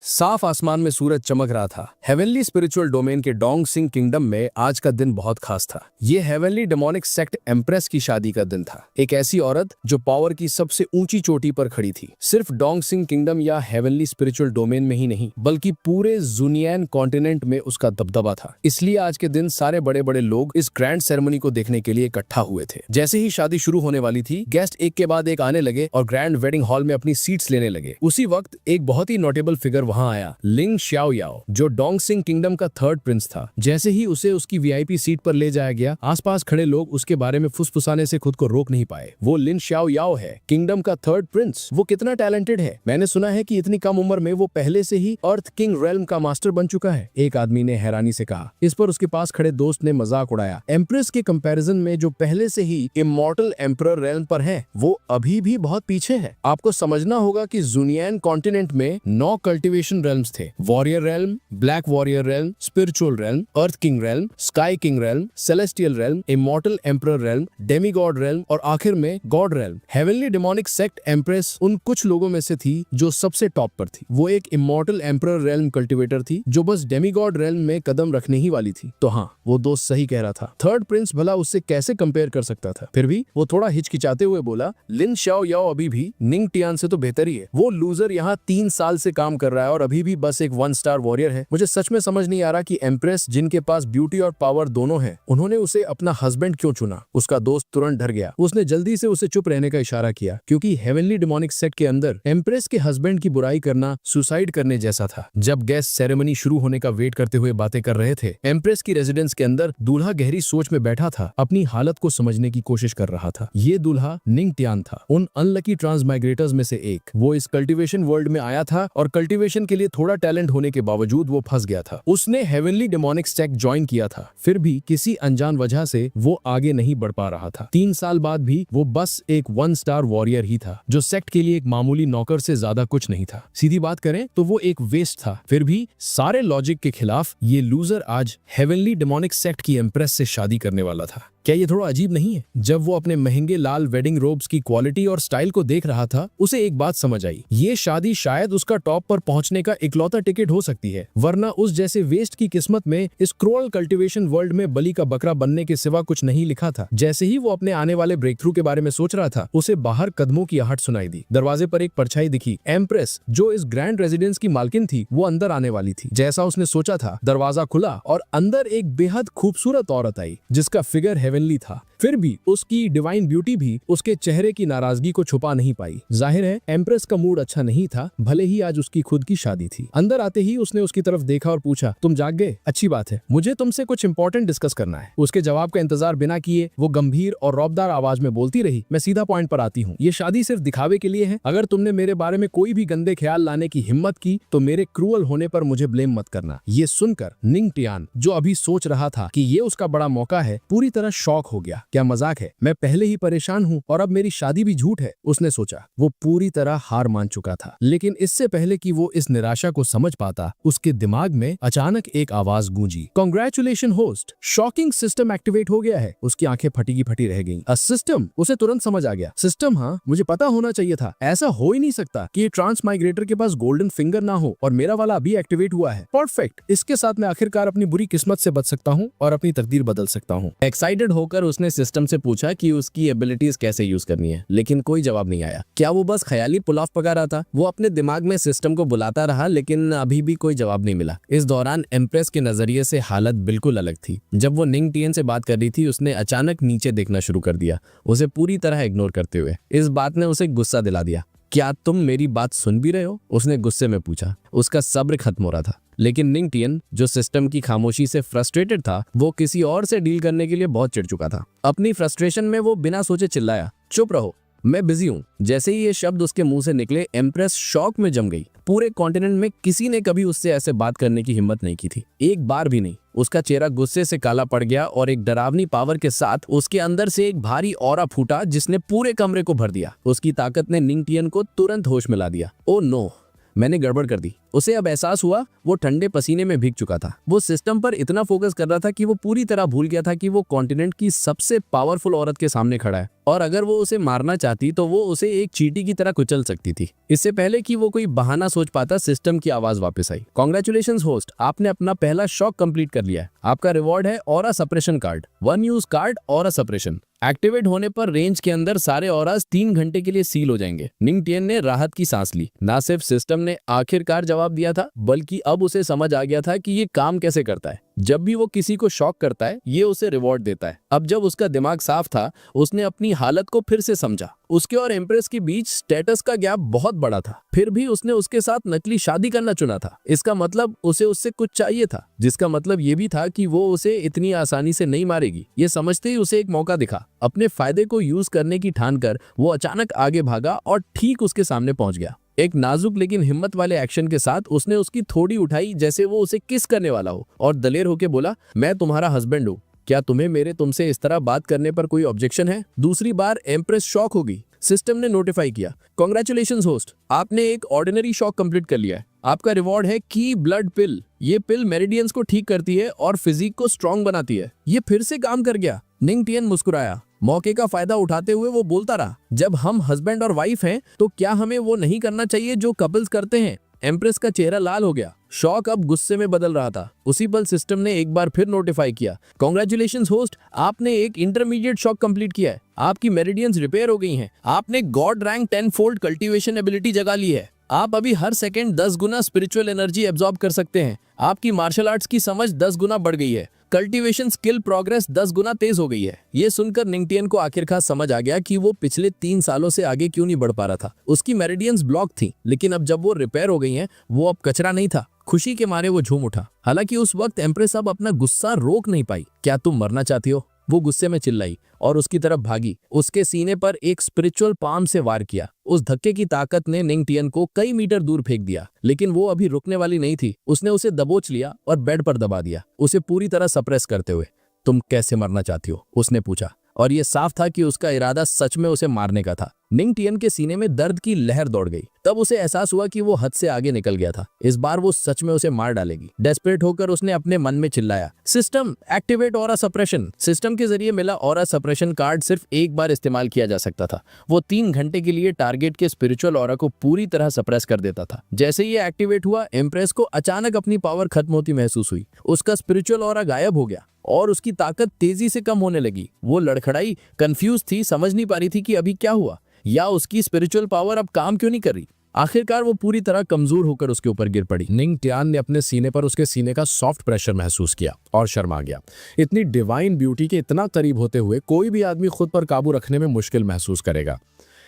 साफ आसमान में सूरज चमक रहा था। हेवनली स्पिरिचुअल डोमेन के डोंग सिंह किंगडम में आज का दिन बहुत खास था। ये हेवनली डेमोनिक सेक्ट एम्प्रेस की शादी का दिन था। एक ऐसी औरत जो पावर की सबसे ऊंची चोटी पर खड़ी थी। सिर्फ डोंग सिंह किंगडम या हेवनली स्पिरिचुअल डोमेन में ही नहीं, बल्कि पूरे जुनियन कॉन्टिनेंट में उसका दबदबा था। इसलिए आज के दिन सारे बड़े बड़े लोग इस ग्रैंड सेरेमनी को देखने के लिए इकट्ठा हुए थे। जैसे ही शादी शुरू होने वाली थी, गेस्ट एक के बाद एक आने लगे और ग्रैंड वेडिंग हॉल में अपनी सीट्स लेने लगे। उसी वक्त एक बहुत ही नोटेबल फिगर वहां आया, लिंग श्याओ याओ, जो डोंग सिंह किंगडम का थर्ड प्रिंस था। जैसे ही उसे उसकी वीआईपी सीट पर ले जाया गया, आसपास खड़े लोग उसके बारे में फुसफुसाने से खुद को रोक नहीं पाए। वो लिन श्याओ याओ है, किंगडम का थर्ड प्रिंस। वो कितना टैलेंटेड है। मैंने सुना है कि इतनी कम उम्र में वो पहले से ही अर्थ किंग रेल्म का मास्टर बन चुका है, एक आदमी ने हैरानी से कहा। इस पर उसके पास खड़े दोस्त ने मजाक उड़ाया। एम्प्रेस के कंपैरिजन में जो पहले से ही इमॉर्टल एम्परर रेल्म पर है, वो अभी भी बहुत पीछे है। आपको समझना होगा कि जुनियन कॉन्टिनेंट में 9 कल्टिवेशन रेल्म्स थे। Warrior realm, black warrior realm, spiritual realm, earth king realm, sky king realm, celestial realm, immortal emperor realm, demigod realm और आखिर में god realm. Heavenly demonic sect empress उन कुछ लोगों में से थी जो सबसे टॉप पर थी। वो एक इमॉर्टल एम्परर रेल्म कल्टिवेटर थी जो बस डेमीगॉड रेल्म में कदम रखने ही वाली थी। तो हाँ, वो दोस्त सही कह रहा था। थर्ड प्रिंस भला उससे कैसे कंपेयर कर सकता था। फिर भी वो थोड़ा हिचकिचाते हुए बोला, लिन श्याओ याओ अभी भी निंग टियान से तो बेहतर ही है। वो लूजर यहाँ 3 साल से काम कर रहा है और अभी भी बस एक 1 स्टार वॉरियर है। मुझे सच में समझ नहीं आ रहा कि एम्प्रेस, जिनके पास ब्यूटी और पावर दोनों है, उन्होंने उसे अपना हस्बैंड क्यों चुना। उसका दोस्त तुरंत डर गया। उसने जल्दी से उसे चुप रहने का इशारा किया, क्योंकि हेवनली डेमोनिक सेक्ट के अंदर एम्प्रेस के हस्बैंड की बुराई करना सुसाइड करने जैसा था। जब गेस्ट सेरेमनी शुरू होने का वेट करते हुए बातें कर रहे थे, एम्प्रेस की रेजिडेंस के अंदर दूल्हा गहरी सोच में बैठा था, अपनी हालत को समझने की कोशिश कर रहा था। ये दूल्हा निंग टियान था, उन अनलकी ट्रांसमाइग्रेटर्स में से एक। वो इस कल्टीवेशन वर्ल्ड में आया था और कल्टीवेशन के लिए थोड़ा टैलेंट होने के बावजूद वो फंस गया था। उसने हेवनली डेमोनिक सेक्ट ज्वाइन किया था, फिर भी किसी अनजान वजह से वो आगे नहीं बढ़ पा रहा था। 3 साल बाद भी वो बस एक 1 स्टार वॉरियर ही था, जो सेक्ट के लिए एक मामूली नौकर से ज्यादा कुछ नहीं था। सीधी बात करें तो वो एक वेस्ट था। फिर भी सारे लॉजिक के खिलाफ ये लूजर आज हेवनली डेमोनिक सेक्ट की एम्प्रेस से शादी करने वाला था। क्या ये थोड़ा अजीब नहीं है? जब वो अपने महंगे लाल वेडिंग रोब्स की क्वालिटी और स्टाइल को देख रहा था, उसे एक बात समझ आई। ये शादी शायद उसका टॉप पर पहुंचने का इकलौता टिकट हो सकती है, वरना उस जैसे वेस्ट की किस्मत में इस क्रूअल कल्टीवेशन वर्ल्ड में बलि का बकरा बनने के सिवा कुछ नहीं लिखा था। जैसे ही वो अपने आने वाले ब्रेक थ्रू के बारे में सोच रहा था, उसे बाहर कदमों की आहट सुनाई दी। दरवाजे पर एक परछाई दिखी। एम्प्रेस, जो इस ग्रैंड रेजिडेंस की मालकिन थी, वो अंदर आने वाली थी। जैसा उसने सोचा था, दरवाजा खुला और अंदर एक बेहद खूबसूरत औरत आई, जिसका फिगर हेवनली था। फिर भी उसकी डिवाइन ब्यूटी भी उसके चेहरे की नाराजगी को छुपा नहीं पाई। जाहिर है एम्प्रेस का मूड अच्छा नहीं था, भले ही आज उसकी खुद की शादी थी। अंदर आते ही उसने उसकी तरफ देखा और पूछा, तुम जाग गए? अच्छी बात है, मुझे तुमसे कुछ इंपॉर्टेंट डिस्कस करना है। उसके जवाब का इंतजार बिना किए वो गंभीर और रौबदार आवाज में बोलती रही, मैं सीधा पॉइंट पर आती हूँ। ये शादी सिर्फ दिखावे के लिए है। अगर तुमने मेरे बारे में कोई भी गंदे ख्याल लाने की हिम्मत की तो मेरे क्रूअल होने पर मुझे ब्लेम मत करना। ये सुनकर निंग टियान, जो अभी सोच रहा था कि ये उसका बड़ा मौका है, पूरी तरह शॉक हो गया। क्या मजाक है? मैं पहले ही परेशान हूँ और अब मेरी शादी भी झूठ है, उसने सोचा। वो पूरी तरह हार मान चुका था। लेकिन इससे पहले कि वो इस निराशा को समझ पाता, उसके दिमाग में अचानक एक आवाज गूंजी, congratulation host, shocking system activate हो गया है। उसकी आंखें फटी की फटी रह गईं। सिस्टम? उसे तुरंत समझ आ गया। सिस्टम? हाँ, मुझे पता होना चाहिए था। ऐसा हो ही नहीं सकता कि ये ट्रांसमाइग्रेटर के पास गोल्डन फिंगर ना हो और मेरा वाला अभी एक्टिवेट हुआ है। परफेक्ट, इसके साथ मैं आखिरकार अपनी बुरी किस्मत से बच सकता हूँ और अपनी तकदीर बदल सकता हूँ। एक्साइटेड होकर उसने सिस्टम से पूछा कि उसकी एबिलिटीज कैसे यूज करनी है, लेकिन कोई जवाब नहीं आया। क्या वो बस ख्याली पुल ऑफ पका रहा था? वो अपने दिमाग में सिस्टम को बुलाता रहा, लेकिन अभी भी कोई जवाब नहीं मिला। इस दौरान एम्प्रेस के नजरिए से हालत बिल्कुल अलग थी। जब वो निंग टियन से बात कर रही थी, उसने अचानक नीचे देखना शुरू कर दिया, उसे पूरी तरह इग्नोर करते हुए। इस बात ने उसे गुस्सा दिला दिया। क्या तुम मेरी बात सुन भी रहे हो? उसने गुस्से में पूछा। उसका सब्र खत्म हो रहा था। लेकिन निंग टियन, जो सिस्टम की खामोशी से फ्रस्ट्रेटेड था, वो किसी और से डील करने के लिए बहुत चिढ़ चुका था। अपनी फ्रस्ट्रेशन में वो बिना सोचे चिल्लाया, चुप रहो, मैं बिजी हूँ। जैसे ही ये शब्द उसके मुंह से निकले, एम्प्रेस शॉक में जम गई। पूरे कॉन्टिनेंट में किसी ने कभी उससे ऐसे बात करने की हिम्मत नहीं की थी, एक बार भी नहीं। उसका चेहरा गुस्से से काला पड़ गया और एक डरावनी पावर के साथ उसके अंदर से एक भारी ऑरा फूटा, जिसने पूरे कमरे को भर दिया। उसकी ताकत ने निंग टियन को तुरंत होश मिला दिया। ओ नो, मैंने गड़बड़ कर दी। उसे अब एहसास हुआ वो ठंडे पसीने में भीग चुका था। वो सिस्टम पर इतना फोकस कर रहा था कि वो पूरी तरह भूल गया था कि वो कॉन्टिनेंट की सबसे पावरफुल औरत के सामने खड़ा है और अगर वो उसे मारना चाहती तो वो उसे एक चींटी की तरह कुचल सकती थी। इससे पहले कि वो कोई बहाना सोच पाता, सिस्टम की आवाज वापस आई। कांग्रेचुलेशंस होस्ट, आपने अपना पहला शॉक कंप्लीट कर लिया है। आपका रिवॉर्ड है aura suppression card, 1 use card aura suppression. Activate होने पर रेंज के अंदर सारे ऑरास 3 घंटे के लिए सील हो जाएंगे। निंग टियन ने राहत की सांस ली। ना सिर्फ सिस्टम ने आखिरकार जवाब दिया था, बल्कि अब उसे समझ आ गया था कि ये काम कैसे करता है। जब भी वो किसी को शॉक करता है, ये उसे रिवॉर्ड देता है। अब जब उसका दिमाग साफ था, उसने अपनी हालत को फिर से समझा। उसके और एम्प्रेस के बीच स्टेटस का गैप बहुत बड़ा था, फिर भी उसने उसके साथ नकली शादी करना चुना था। इसका मतलब उसे उससे कुछ चाहिए था, जिसका मतलब ये भी था कि वो उसे इतनी आसानी से नहीं मारेगी। ये समझते ही उसे एक मौका दिखा। अपने फायदे को यूज करने की ठान कर वो अचानक आगे भागा और ठीक उसके सामने पहुंच गया। एक नाजुक लेकिन हिम्मत वाले एक्शन के साथ उसने उसकी थोड़ी उठाई, जैसे वो उसे किस करने वाला हो, और दलेर होके बोला, मैं तुम्हारा हस्बैंड हूँ, क्या तुम्हें मेरे तुमसे इस तरह बात करने पर कोई ऑब्जेक्शन है? दूसरी बार एम्प्रेस शॉक होगी। सिस्टम ने नोटिफाई किया, कांग्रेचुलेशंस होस्ट, आपने एक ऑर्डिनरी शॉक कंप्लीट कर लिया है। आपका रिवॉर्ड है की ब्लड पिल। ये पिल मेरिडियंस को ठीक करती है और फिजिक को स्ट्रांग बनाती है। ये फिर से काम कर गया। निंग टियन मुस्कुराया। मौके का फायदा उठाते हुए वो बोलता रहा, जब हम हस्बैंड और वाइफ हैं तो क्या हमें वो नहीं करना चाहिए जो कपल्स करते हैं? एम्प्रेस का चेहरा लाल हो गया। शॉक अब गुस्से में बदल रहा था। उसी पल सिस्टम ने एक बार फिर नोटिफाई किया, कांग्रेचुलेशंस होस्ट, आपने एक इंटरमीडिएट शॉक कंप्लीट किया है। आपकी मेरिडियंस रिपेयर हो गई हैं। आपने God rank 10 fold cultivation ability जगा ली है। आप अभी हर सेकंड 10 गुना स्पिरिचुअल एनर्जी एब्जॉर्ब कर सकते हैं। आपकी मार्शल आर्ट्स की समझ 10 गुना बढ़ गई है। कल्टीवेशन स्किल प्रोग्रेस 10 गुना तेज हो गई है। ये सुनकर निंग टियन को आखिरकार समझ आ गया कि वो पिछले 3 सालों से आगे क्यों नहीं बढ़ पा रहा था। उसकी मेरिडियंस ब्लॉक थी, लेकिन अब जब वो रिपेयर हो गई हैं, वो अब कचरा नहीं था। खुशी के मारे वो झूम उठा। हालांकि उस वक्त एम्प्रेस अब अपना गुस्सा रोक नहीं पाई। क्या तुम मरना चाहती हो? वो गुस्से में चिल्लाई और उसकी तरफ भागी। उसके सीने पर एक स्पिरिचुअल पाम से वार किया। उस धक्के की ताकत ने निंग टियन को कई मीटर दूर फेंक दिया, लेकिन वो अभी रुकने वाली नहीं थी। उसने उसे दबोच लिया और बेड पर दबा दिया, उसे पूरी तरह सप्रेस करते हुए। तुम कैसे मरना चाहती हो? उसने पूछा, और ये साफ था कि उसका इरादा सच में उसे मारने का था। निंग टियन के सीने में दर्द की लहर दौड़ गई। तब उसे एहसास हुआ कि वो हद से आगे निकल गया था। इस बार वो सच में उसे मार डालेगी। डेस्परेट होकर उसने अपने मन में चिल्लाया, system activate aura suppression. System के जरिए मिला ऑरा सप्रेशन कार्ड सिर्फ एक बार इस्तेमाल किया जा सकता था। वो 3 घंटे के लिए टारगेट के स्पिरिचुअल ऑरा को पूरी तरह सप्रेस कर देता था। जैसे ही एक्टिवेट हुआ, एम्प्रेस को अचानक अपनी पावर खत्म होती महसूस हुई। उसका स्पिरिचुअल ऑरा गायब हो गया और उसकी ताकत तेजी से कम होने लगी। वो लड़खड़ाई, कंफ्यूज थी, समझ नहीं पा रही थी कि अभी क्या हुआ, या उसकी स्पिरिचुअल पावर अब काम क्यों नहीं कर रही। आखिरकार वो पूरी तरह कमजोर होकर उसके ऊपर गिर पड़ी। निंग टियन ने अपने सीने पर उसके सीने का सॉफ्ट प्रेशर महसूस किया और शर्मा गया। इतनी डिवाइन ब्यूटी के इतना करीब होते हुए कोई भी आदमी खुद पर काबू रखने में मुश्किल महसूस करेगा।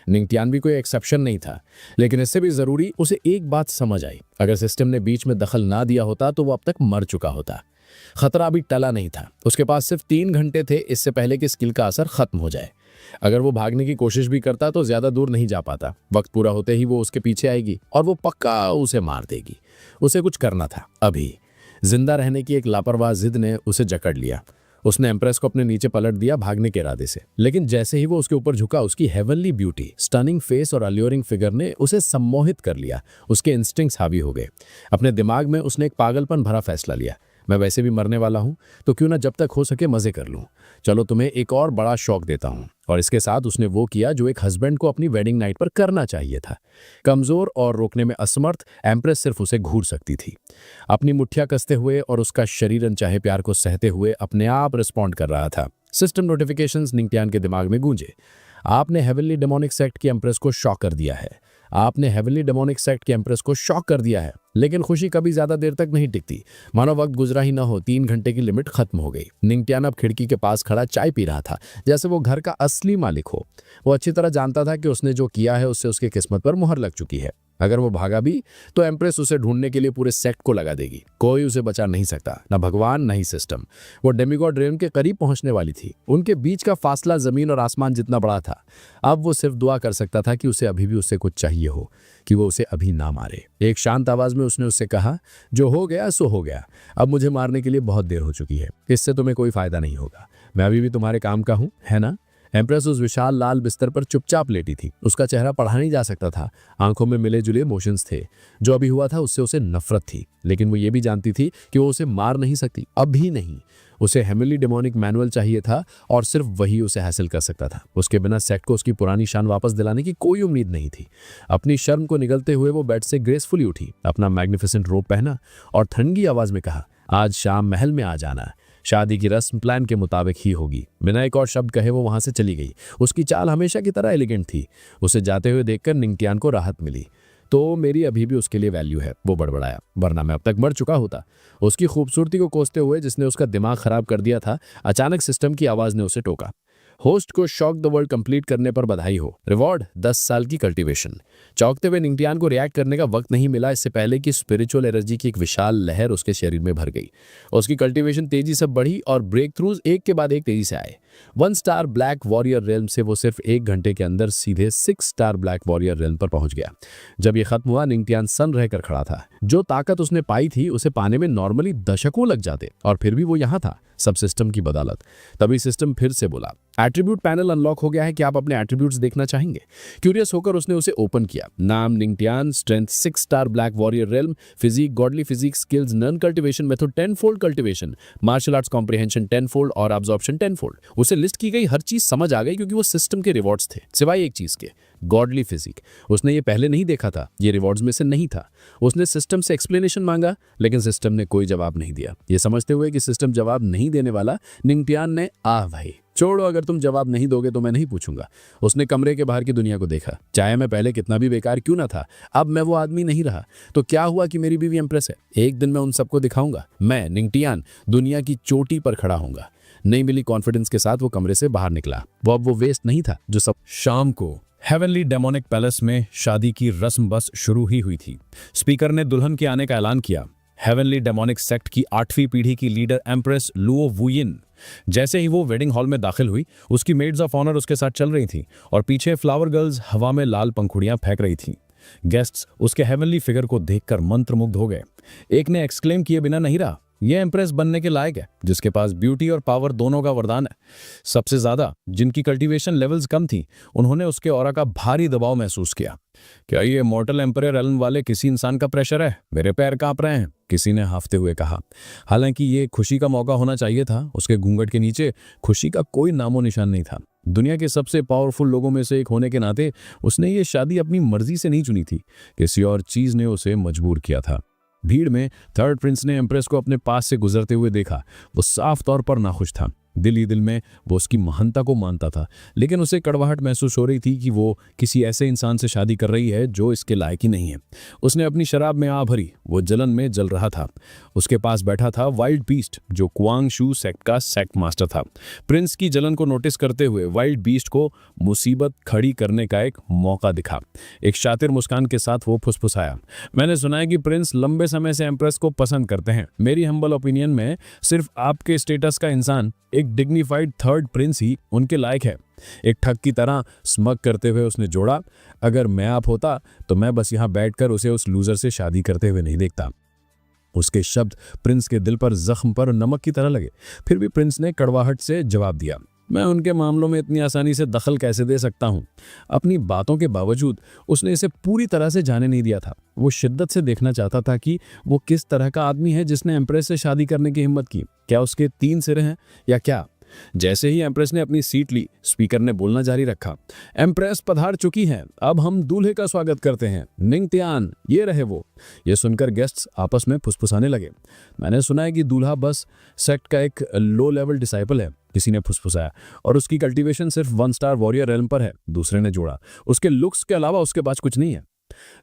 निंग टियन भी कोई एक्सेप्शन नहीं था, लेकिन इससे भी जरूरी उसे एक बात समझ आई, अगर सिस्टम ने बीच में दखल ना दिया होता तो वो अब तक मर चुका होता। खतरा अभी टला नहीं था। उसके पास सिर्फ 3 घंटे थे, इससे पहले कि स्किल का असर खत्म हो जाए। अगर वो भागने की कोशिश भी करता तो ज्यादा दूर नहीं जा पाता। वक्त पूरा होते ही वो उसके पीछे आएगी और वो पक्का उसे मार देगी। उसे कुछ करना था अभी। जिंदा रहने की एक लापरवाह जिद ने उसे जकड़ लिया। उसने एम्प्रेस को अपने नीचे पलट दिया भागने के इरादे से, लेकिन जैसे ही वो उसके ऊपर झुका, उसकी हेवनली ब्यूटी, स्टनिंग फेस और अल्योरिंग फिगर ने उसे सम्मोहित कर लिया। उसके इंस्टिंक्ट्स हावी हो गए। अपने दिमाग में उसने एक पागलपन भरा फैसला लिया, मैं वैसे भी मरने वाला हूं, तो क्यों ना जब तक हो सके मजे कर लूं। चलो तुम्हें एक और बड़ा शौक देता हूं। और इसके साथ उसने वो किया जो एक हस्बैंड को अपनी वेडिंग नाइट पर करना चाहिए था। कमजोर और रोकने में असमर्थ एम्प्रेस सिर्फ उसे घूर सकती थी। अपनी मुठ्ठियां कसते हुए और उसका शरीर अनचाहे प्यार को सहते हुए अपने आप रिस्पॉन्ड कर रहा था। सिस्टम नोटिफिकेशंस निंग टियन के दिमाग में गूंजे। आपने हेवनली डेमोनिक सेक्ट की एम्प्रेस को शॉक कर दिया है। आपने हेवनली डेमोनिक सेक्ट के एम्प्रेस को शॉक कर दिया है। लेकिन खुशी कभी ज्यादा देर तक नहीं टिकती। मानो वक्त गुजरा ही ना हो, 3 घंटे की लिमिट खत्म हो गई। निंग टियन अब खिड़की के पास खड़ा चाय पी रहा था, जैसे वो घर का असली मालिक हो। वो अच्छी तरह जानता था कि उसने जो किया है उससे उसकी किस्मत पर मुहर लग चुकी है। अगर वो भागा भी तो एम्प्रेस उसे ढूंढने के लिए पूरे सेक्ट को लगा देगी। कोई उसे बचा नहीं सकता, ना भगवान ना ही सिस्टम। वो डेमिगॉड रेन के करीब पहुंचने वाली थी। उनके बीच का फासला जमीन और आसमान जितना बड़ा था। अब वो सिर्फ दुआ कर सकता था कि उसे अभी भी उससे कुछ चाहिए हो, कि वो उसे अभी ना मारे। एक शांत आवाज में उसने उससे कहा, जो हो गया सो हो गया। अब मुझे मारने के लिए बहुत देर हो चुकी है। इससे तुम्हें कोई फायदा नहीं होगा। मैं अभी भी तुम्हारे काम का हूं, है ना? एम्प्रेस उस विशाल लाल बिस्तर पर चुपचाप लेटी थी। उसका चेहरा पढ़ा नहीं जा सकता था, आंखों में मिले जुले इमोशंस थे। जो अभी हुआ था उससे उसे नफरत थी, लेकिन वो ये भी जानती थी कि वो उसे मार नहीं सकती, अभी नहीं। उसे हेवनली डेमोनिक मैनुअल चाहिए था और सिर्फ वही उसे हासिल कर सकता था। उसके बिना सेक्ट को उसकी पुरानी शान वापस दिलाने की कोई उम्मीद नहीं थी। अपनी शर्म को निगलते हुए वो बेड से ग्रेसफुली उठी, अपना मैग्निफिसेंट रोब पहना और ठंडी आवाज में कहा, आज शाम महल में आ जाना, शादी की रस्म प्लान के मुताबिक ही होगी। बिना एक और शब्द कहे वो वहां से चली गई। उसकी चाल हमेशा की तरह एलिगेंट थी। उसे जाते हुए देखकर निंगटियान को राहत मिली। तो मेरी अभी भी उसके लिए वैल्यू है, वो बड़बड़ाया, वरना मैं अब तक मर चुका होता। उसकी खूबसूरती को कोसते हुए जिसने उसका दिमाग खराब कर दिया था, अचानक सिस्टम की आवाज ने उसे टोका। होस्ट को शॉक द वर्ल्ड कंप्लीट करने पर बधाई हो। रिवॉर्ड 10 साल की कल्टीवेशन। चौंकते हुए निंगटियान को रिएक्ट करने का वक्त नहीं मिला, इससे पहले कि स्पिरिचुअल एनर्जी की एक विशाल लहर उसके शरीर में भर गई। उसकी कल्टीवेशन तेजी से बढ़ी और ब्रेक थ्रूज एक के बाद एक तेजी से आए। 1 स्टार ब्लैक वॉरियर रेल्म से वो सिर्फ 1 घंटे के अंदर सीधे 6 स्टार ब्लैक वॉरियर रेल्म पर पहुंच गया। जब ये खत्म हुआ, निंगटियान सन रहकर खड़ा था। जो ताकत उसने पाई थी उसे पाने में नॉर्मली दशकों लग जाते, और फिर भी वो यहां था, सब सिस्टम की बदौलत। तभी सिस्टम फिर से बोला, एट्रीब्यूट पैनल अनलॉक हो गया है, क्या आप अपने एट्रीब्यूट्स देखना चाहेंगे? क्यूरियस होकर उसने उसे ओपन किया। नाम Ningtian, strength 6 star black warrior realm, physique godly physique, skills none cultivation method 10 fold cultivation, martial arts comprehension 10 fold और अब्जॉर्प्शन 10 फोल्ड। उसे लिस्ट की गई हर चीज समझ आ गई, क्योंकि वो सिस्टम के रिवॉर्ड्स थे, सिवाय एक चीज के, गॉडली फिजिक। उसने ये पहले नहीं देखा था, ये रिवॉर्ड्स में से नहीं था। उसने सिस्टम से एक्सप्लेनेशन मांगा, लेकिन सिस्टम ने कोई जवाब नहीं दिया। ये समझते हुए कि सिस्टम जवाब नहीं देने वाला, निंगटियान ने, भाई छोड़ो, अगर तुम जवाब नहीं दोगे तो मैं नहीं पूछूंगा। उसने कमरे के बाहर की दुनिया को देखा। चाहे मैं पहले कितना भी बेकार क्यों ना था, अब मैं वो आदमी नहीं रहा। तो क्या हुआ कि मेरी बीवी एम्प्रेस है? एक दिन मैं उन सबको दिखाऊंगा। मैं निंगटियान दुनिया की चोटी पर खड़ा होऊंगा। नहीं मिली कॉन्फिडेंस के साथ वो कमरे से बाहर निकला। वो अब वो वेस्ट नहीं था जो सब। शाम को हेवनली डेमोनिक पैलेस में शादी की रस्म बस शुरू ही हुई थी। स्पीकर ने दुल्हन के आने का ऐलान किया। हेवनली डेमोनिक सेक्ट की 8वीं पीढ़ी की लीडर एम्प्रेस लुओ वुयिन। जैसे ही वो वेडिंग हॉल में दाखिल हुई, उसकी मेड्स ऑफ ऑनर उसके साथ चल रही थी और पीछे फ्लावर गर्ल्स हवा में लाल पंखुड़ियां फेंक रही थीं। गेस्ट्स उसके हेवनली फिगर को देखकर मंत्रमुग्ध हो गए। एक ने एक्सक्लेम किए बिना नहीं रहा, ये एम्प्रेस बनने के लायक है, जिसके पास ब्यूटी और पावर दोनों का वरदान है। सबसे ज्यादा जिनकी कल्टीवेशन लेवल्स कम थी, उन्होंने उसके ऑरा का भारी दबाव महसूस किया। क्या ये मॉर्टल एम्परर एलन वाले किसी इंसान का प्रेशर है? मेरे पैर कांप रहे हैं, किसी ने हाफते हुए कहा। हालांकि ये खुशी का मौका होना चाहिए था। उसके घूंघट के नीचे खुशी का कोई नामो निशान नहीं था। दुनिया के सबसे पावरफुल लोगों में से एक होने के नाते उसने ये शादी अपनी मर्जी से नहीं चुनी थी, किसी और चीज ने उसे मजबूर किया था। भीड़ में थर्ड प्रिंस ने एम्प्रेस को अपने पास से गुजरते हुए देखा। वो साफ तौर पर नाखुश था। दिल ही दिल में वो उसकी महानता को मानता था, लेकिन उसे कड़वाहट महसूस हो रही थी कि वो किसी ऐसे इंसान से शादी कर रही है जो इसके लायक ही नहीं है। उसने अपनी शराब में आ भरी, वो जलन में जल रहा था। उसके पास बैठा था वाइल्ड बीस्ट, जो क्वांग शू सेक्ट का सेक्ट मास्टर था। प्रिंस की जलन को नोटिस करते हुए वाइल्ड बीस्ट को मुसीबत खड़ी करने का एक मौका दिखा। एक शातिर मुस्कान के साथ वो फुसफुसाया, मैंने सुना है कि प्रिंस लंबे समय से एम्प्रेस को पसंद करते हैं। मेरी हम्बल ओपिनियन में सिर्फ आपके स्टेटस का इंसान, एक डिग्निफाइड थर्ड प्रिंस ही उनके लायक है। एक ठग की तरह स्मग करते हुए उसने जोड़ा, अगर मैं आप होता तो मैं बस यहां बैठकर उसे उस लूजर से शादी करते हुए नहीं देखता। उसके शब्द प्रिंस के दिल पर जख्म पर नमक की तरह लगे। फिर भी प्रिंस ने कड़वाहट से जवाब दिया, मैं उनके मामलों में इतनी आसानी से दखल कैसे दे सकता हूं? अपनी बातों के बावजूद उसने इसे पूरी तरह से जाने नहीं दिया था। वो शिद्दत से देखना चाहता था कि वो किस तरह का आदमी है जिसने एम्प्रेस से शादी करने की हिम्मत की। क्या उसके 3 सिर हैं या क्या? जैसे ही एम्प्रेस ने अपनी सीट ली, स्पीकर ने बोलना जारी रखा, एम्प्रेस पधार चुकी हैं, अब हम दूल्हे का स्वागत करते हैं। निंगटियान, ये रहे वो। ये सुनकर गेस्ट्स आपस में फुसफुसाने लगे। मैंने सुना है कि दूल्हा बस सेक्ट का एक लो लेवल डिसाइपल है, किसी ने फुसफुसाया, और उसकी कल्टीवेशन सिर्फ 1 स्टार वॉरियर रेल्म पर है, दूसरे ने जोड़ा। उसके लुक्स के अलावा उसके पास कुछ नहीं है।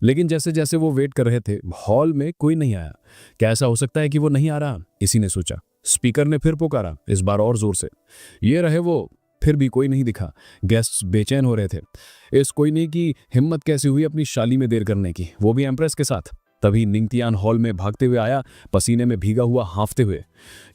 लेकिन जैसे जैसे वो वेट कर रहे थे, हॉल में कोई नहीं आया। क्या ऐसा हो सकता है कि वो नहीं आ रहा? इसी ने सोचा। स्पीकर ने फिर पुकारा, इस बार और जोर से, ये रहे वो। फिर भी कोई नहीं दिखा। गेस्ट्स बेचैन हो रहे थे। इस कोई नहीं की हिम्मत कैसे हुई अपनी शादी में देर करने की, वो भी एम्प्रेस के साथ। तभी निंगटियान हॉल में भागते हुए आया, पसीने में भीगा हुआ, हांफते हुए।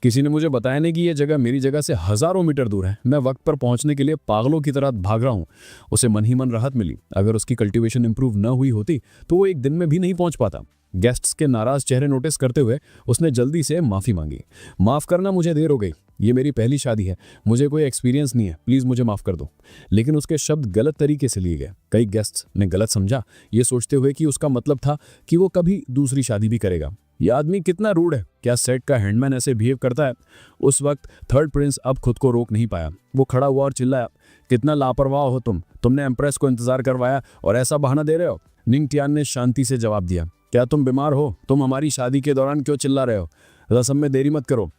किसी ने मुझे बताया नहीं कि यह जगह मेरी जगह से हजारों मीटर दूर है। मैं वक्त पर पहुंचने के लिए पागलों की तरह भाग रहा हूं। उसे मन ही मन राहत मिली। अगर उसकी कल्टीवेशन इंप्रूव न हुई होती तो वो एक दिन में भी नहीं पहुंच पाता। गेस्ट्स के नाराज चेहरे नोटिस करते हुए उसने जल्दी से माफी मांगी। माफ करना, मुझे देर हो गई, ये मेरी पहली शादी है, मुझे कोई एक्सपीरियंस नहीं है, प्लीज मुझे माफ कर दो। लेकिन उसके शब्द गलत तरीके से लिए गए। कई गेस्ट्स ने गलत समझा, ये सोचते हुए कि उसका मतलब था कि वो कभी दूसरी शादी भी करेगा। ये आदमी कितना रूड है, क्या सेट का हैंडमैन ऐसे बिहेव करता है। उस वक्त थर्ड प्रिंस अब खुद को रोक नहीं पाया। वो खड़ा हुआ और चिल्लाया, कितना लापरवाह हो तुमने एम्प्रेस को इंतजार करवाया और ऐसा बहाना दे रहे हो। निंग टियान ने शांति से जवाब दिया, क्या तुम बीमार हो? तुम हमारी शादी के दौरान क्यों चिल्ला रहे हो? रस्म में देरी मत करो।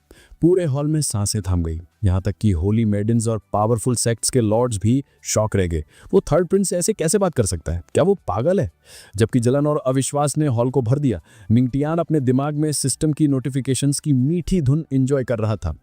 पूरे हॉल में सांसें थम गई, यहाँ तक कि होली मेडन्स और पावरफुल सेक्ट्स के लॉर्ड्स भी शॉक रह गए। वो थर्ड प्रिंस ऐसे कैसे बात कर सकता है? क्या वो पागल है? जबकि जलन और अविश्वास ने हॉल को भर दिया, निंग टियान अपने दिमाग में सिस्टम की नोटिफिकेशंस की मीठी धुन एंजॉय कर रहा था।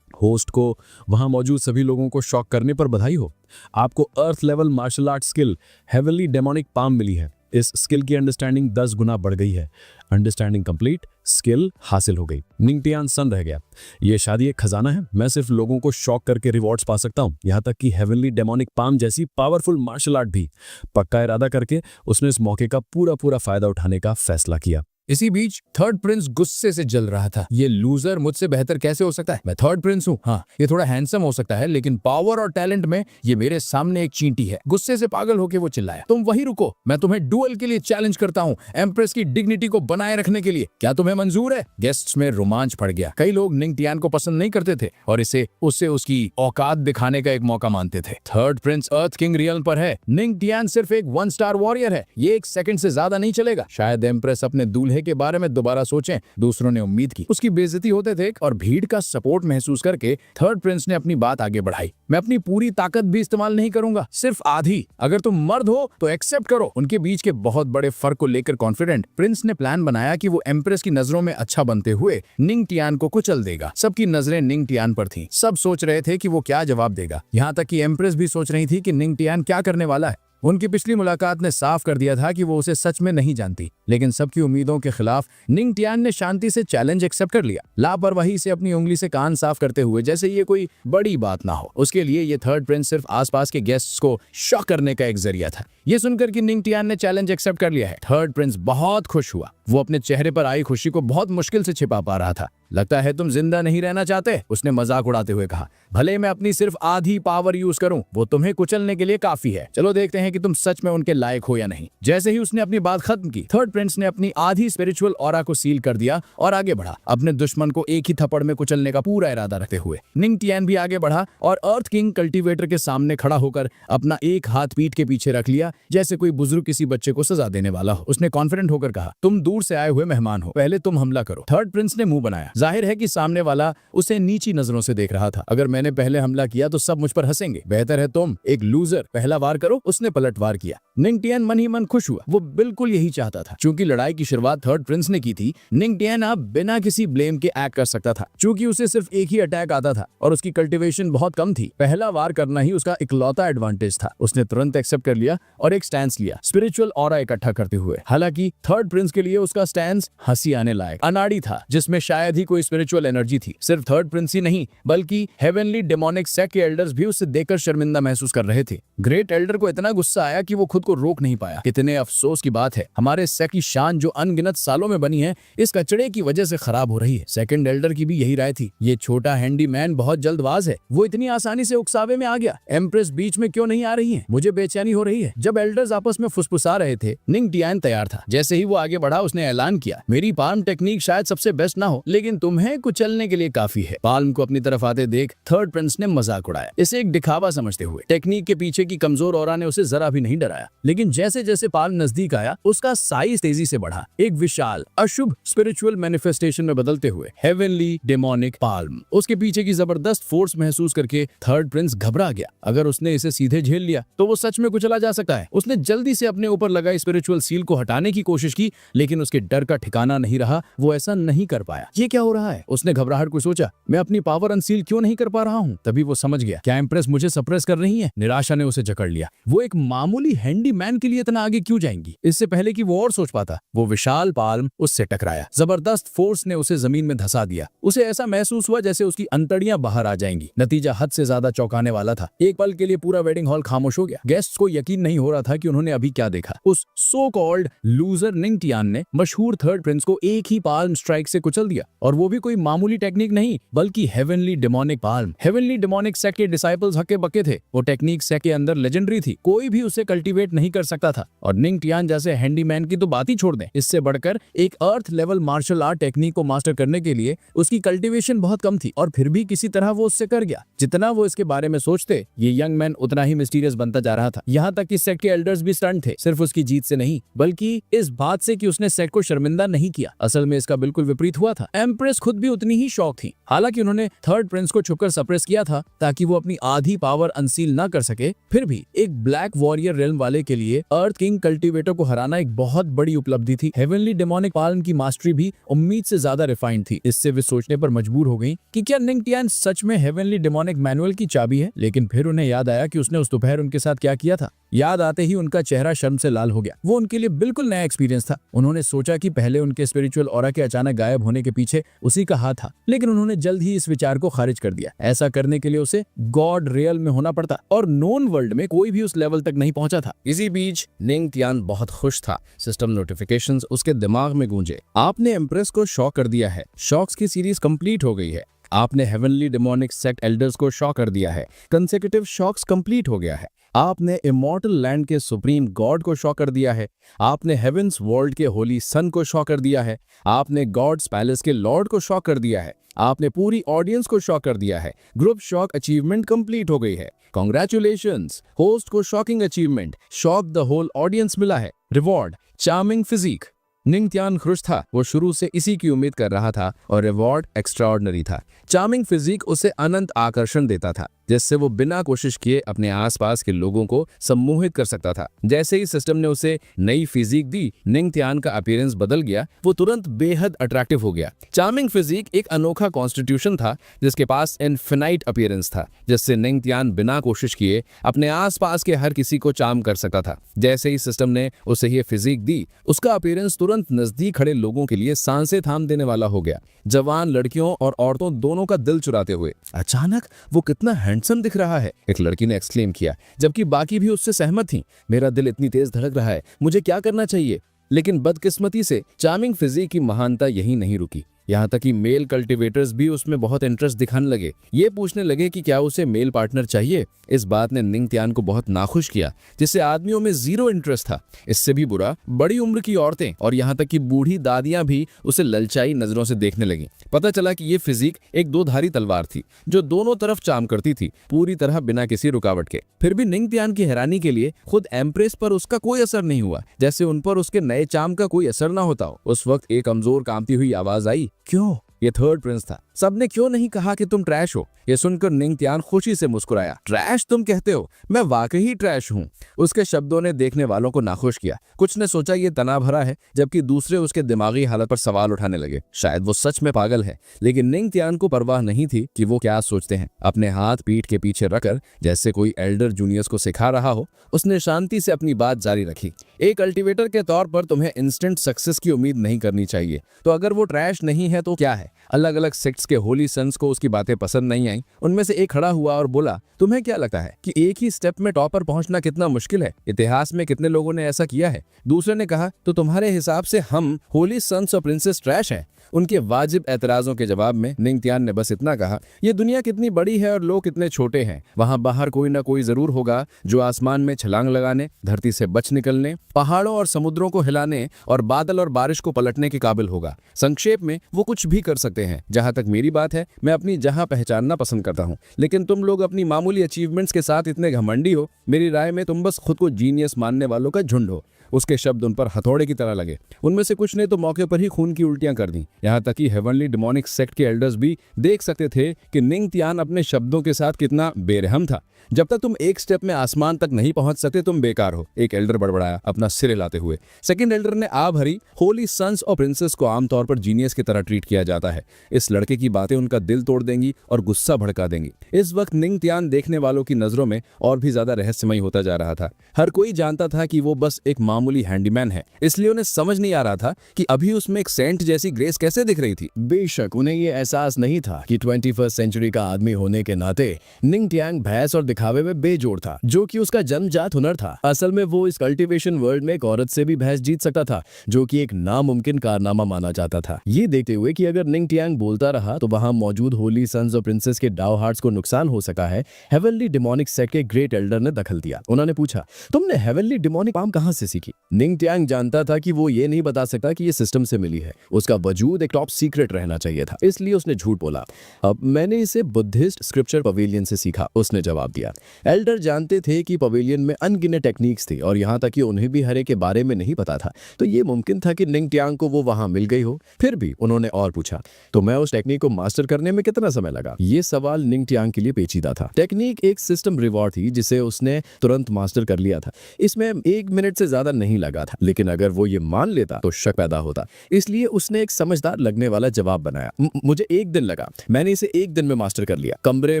होस्ट को वहां मौजूद सभी लोगों को शॉक करने पर बधाई हो। आपको earth level martial art skill heavenly demonic palm मिली है। इस स्किल की अंडरस्टैंडिंग 10 गुना बढ़ गई है। अंडरस्टैंडिंग कंप्लीट, स्किल हासिल हो गई। निंग टियान सन रह गया। ये शादी एक खजाना है, मैं सिर्फ लोगों को शॉक करके रिवॉर्ड्स पा सकता हूँ, यहाँ तक कि हेवनली डेमोनिक पाम जैसी पावरफुल मार्शल आर्ट भी। पक्का इरादा करके उसने इस मौके का पूरा फायदा उठाने का फैसला किया। इसी बीच थर्ड प्रिंस गुस्से से जल रहा था। ये लूजर मुझसे बेहतर कैसे हो सकता है? मैं थर्ड प्रिंस हूँ। हाँ, ये थोड़ा हैंडसम हो सकता है, लेकिन पावर और टैलेंट में ये मेरे सामने एक चींटी है। गुस्से से पागल होके वो चिल्लाया, तुम वहीं रुको, मैं तुम्हें डुअल के लिए चैलेंज करता हूँ, एम्प्रेस की डिग्निटी को बनाए रखने के लिए। क्या तुम्हें मंजूर है? गेस्ट्स में रोमांच पड़ गया। कई लोग निंग टियान को पसंद नहीं करते थे और इसे उससे उसकी औकात दिखाने का एक मौका मानते थे। थर्ड प्रिंस अर्थ किंग रियल्म पर है, निंग टियान सिर्फ एक 1 स्टार वॉरियर है। ये 1 सेकंड से ज्यादा नहीं चलेगा। शायद एम्प्रेस अपने दूल्हे के बारे में दोबारा सोचें। दूसरों ने उम्मीद की, उसकी बेइज्जती होते थे और भीड़ का सपोर्ट महसूस करके थर्ड प्रिंस ने अपनी बात आगे बढ़ाई। मैं अपनी पूरी ताकत भी इस्तेमाल नहीं करूंगा, सिर्फ आधी। अगर तुम मर्द हो तो एक्सेप्ट करो। उनके बीच के बहुत बड़े फर्क को लेकर कॉन्फिडेंट प्रिंस ने प्लान बनाया कि वो एम्प्रेस की नजरों में अच्छा बनते हुए निंग टियान को कुचल देगा। सबकी नजरें निंग टियान पर थीं। सब सोच रहे थे कि वो क्या जवाब देगा। यहाँ तक कि एम्प्रेस भी सोच रही थी कि निंग टियान क्या करने वाला है। उनकी पिछली मुलाकात ने साफ कर दिया था कि वो उसे सच में नहीं जानती, लेकिन सबकी उम्मीदों के खिलाफ निंग टियान ने शांति से चैलेंज एक्सेप्ट कर लिया, लापरवाही से अपनी उंगली से कान साफ करते हुए, जैसे ये कोई बड़ी बात ना हो। उसके लिए ये थर्ड प्रिंस सिर्फ आसपास के गेस्ट्स को शॉक करने का एक जरिया था। ये सुनकर कि निंग टियान ने चैलेंज एक्सेप्ट कर लिया है, थर्ड प्रिंस बहुत खुश हुआ। वो अपने चेहरे पर आई खुशी को बहुत मुश्किल से छिपा पा रहा था। लगता है तुम जिंदा नहीं रहना चाहते, उसने मजाक उड़ाते हुए कहा। भले मैं अपनी सिर्फ आधी पावर यूज करूं, वो तुम्हें कुचलने के लिए काफी है। चलो देखते हैं कि तुम सच में उनके लायक हो या नहीं। जैसे ही उसने अपनी बात खत्म की, थर्ड प्रिंस ने अपनी आधी स्पिरिचुअल ऑरा को सील कर दिया और आगे बढ़ा, अपने दुश्मन को एक ही थप्पड़ में कुचलने का पूरा इरादा रखते हुए। निंग टियान भी आगे बढ़ा और अर्थ किंग कल्टीवेटर के सामने खड़ा होकर अपना एक हाथ पीठ के पीछे रख लिया, जैसे कोई बुजुर्ग किसी बच्चे को सजा देने वाला हो। उसने कॉन्फिडेंट होकर कहा, तुम दूर से आए हुए मेहमान हो, पहले तुम हमला करो। थर्ड प्रिंस ने मुंह बनाया। जाहिर है कि सामने वाला उसे नीची नजरों से देख रहा था। अगर मैंने पहले हमला किया तो सब मुझ पर हंसेंगे। बेहतर है तुम एक लूजर पहला वार करो। उसने पलटवार किया। निंग टियान मन ही मन खुश हुआ। वो बिल्कुल यही चाहता था। चूंकि लड़ाई की शुरुआत थर्ड प्रिंस ने की थी, निंग टियान अब बिना किसी ब्लेम के एक्ट कर सकता था। चूंकि उसे सिर्फ एक ही अटैक आता था और उसकी कल्टीवेशन बहुत कम थी, पहला वार करना ही उसका इकलौता एडवांटेज था। उसने तुरंत एक्सेप्ट कर लिया और एक स्टैंस लिया, स्पिरिचुअल ऑरा इकट्ठा करते हुए। हालांकि थर्ड प्रिंस के लिए उसका स्टैंस हंसी आने लायक, अनाड़ी था, जिसमें शायद ही कोई स्पिरिचुअल एनर्जी थी। सिर्फ थर्ड प्रिंस ही नहीं, बल्कि हेवनली डेमोनिक सेक्ट के एल्डर्स भी उससे देखकर शर्मिंदा महसूस कर रहे थे। ग्रेट एल्डर को इतना गुस्सा आया कि वो खुद को रोक नहीं पाया। कितने अफसोस की बात है, हमारे सेक्ट की शान जो अनगिनत सालों में बनी है, इस कचड़े की वजह से खराब हो रही है। सेकंड एल्डर की भी यही राय थी। ये छोटा हैंडीमैन बहुत जल्दबाज है, वो इतनी आसानी से उकसावे में आ गया। एम्प्रेस बीच में क्यों नहीं आ रही है? मुझे बेचैनी हो रही है। जब एल्डर्स आपस में फुसफुसा रहे थे, निंग टियान तैयार था। जैसे ही वो आगे बढ़ा, उसने ऐलान किया, मेरी पाल्म टेक्निक शायद सबसे बेस्ट ना हो, लेकिन तुम्हें कुचलने के लिए काफी है। पाल्म को अपनी तरफ आते देख थर्ड प्रिंस ने मजाक उड़ाया, इसे एक दिखावा समझते हुए। टेक्निक के पीछे की कमजोर ऑरा ने उसे जरा भी नहीं डराया, लेकिन जैसे जैसे पाल्म नजदीक आया, उसका साइज तेजी से बढ़ा, एक विशाल अशुभ स्पिरिचुअल मैनिफेस्टेशन में बदलते हुए। Heavenly demonic palm. उसके पीछे की जबरदस्त फोर्स महसूस करके थर्ड प्रिंस घबरा गया। अगर उसने इसे सीधे झेल लिया तो वो सच में कुचला जा सकता है। उसने जल्दी से अपने ऊपर लगाई स्पिरिचुअल सील को हटाने की कोशिश की, लेकिन उसके डर का ठिकाना नहीं रहा। वो ऐसा नहीं कर पाया। ये क्या हो रहा है? उसने घबराहट को सोचा, मैं अपनी पावर अनसील क्यों नहीं कर पा रहा हूँ? तभी वो समझ गया, क्या एम्प्रेस मुझे सप्रेस कर रही है? निराशा ने उसे जकड़ लिया। वो एक मामूली हैंडीमैन के लिए इतना आगे क्यों जाएंगी? इससे पहले कि वो और सोच पाता, वो विशाल पाल्म उससे टकराया। जबरदस्त फोर्स ने उसे जमीन में धंसा दिया। उसे ऐसा महसूस हुआ जैसे उसकी अंतड़ियां बाहर आ जाएंगी। नतीजा हद से ज्यादा चौंकाने वाला था। एक पल के लिए पूरा वेडिंग हॉल खामोश हो गया। गेस्ट्स को यकीन नहीं हो रहा था कि उन्होंने अभी क्या देखा। उस सो कॉल्ड लूजर निंग टियान ने मशहूर थर्ड प्रिंस को एक ही पाल्म स्ट्राइक से कुचल दिया, और वो भी कोई मामूली टेक्निक नहीं, बल्कि heavenly demonic palm. Heavenly demonic sect के डिसाइपल्स हक्के बक्के थे। वो टेक्निक सेक्ट के अंदर लेजेंडरी थी, कोई भी उसे कल्टीवेट नहीं कर सकता था। और निंग टियान जैसे हैंडीमैन की तो बात ही छोड़ दें, इससे बढ़कर एक earth level martial art technique को मास्टर करने के लिए उसकी कल्टीवेशन बहुत कम थी, और फिर भी किसी तरह वो उससे कर गया। जितना वो इसके बारे में सोचते, ये यंग मैन उतना ही मिस्टीरियस बनता जा रहा था। यहाँ तक कि सेक्ट के एल्डर्स भी स्टंट थे, सिर्फ उसकी जीत से नहीं, बल्कि इस बात से कि उसने सेक्ट को शर्मिंदा नहीं किया। असल में इसका बिल्कुल विपरीत हुआ था। एम्प्रेस खुद भी उतनी ही शॉक थी। हालांकि उन्होंने थर्ड प्रिंस को छुपकर सप्रेस किया था ताकि वो अपनी आधी पावर अनसील ना कर सके, फिर भी एक ब्लैक वॉरियर रेल्म वाले के लिए अर्थ किंग कल्टीवेटर को हराना एक बहुत बड़ी उपलब्धि थी। हेवनली डेमोनिक पाल्म की मास्टरी भी उम्मीद से ज्यादा रिफाइंड थी। इससे वे सोचने पर मजबूर हो गई कि क्या निंग टियान सच में हेवनली डेमोनिक मैनुअल की चाबी है। लेकिन फिर उन्हें याद आया कि उसने उस दोपहर उनके साथ क्या किया था। याद आते ही उनका चेहरा शर्म से लाल हो गया। वो उनके लिए बिल्कुल नया एक्सपीरियंस था। उन्होंने सोचा कि पहले उनके स्पिरिचुअल ऑरा के अचानक गायब होने के पीछे उसी का हाथ था, लेकिन उन्होंने जल्द ही इस विचार को खारिज कर दिया। ऐसा करने के लिए उसे गॉड रियल में होना पड़ता, और नोन वर्ल्ड में कोई भी उस लेवल तक नहीं पहुंचा था। इसी बीच निंग टियान बहुत खुश था। सिस्टम नोटिफिकेशंस उसके दिमाग में गूंजे। आपने एम्प्रेस को शॉक कर दिया है। शॉक्स की सीरीज कंप्लीट हो गई है। आपने हेवनली डेमोनिक सेक्ट एल्डर्स को शॉक कर दिया है। कंसेक्यूटिव शॉक्स कंप्लीट हो गया है। आपने इमॉर्टल लैंड के सुप्रीम गॉड को शॉक कर दिया है। आपने हेवेंस वर्ल्ड के होली सन को शॉक कर दिया है। आपने गॉड्स पैलेस के लॉर्ड को शॉक कर दिया है। आपने पूरी ऑडियंस को शॉक कर दिया है। ग्रुप शॉक अचीवमेंट कंप्लीट हो गई है। कॉन्ग्रेचुलेशंस, होस्ट को shocking achievement, shock the whole audience मिला है। Reward, charming physique. Ning Tian खुश था। वो शुरू से इसी की उम्मीद कर रहा था, और रिवॉर्ड एक्स्ट्राऑर्डिनरी था। चार्मिंग फिजिक उसे अनंत आकर्षण देता था, जिससे वो बिना कोशिश किए अपने आसपास के लोगों को सम्मोहित कर सकता था। जैसे ही सिस्टम ने उसे नई फिजिक दी, निंग टियान का अपीयरेंस बदल गया। वो तुरंत बेहद अट्रैक्टिव हो गया। चार्मिंग फिजिक एक अनोखा कॉन्स्टिट्यूशन था, जिसके पास इनफिनाइट अपीयरेंस था, जिससे निंग टियान बिना कोशिश किए अपने आसपास के हर किसी को चार्म कर सकता था। जैसे ही सिस्टम ने उसे ये फिजिक दी, उसका अपीयरेंस तुरंत नजदीक खड़े लोगों के लिए सांसें थाम देने वाला हो गया, जवान लड़कियों और औरतों दोनों का दिल चुराते हुए। अचानक वो कितना हैंडसम दिख रहा है, एक लड़की ने एक्सक्लेम किया, जबकि बाकी भी उससे सहमत थीं। मेरा दिल इतनी तेज धड़क रहा है, मुझे क्या करना चाहिए? लेकिन बदकिस्मती से चार्मिंग फिजिक की महानता यही नहीं रुकी। यहाँ तक कि मेल कल्टीवेटर्स भी उसमें बहुत इंटरेस्ट दिखाने लगे। ये पूछने लगे कि क्या उसे मेल पार्टनर चाहिए। इस बात ने निंग टियान को बहुत नाखुश किया, जिससे आदमियों में जीरो इंटरेस्ट था। इससे भी बुरा, बड़ी उम्र की औरतें और यहाँ तक कि बूढ़ी दादियां भी उसे ललचाई नजरों से देखने लगी। पता चला कि ये फिजिक एक दो धारी तलवार थी, जो दोनों तरफ चार्म करती थी, पूरी तरह बिना किसी रुकावट के। फिर भी निंग टियान की हैरानी के लिए खुद एम्प्रेस पर उसका कोई असर नहीं हुआ, जैसे उन पर उसके नए चार्म का कोई असर ना होता हो। उस वक्त एक कमजोर कांपती हुई आवाज आई, क्यों? ये थर्ड प्रिंस था। सबने क्यों नहीं कहा कि तुम ट्रैश हो? ये सुनकर निंग टियान खुशी से मुस्कुराया। ट्रैश तुम कहते हो? मैं वाकई ही ट्रैश हूँ। उसके शब्दों ने देखने वालों को नाखुश किया। कुछ ने सोचा ये तनाव भरा है, जबकि दूसरे उसके दिमागी हालत पर सवाल उठाने लगे। शायद वो सच में पागल है। लेकिन निंग टियान को परवाह नहीं थी कि वो क्या सोचते हैं। अपने हाथ पीठ के पीछे रखकर, जैसे कोई एल्डर जूनियर्स को सिखा रहा हो, उसने शांति से अपनी बात जारी रखी। एक कल्टीवेटर के तौर पर तुम्हें इंस्टेंट सक्सेस की उम्मीद नहीं करनी चाहिए। तो अगर वो ट्रैश नहीं है तो क्या है? अलग अलग सेक्ट्स के होली सन्स को उसकी बातें पसंद नहीं आई। उनमें से एक खड़ा हुआ और बोला, तुम्हें क्या लगता है कि एक ही स्टेप में टॉप पर पहुंचना कितना मुश्किल है? इतिहास में कितने लोगों ने ऐसा किया है? दूसरे ने कहा, तो तुम्हारे हिसाब से हम होली सन्स और प्रिंसेस ट्रैश हैं? उनके वाजिब एतराजों के जवाब में निंग टियान ने बस इतना कहा, ये दुनिया कितनी बड़ी है और लोग कितने छोटे हैं। वहां बाहर कोई ना कोई जरूर होगा जो आसमान में छलांग लगाने, धरती से बच निकलने, पहाड़ों और समुद्रों को हिलाने और बादल और बारिश को पलटने के काबिल होगा। संक्षेप में, वो कुछ भी कर सकते हैं। जहां तक मेरी बात है, मैं अपनी जहां पहचानना पसंद करता हूं। लेकिन तुम लोग अपनी मामूली अचीवमेंट्स के साथ इतने घमंडी हो। मेरी राय में तुम बस खुद को जीनियस मानने वालों का झुंड हो। उसके शब्द उन पर हथौड़े की तरह लगे। उनमें से कुछ ने तो मौके पर ही खून की उल्टियां कर दी। यहाँ तक कि हेवनली डेमोनिक सेक्ट के एल्डर्स भी देख सकते थे कि निंग तियान अपने शब्दों के साथ कितना बेरहम था। जब तक तुम एक स्टेप में आसमान तक नहीं पहुंच सकते तुम बेकार हो, एक एल्डर बड़बड़ाया अपना सिर हिलाते हुए। सेकंड एल्डर ने आ भरी, होली सन्स और प्रिंसेस को आमतौर पर जीनियस की तरह ट्रीट किया जाता है। इस लड़के की बातें उनका दिल तोड़ देंगी और गुस्सा भड़का देंगी। इस वक्त निंग तियान देखने वालों की नजरों में और भी ज्यादा रहस्यमयी होता जा रहा था। हर कोई जानता था कि वो बस एक मामूली हैंडीमैन है, इसलिए उन्हें समझ नहीं आ रहा था कि अभी उसमें एक सेंट जैसी ग्रेस कैसे दिख रही थी। बेशक उन्हें ये एहसास नहीं था कि 21st सेंचुरी का आदमी होने के नाते निंग तियांग भैंस और दिखावे में बेजोड़ था, जो कि उसका जन्मजात हुनर था। असल में वो इस कल्टीवेशन वर्ल्ड में एक औरत से भी भैंस जीत सकता था, जो कि एक नामुमकिन कारनामा माना जाता था। ये देखते हुए कि अगर निंग तियांग बोलता रहा तो वहां मौजूद होली सन्स और प्रिंसेस के डाउ हार्ट्स को नुकसान हो सका है, हेवनली डेमोनिक सेक्ट के ग्रेट एल्डर ने दखल दिया। उन्होंने पूछा, तुमने हेवनली डेमोनिक पाम कहां से सीखी? निंग तियांग जानता था कि वो ये नहीं बता सकता कि ये सिस्टम से मिली है। उसका वजूद एक टॉप सीक्रेट रहना चाहिए था, इसलिए उसने झूठ बोला। अब मैंने इसे बुद्धिस्ट स्क्रिप्चर पवेलियन से सीखा, उसने जवाब दिया। एल्डर जानते थे कि पवेलियन में अनगिने टेक्निक्स थी और यहाँ तक कि उन्हें भी हरे के बारे में नहीं पता था, तो ये मुमकिन था कि निंग तियांग को वो वहां मिल गई हो। फिर भी उन्होंने और पूछा, तो मैं उस टेक्निक को मास्टर करने में कितना समय लगा? ये सवाल निंग तियांग के लिए पेचीदा था। टेक्निक एक सिस्टम रिवॉर्ड थी जिसे उसने तुरंत मास्टर कर लिया था। इसमें 1 मिनट से ज्यादा नहीं लगा था, लेकिन अगर वो ये मान लेता तो शक पैदा होता। इसलिए उसने एक समझदार लगने वाला जवाब बनाया, मुझे 1 दिन लगा, मैंने इसे 1 दिन में मास्टर कर लिया। कमरे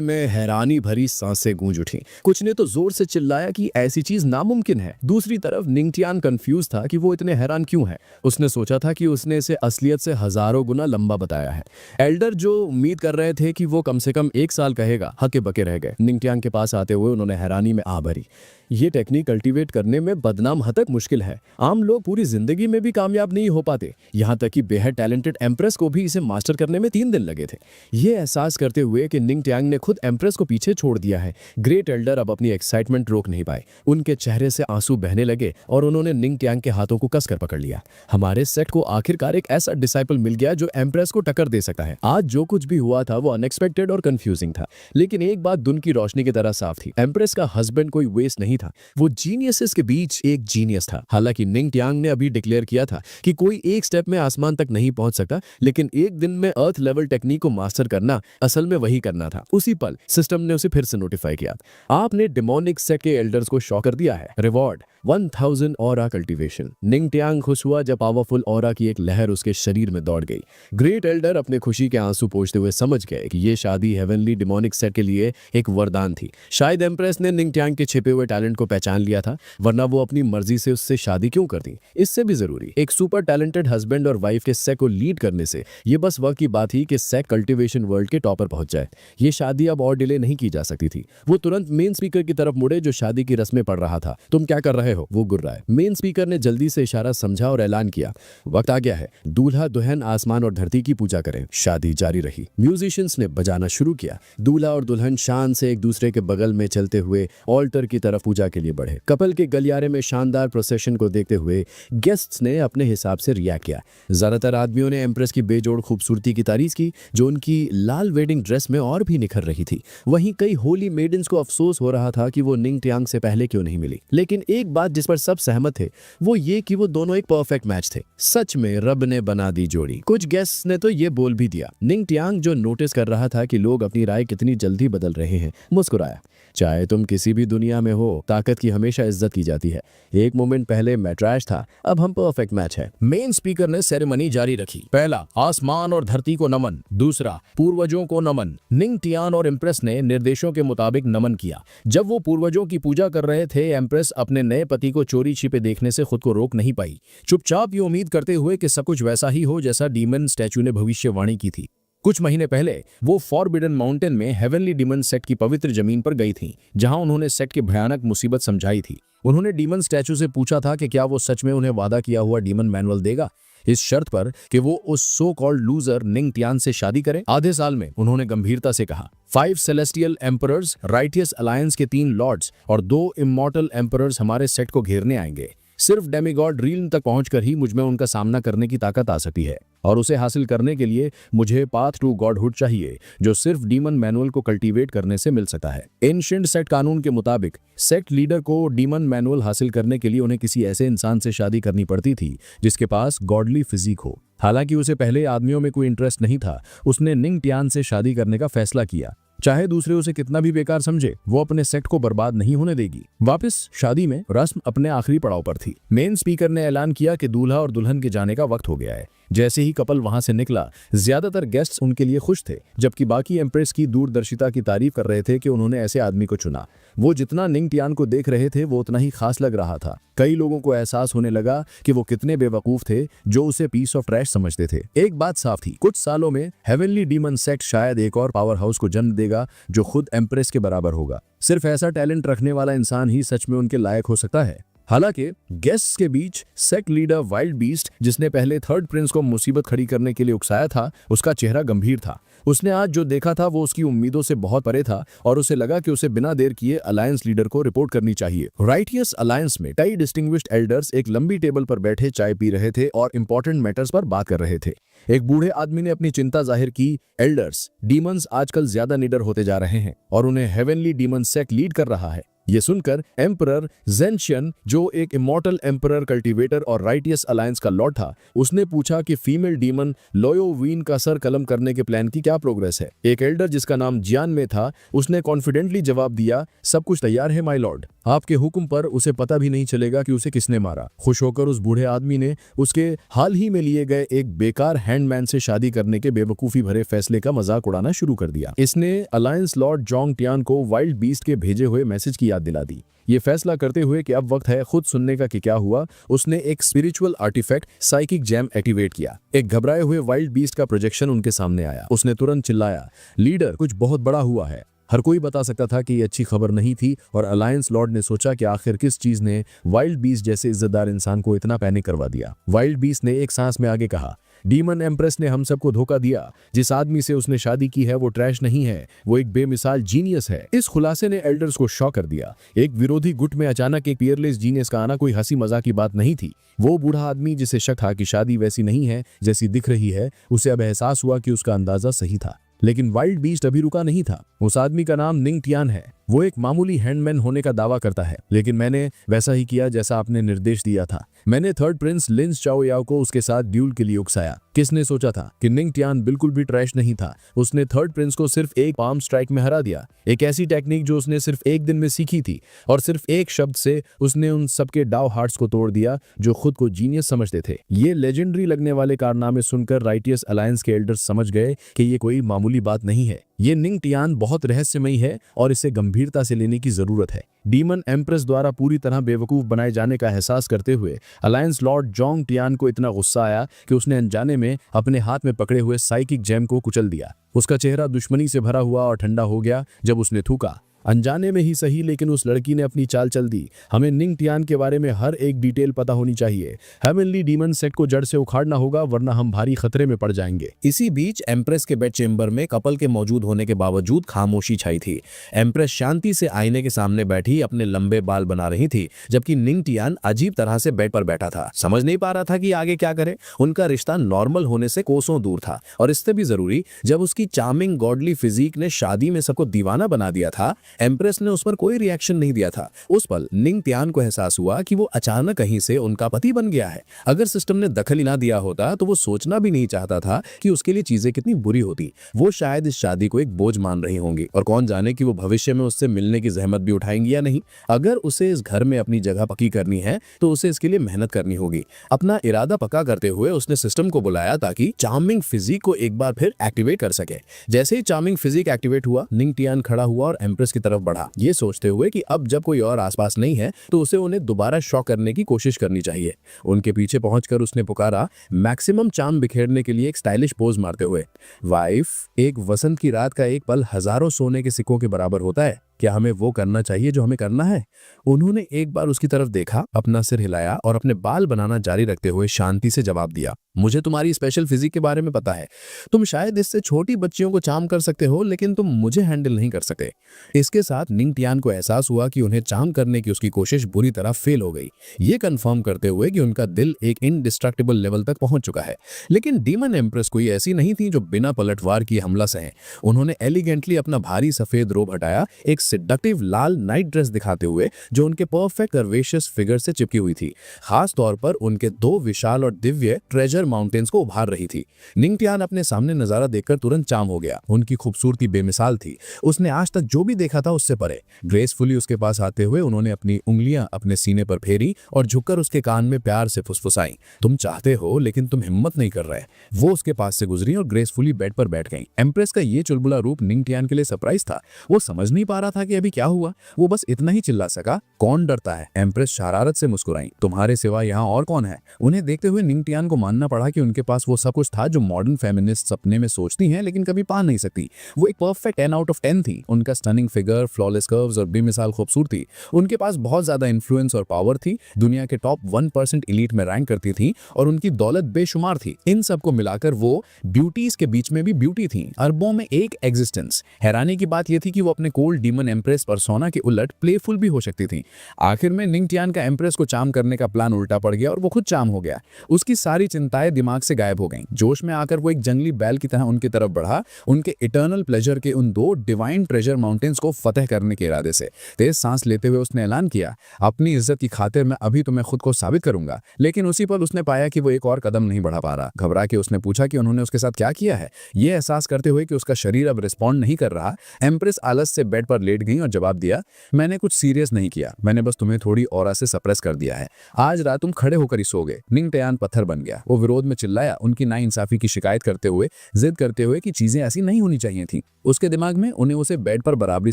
में हैरानी भरी सांसें गूंज उठी। कुछ ने तो जोर से चिल्लाया कि ऐसी चीज नामुमकिन है। दूसरी तरफ निंग तियान कंफ्यूज था कि वो इतने हैरान क्यों है। उसने सोचा था कि उसने इसे असलियत से हजारों गुना लंबा बताया है। एल्डर जो उम्मीद कर रहे थे कि वो कम से कम 1 साल कहेगा, हके बके रह गए। निंग तियांग के पास आते हुए उन्होंने हैरानी में आ भरी। ये टेक्निक कल्टीवेट करने में बदनाम हद तक मुश्किल है। आम लोग पूरी जिंदगी में भी कामयाब नहीं हो पाते। यहाँ तक कि बेहद टैलेंटेड एम्प्रेस को भी इसे मास्टर करने में 3 दिन लगे थे। ये एहसास करते हुए कि निंग तियांग ने खुद एम्प्रेस को पीछे छोड़ दिया है, ग्रेट एल्डर अब अपनी एक्साइटमेंट रोक नहीं पाए। उनके चेहरे से आंसू बहने लगे और उन्होंने निंग तियांग के हाथों को कसकर पकड़ लिया। हमारे सेट को आखिरकार एक ऐसा डिसाइपल मिल गया जो एम्प्रेस को टक्कर दे सकता है। आज जो कुछ भी हुआ था वो अनएक्सपेक्टेड और कंफ्यूजिंग था, लेकिन एक बात दिन की रोशनी की तरह साफ थी, एम्प्रेस का हस्बैंड कोई वेस्ट नहीं था, वो जीनियसेस के बीच एक जीनियस था। हालांकि निंग तियांग ने अभी डिक्लेयर किया था कि कोई एक स्टेप में आसमान तक नहीं पहुंच सकता, लेकिन एक दिन में अर्थ लेवल टेक्निक को मास्टर करना असल में वही करना था। उसी पल सिस्टम ने उसे फिर से नोटिफाई किया, आपने डेमोनिक सेक्ट के एल्डर्स को शॉक कर दिया है। Reward 1000 aura cultivation. Ning Tian खुश हुआ जब पावरफुल ऑरा की एक लहर उसके शरीर में दौड़ गई। ग्रेट एल्डर अपने खुशी के आंसू पोंछते हुए समझ गए कि ये शादी हेवनली डेमोनिक सेट के लिए एक वरदान थी। शायद एम्प्रेस ने निंग तियांग के छिपे हुए टैलेंट को पहचान लिया था, वरना वो अपनी मर्जी से उससे शादी क्यों करती। इससे भी जरूरी, एक सुपर टैलेंटेड हस्बैंड और वाइफ के सेक को लीड करने से ये बस वक्त की बात थी कि सेक कल्टीवेशन वर्ल्ड के टॉप पर पहुंच जाए। ये शादी अब और डिले नहीं की जा सकती थी। वो तुरंत मेन स्पीकर की तरफ मुड़े जो शादी की रस्में पढ़ रहा था। तुम क्या कर रहे हो? वो गुर्राए। मेन स्पीकर ने जल्दी से इशारा समझा और ऐलान किया, वक्त आ गया है, दूल्हा दुल्हन आसमान और धरती की पूजा करें। शादी जारी रही। म्यूजिशियंस ने बजाना शुरू किया। दूल्हा और दुल्हन शान से एक दूसरे के बगल में चलते हुए ऑल्टर की तरफ पूजा के लिए बढ़े। कपल के गलियारे में शानदार प्रोसेशन को देखते हुए गेस्ट्स ने अपने हिसाब से रिएक्ट किया। ज्यादातर आदमियों ने एम्प्रेस की बेजोड़ खूबसूरती की तारीफ की, जो उनकी लाल वेडिंग ड्रेस में और भी निखर रही थी। वहीं कई होली मेडन्स को अफसोस हो रहा था कि वो निंग तियांग से पहले क्यों नहीं मिली। लेकिन एक बात जिस पर सब सहमत थे वो ये कि वो दोनों एक परफेक्ट मैच थे। सच में रब ने बना दी जोड़ी। कुछ गेस्ट्स ने तो ये बोल भी दिया। निंग तियांग, जो नोटिस कर रहा था कि लोग अपनी राय कितनी जल्दी बदल रहे हैं, मुस्कुराया। चाहे तुम किसी भी दुनिया में हो, ताकत की हमेशा इज्जत की जाती है। एक मोमेंट पहले मैं ट्रैश था, अब हम परफेक्ट मैच है। मेन स्पीकर ने सेरेमनी जारी रखी। पहला, आसमान और धरती को नमन। दूसरा, पूर्वजों को नमन। निंग तियान और एम्प्रेस ने निर्देशों के मुताबिक नमन किया। जब वो पूर्वजों की पूजा कर रहे थे, एम्प्रेस अपने नए पति को चोरी छिपे देखने से खुद को रोक नहीं पाई, चुपचाप ये उम्मीद करते हुए कि सब कुछ वैसा ही हो जैसा डीमन स्टैचू ने भविष्यवाणी की थी। कुछ महीने पहले वो फॉरबिडन माउंटेन में हेवनली डीमन सेट की पवित्र जमीन पर गई थी, जहां उन्होंने सेट की भयानक मुसीबत समझाई थी। उन्होंने डीमन स्टैचू से पूछा था कि क्या वो सच में उन्हें वादा किया हुआ डीमन मैनुअल देगा, इस शर्त पर कि वो उस सो कॉल्ड लूजर निंग तियान से शादी करे। आधे साल में उन्होंने गंभीरता से कहा, 5 सेलेस्टियल एम्परर्स, राइटियस अलायंस के 3 लॉर्ड्स और 2 इमॉर्टल एम्परर्स हमारे सेट को घेरने आएंगे। सिर्फ डेमिगॉड रील्म तक पहुंचकर ही मुझ में उनका सामना करने की ताकत आ सकती है, और उसे हासिल करने के लिए मुझे पाथ टू गॉडहुड चाहिए, जो सिर्फ डीमन मैनुअल को कल्टीवेट करने से मिल सकता है। एंशिएंट सेक्ट कानून के मुताबिक सेक्ट लीडर को डीमन मैनुअल हासिल करने के लिए उन्हें किसी ऐसे इंसान से शादी करनी पड़ती थी जिसके पास गॉडली फिजिक हो। हालांकि उसे पहले आदमियों में कोई इंटरेस्ट नहीं था, उसने निंग टियान से शादी करने का फैसला किया। चाहे दूसरे उसे कितना भी बेकार समझे, वो अपने सेक्ट को बर्बाद नहीं होने देगी। वापस शादी में रस्म अपने आखिरी पड़ाव पर थी। मेन स्पीकर ने ऐलान किया कि दूल्हा और दुल्हन के जाने का वक्त हो गया है। जैसे ही कपल वहां से निकला, ज्यादातर गेस्ट्स उनके लिए खुश थे, जबकि बाकी एम्प्रेस की दूरदर्शिता की तारीफ कर रहे थे कि उन्होंने ऐसे आदमी को चुना। वो जितना निंग टियान को देख रहे थे वो उतना ही खास लग रहा था। कई लोगों को एहसास होने लगा कि वो कितने बेवकूफ थे जो उसे पीस ऑफ ट्रैश समझते थे। एक बात साफ थी, कुछ सालों में हेवनली डीमन सेक्ट शायद एक और पावर हाउस को जन्म देगा जो खुद एम्प्रेस के बराबर होगा। सिर्फ ऐसा टैलेंट रखने वाला इंसान ही सच में उनके लायक हो सकता है। हालांकि गेस्ट्स के बीच सेक्ट लीडर वाइल्ड बीस्ट, जिसने पहले थर्ड प्रिंस को मुसीबत खड़ी करने के लिए उकसाया था, उसका चेहरा गंभीर था। उसने आज जो देखा था वो उसकी उम्मीदों से बहुत परे था, और उसे लगा कि उसे बिना देर किए अलायंस लीडर को रिपोर्ट करनी चाहिए। राइटियस अलायंस में कई डिस्टिंग्विश्ड एल्डर्स एक लंबी टेबल पर बैठे चाय पी रहे थे और इंपॉर्टेंट मैटर्स पर बात कर रहे थे। एक बूढ़े आदमी ने अपनी चिंता जाहिर की, एल्डर्स, डीमंस आजकल ज्यादा निडर होते जा रहे हैं और उन्हें हेवनली डीमन सेक्ट लीड कर रहा है। ये सुनकर एम्परर जेंशियन, जो एक इमॉर्टल एम्परर, कल्टीवेटर और राइटियस अलायंस का लॉर्ड था, उसने पूछा कि फीमेल डीमन लोयोवीन का सर कलम करने के प्लान की क्या प्रोग्रेस है। एक एल्डर जिसका नाम जियान में था, उसने कॉन्फिडेंटली जवाब दिया, सब कुछ तैयार है माय लॉर्ड। आपके हुक्म पर उसे पता भी नहीं चलेगा कि उसे किसने मारा। खुश होकर उस बूढ़े आदमी ने उसके हाल ही में लिए गए एक बेकार हैंडमैन से शादी करने के बेवकूफी भरे फैसले का मजाक उड़ाना शुरू कर दिया। इसने अलायंस लॉर्ड जोंग टियान को वाइल्ड बीस्ट के भेजे हुए मैसेज की याद दिला दी। ये फैसला करते हुए कि अब वक्त है खुद सुनने का कि क्या हुआ, उसने एक spiritual artifact psychic gem activate किया। एक घबराए हुए वाइल्ड बीस्ट का प्रोजेक्शन उनके सामने आया। उसने तुरंत चिल्लाया, लीडर, कुछ बहुत बड़ा हुआ है। हर कोई बता सकता था कि ये अच्छी खबर नहीं थी, और अलायंस लॉर्ड ने सोचा कि आखिर किस चीज ने वाइल्ड बीस्ट जैसे इज्जतदार इंसान को इतना पैनिक करवा दिया। वाइल्ड बीस्ट ने एक सांस में आगे कहा, डीमन एम्प्रेस ने हम सबको धोखा दिया। जिस आदमी से उसने शादी की है वो ट्रैश नहीं है, वो एक बेमिसाल जीनियस है। इस खुलासे ने एल्डर्स को शॉक कर दिया। एक विरोधी गुट में अचानक एक पियरलेस जीनियस का आना कोई हंसी मजाक की बात नहीं थी। वो बूढ़ा आदमी जिसे शक था कि शादी वैसी नहीं है जैसी दिख रही है, उसे अब एहसास हुआ कि उसका अंदाजा सही था। लेकिन वाइल्ड बीस्ट अभी रुका नहीं था। उस आदमी का नाम निंग टियान है। वो एक मामूली हैंडमैन होने का दावा करता है, लेकिन मैंने वैसा ही किया जैसा आपने निर्देश दिया था। मैंने थर्ड प्रिंस लिंस चाओ याओ को उसके साथ ड्यूल के लिए उकसाया। किसने सोचा था कि निंग टियान बिल्कुल भी ट्रैश नहीं था। उसने थर्ड प्रिंस को सिर्फ एक पाम स्ट्राइक में हरा दिया, एक ऐसी टेक्निक जो उसने सिर्फ एक दिन में सीखी थी, और सिर्फ एक शब्द से उसने उन सबके डाव हार्ट्स को तोड़ दिया जो खुद को जीनियस समझते थे। ये लेजेंडरी लगने वाले कारनामे सुनकर राइटियस अलायंस के एल्डर्स समझ गए कि ये कोई मामूली बात नहीं है। ये निंग टियान बहुत रहस्यमयी है और इसे गंभीरता से लेने की जरूरत है। डीमन एम्प्रेस द्वारा पूरी तरह बेवकूफ बनाए जाने का एहसास करते हुए अलायंस लॉर्ड जोंग टियान को इतना गुस्सा आया कि उसने अनजाने में अपने हाथ में पकड़े हुए साइकिक जैम को कुचल दिया। उसका चेहरा दुश्मनी से भरा हुआ और ठंडा हो गया जब उसने थूका। अनजाने में ही सही, लेकिन उस लड़की ने अपनी चाल चल दी। हमें निंग टियान के बारे में हर एक डिटेल पता होनी चाहिए। हेवनली डीमन सेक्ट को जड़ से उखाड़ना होगा, वरना हम भारी खतरे में पड़ जाएंगे। इसी बीच एम्प्रेस के बेड चेंबर में कपल के मौजूद होने के बावजूद खामोशी छाई थी। एम्प्रेस शांति से आईने के सामने बैठी अपने लंबे बाल बना रही थी, जबकि निंग टियान अजीब तरह से बेड पर बैठा था। समझ नहीं पा रहा था कि आगे क्या करे। उनका रिश्ता नॉर्मल होने से कोसों दूर था, और इससे भी जरूरी, जब उसकी चार्मिंग गॉडली फिजिक ने शादी में सबको दीवाना बना दिया था, एम्प्रेस ने उस पर कोई रिएक्शन नहीं दिया था। उस पल निंग टियान को एहसास हुआ कि वो अचानक कहीं से उनका पति बन गया है। अगर सिस्टम ने दखल ही ना दिया होता तो वो सोचना भी नहीं चाहता था कि उसके लिए चीजें कितनी बुरी होती। वो शायद इस शादी को एक बोझ मान रही होंगी, और कौन जाने कि वो भविष्य में उससे मिलने की जहमत भी उठाएंगी या नहीं। अगर उसे इस घर में अपनी जगह पक्की करनी है तो उसे इसके लिए मेहनत करनी होगी। अपना इरादा पक्का करते हुए उसने सिस्टम को बुलाया ताकि चार्मिंग फिजिक को एक बार फिर एक्टिवेट कर सके। जैसे ही चार्मिंग फिजिक एक्टिवेट हुआ, निंग टियान खड़ा हुआ और एम्प्रेस की तरफ बढ़ा, ये सोचते हुए कि अब जब कोई और आसपास नहीं है तो उसे उन्हें दोबारा शॉक करने की कोशिश करनी चाहिए। उनके पीछे पहुंचकर उसने पुकारा, मैक्सिमम चार्म बिखेरने के लिए एक स्टाइलिश पोज मारते हुए, वाइफ, एक वसंत की रात का एक पल हजारों सोने के सिक्कों के बराबर होता है। क्या हमें वो करना चाहिए जो हमें करना है? उन्होंने एक बार उसकी तरफ देखा, अपना सिर हिलाया और अपने बाल बनाना जारी रखते हुए शांति से जवाब दिया, मुझे तुम्हारी स्पेशल फिजिक के बारे में पता है। तुम शायद इससे छोटी बच्चियों को चार्म कर सकते हो, लेकिन तुम मुझे हैंडल नहीं कर सकते। इसके साथ निंग टियान को एहसास हुआ कि उन्हें चार्म करने की उसकी कोशिश बुरी तरह फेल हो गई, ये कंफर्म करते हुए कि उनका दिल एक इनडिस्ट्रक्टिबल लेवल तक पहुंच चुका है। लेकिन डीमन एम्प्रेस कोई ऐसी नहीं थी जो बिना पलटवार की हमला सहे। उन्होंने एलिगेंटली अपना भारी सफेद रोब हटाया, एक सिडक्टिव लाल नाइट ड्रेस दिखाते हुए जो उनके परफेक्ट कर्वेशियस फिगर से चिपकी हुई थी। खास तौर पर उनके दो विशाल और दिव्य ट्रेजर माउंटेन्स को उभार रही थी। निंग टियान अपने सामने नजारा देखकर तुरंत चार्म हो गया। उनकी खूबसूरती बेमिसाल थी, उसने आज तक जो भी देखा था उससे परे। ग्रेसफुली उसके पास आते हुए उन्होंने अपनी उंगलियां अपने सीने पर फेरी और झुककर उसके कान में प्यार से फुसफुसाई, तुम चाहते हो लेकिन तुम हिम्मत नहीं कर रहे। वो उसके पास से गुजरी और ग्रेसफुली बेड पर बैठ गई। एम्प्रेस का ये चुलबुला रूप निंग टियान के लिए सरप्राइज था। वो समझ नहीं पा रहा था कि अभी क्या हुआ। वो बस इतना ही चिल्ला सका, कौन डरता है? एम्प्रेस शरारत से मुस्कुराई, तुम्हारे सिवा यहाँ और कौन है? उन्हें देखते हुए निंग टियान को मानना पड़ा कि उनके पास वो सब कुछ था जो मॉडर्न फेमिनिस्ट सपने में सोचती हैं लेकिन कभी पा नहीं सकती। वो एक परफेक्ट 10 आउट ऑफ 10 थी। उनका स्टनिंग फिगर, फ्लॉलेस कर्व्स और बेमिसाल खूबसूरती। उनके पास बहुत ज्यादा इन्फ्लुएंस और पावर थी, दुनिया के टॉप 1% एलीट में रैंक करती थी और उनकी दौलत बेशुमार थी। इन सबको मिलाकर वो ब्यूटीज के बीच में भी ब्यूटी थी, अरबों में एक एग्जिस्टेंस। हैरानी की बात यह थी कि वो अपने कोल्ड डीमन एम्प्रेस पर्सोना के उलट प्लेफुल भी हो सकती थी। आखिर में निंग टियान का एम्प्रेस को चार्म करने का प्लान उल्टा पड़ गया और वो खुद चार्म हो गया। उसकी सारी चिंताएं दिमाग से गायब हो गईं। जोश में आकर वो एक जंगली बैल की तरह उनकी तरफ बढ़ा, उनके इटर्नल प्लेजर के उन दो डिवाइन ट्रेजर माउंटेन्स को फतह करने के इरादे से। तेज सांस लेते हुए उसने ऐलान किया, अपनी इज्जत की खातिर मैं अभी तुम्हें खुद को साबित करूंगा। लेकिन उसी पल उसने पाया कि वो एक और कदम नहीं बढ़ा पा रहा। घबरा के उसने पूछा कि उन्होंने उसके साथ क्या किया है। ये एहसास करते हुए कि उसका शरीर अब रिस्पॉन्ड नहीं कर रहा, एम्प्रेस आलस से बेड पर लेट गई और जवाब दिया, मैंने कुछ सीरियस नहीं किया, मैंने बस तुम्हें थोड़ी ऑरा से सप्रेस कर दिया है। आज रात तुम खड़े होकर ही सोगे। निंग टियान पत्थर बन गया। वो विरोध में चिल्लाया, उनकी नाइंसाफी की शिकायत करते हुए, जिद करते हुए कि चीजें ऐसी नहीं होनी चाहिए थी। उसके दिमाग में उन्हें उसे बेड पर बराबरी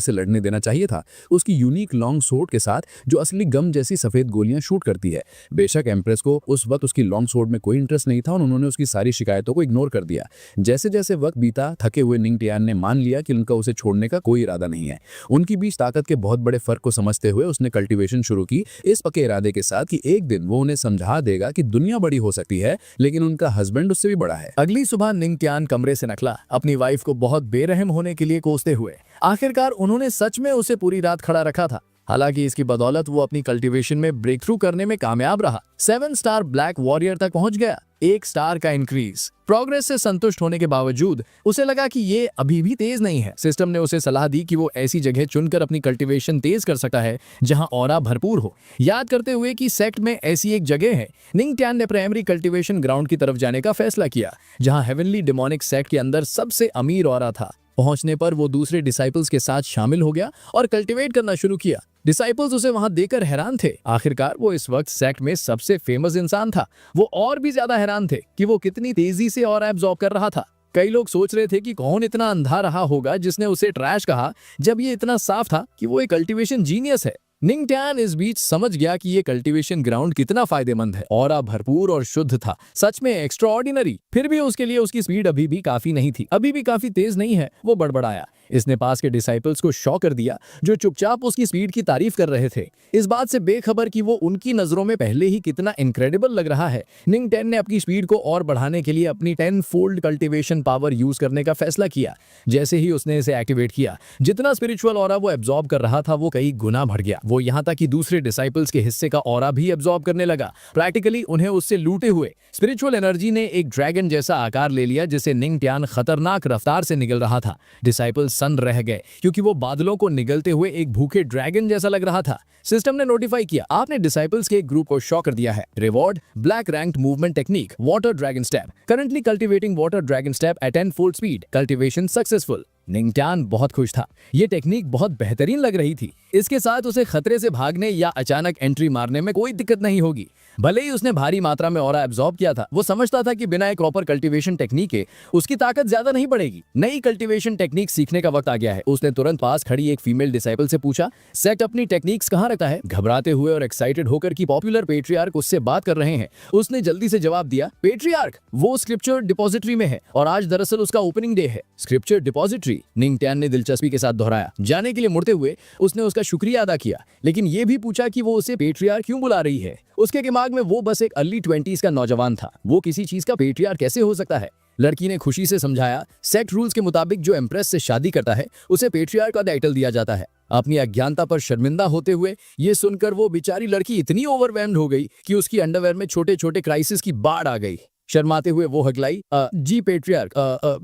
से लड़ने देना चाहिए था, उसकी यूनिक लॉन्ग सोर्ड के साथ जो असली गम जैसी सफेद गोलियां शूट करती है। बेशक एम्प्रेस को उस वक्त उसकी लॉन्ग सोर्ड में कोई इंटरेस्ट नहीं था और उन्होंने उसकी सारी शिकायतों को इग्नोर कर दिया। जैसे जैसे वक्त बीता, थके हुए निंग टियान ने मान लिया कि उनका उसे छोड़ने का कोई इरादा नहीं है। उनकी बीच ताकत के बहुत बड़े फर्क को समझते हुए उसने कल्टीवेशन शुरू की, इस पक्के इरादे के साथ कि एक दिन वो उन्हें समझा देगा कि दुनिया बड़ी हो सकती है लेकिन उनका हस्बैंड उससे भी बड़ा है। अगली सुबह निंग टियान कमरे से निकला, अपनी वाइफ को बहुत बेरहम होने के लिए कोसते हुए। आखिरकार उन्होंने सच में उसे पूरी रात खड़ा रखा था। हालांकि इसकी बदौलत वो अपनी कल्टीवेशन में ब्रेक थ्रू करने में कामयाब रहा। 7 स्टार ब्लैक वॉरियर तक पहुंच गया, 1 स्टार का इंक्रीज। प्रोग्रेस से संतुष्ट होने के बावजूद उसे लगा कि ये अभी भी तेज नहीं है। सिस्टम ने उसे सलाह दी कि वो ऐसी जगह चुनकर अपनी कल्टीवेशन तेज कर सकता है जहां ऑरा भरपूर हो। याद करते हुए कि सेक्ट में ऐसी एक जगह है, निंग टियान ने प्राइमरी कल्टीवेशन ग्राउंड की तरफ जाने का फैसला किया, जहां हेवनली डेमोनिक सेक्ट के अंदर सबसे अमीर ऑरा था। पहुंचने पर वो दूसरे डिसाइपल्स के साथ शामिल हो गया और कल्टीवेट करना शुरू किया। डिसाइपल्स उसे वहां देखकर हैरान थे। आखिरकार वो इस वक्त सेक्ट में सबसे फेमस इंसान था। वो और भी ज्यादा हैरान थे कि वो कितनी तेजी से और एब्जॉर्ब कर रहा था। कई लोग सोच रहे थे कि कौन इतना अंधा रहा होगा जिसने उसे ट्रैश कहा, जब ये इतना साफ था कि वो एक कल्टीवेशन जीनियस है। निंग टियान इस बीच समझ गया कि ये कल्टीवेशन ग्राउंड कितना फायदेमंद है। ऑरा भरपूर और शुद्ध था, सच में एक्स्ट्राऑर्डिनरी। फिर भी उसके लिए उसकी स्पीड अभी भी काफी नहीं थी, अभी भी काफी तेज नहीं है। वो बड़बड़ाया। इसने पास के डिसाइपल्स को शॉक कर दिया, जो चुपचाप उसकी स्पीड की तारीफ कर रहे थे, इस बात से बेखबर कि वो उनकी नजरों में पहले ही कितना इनक्रेडिबल लग रहा है। निंग टियान ने अपनी स्पीड को और बढ़ाने के लिए अपनी 10 फोल्ड कल्टीवेशन पावर यूज करने का फैसला किया। जैसे ही उसने इसे एक्टिवेट किया, जितना स्पिरिचुअल ऑरा वो एब्जॉर्ब कर रहा था वो कई गुना बढ़ गया। वो यहाँ तक कि दूसरे डिसाइपल्स के हिस्से का ऑरा भी एब्जॉर्ब करने लगा, प्रैक्टिकली उन्हें उससे लूटे हुए। स्पिरिचुअल एनर्जी ने एक ड्रैगन जैसा आकार ले लिया, जिसे निंग टियान खतरनाक रफ्तार से निगल रहा था। डिसाइपल्स सन्न रह गए क्योंकि वो बादलों को निगलते हुए एक भूखे ड्रैगन जैसा लग रहा था। सिस्टम ने नोटिफाई किया, आपने डिसाइपल्स के एक ग्रुप को शॉक कर दिया है। Reward, black ranked movement technique, water dragon step, currently cultivating water dragon step at 10 fold speed, cultivation successful. Ning Tian बहुत खुश था। ये टेक्निक बहुत बेहतरीन लग रही थी। इसके साथ उसे खतरे से भागने या अचानक एंट्री मारने में कोई दिक्कत नहीं होगी। भले ही उसने भारी मात्रा में ऑरा एब्जॉर्ब किया था, वो समझता था कि बिना एक प्रॉपर कल्टीवेशन टेक्निक के उसकी ताकत ज्यादा नहीं बढ़ेगी। नई कल्टीवेशन टेक्निक सीखने का वक्त आ गया है। उसने तुरंत पास खड़ी एक फीमेल डिसाइपल से पूछा, सेक्ट अपनी टेक्निक्स कहाँ रखता है? घबराते हुए और एक्साइटेड होकर कि पॉपुलर पेट्रियार्क उससे बात कर रहे हैं, उसने जल्दी से जवाब दिया, पेट्रियार्क वो स्क्रिप्चर डिपॉजिटरी में है और आज दरअसल उसका ओपनिंग डे है। स्क्रिप्चर डिपॉजिटरी, थी, निंग टियान ने दिलचस्पी के साथ दोहराया। जाने के लिए मुड़ते हुए उसने उसका शुक्रिया अदा किया, लेकिन ये भी पूछा कि वो उसे पेट्रियार्क क्यों बुला रही है। उसके दिमाग में वो बस एक अर्ली 20s का नौजवान था, वो किसी चीज का पेट्रियार्क कैसे हो सकता है। लड़की ने खुशी से समझाया, सेक्ट रूल्स के मुताबिक जो एम्प्रेस से शादी करता है उसे पेट्रियार्क का टाइटल दिया जाता है। अपनी अज्ञानता पर शर्मिंदा होते हुए ये सुनकर वो बेचारी लड़की इतनी ओवरवेल्म्ड हो गई कि उसकी अंडरवेयर में छोटे छोटे क्राइसिस की बाढ़ आ गई। शर्माते हुए वो हकलाई, जी पेट्रियार्क,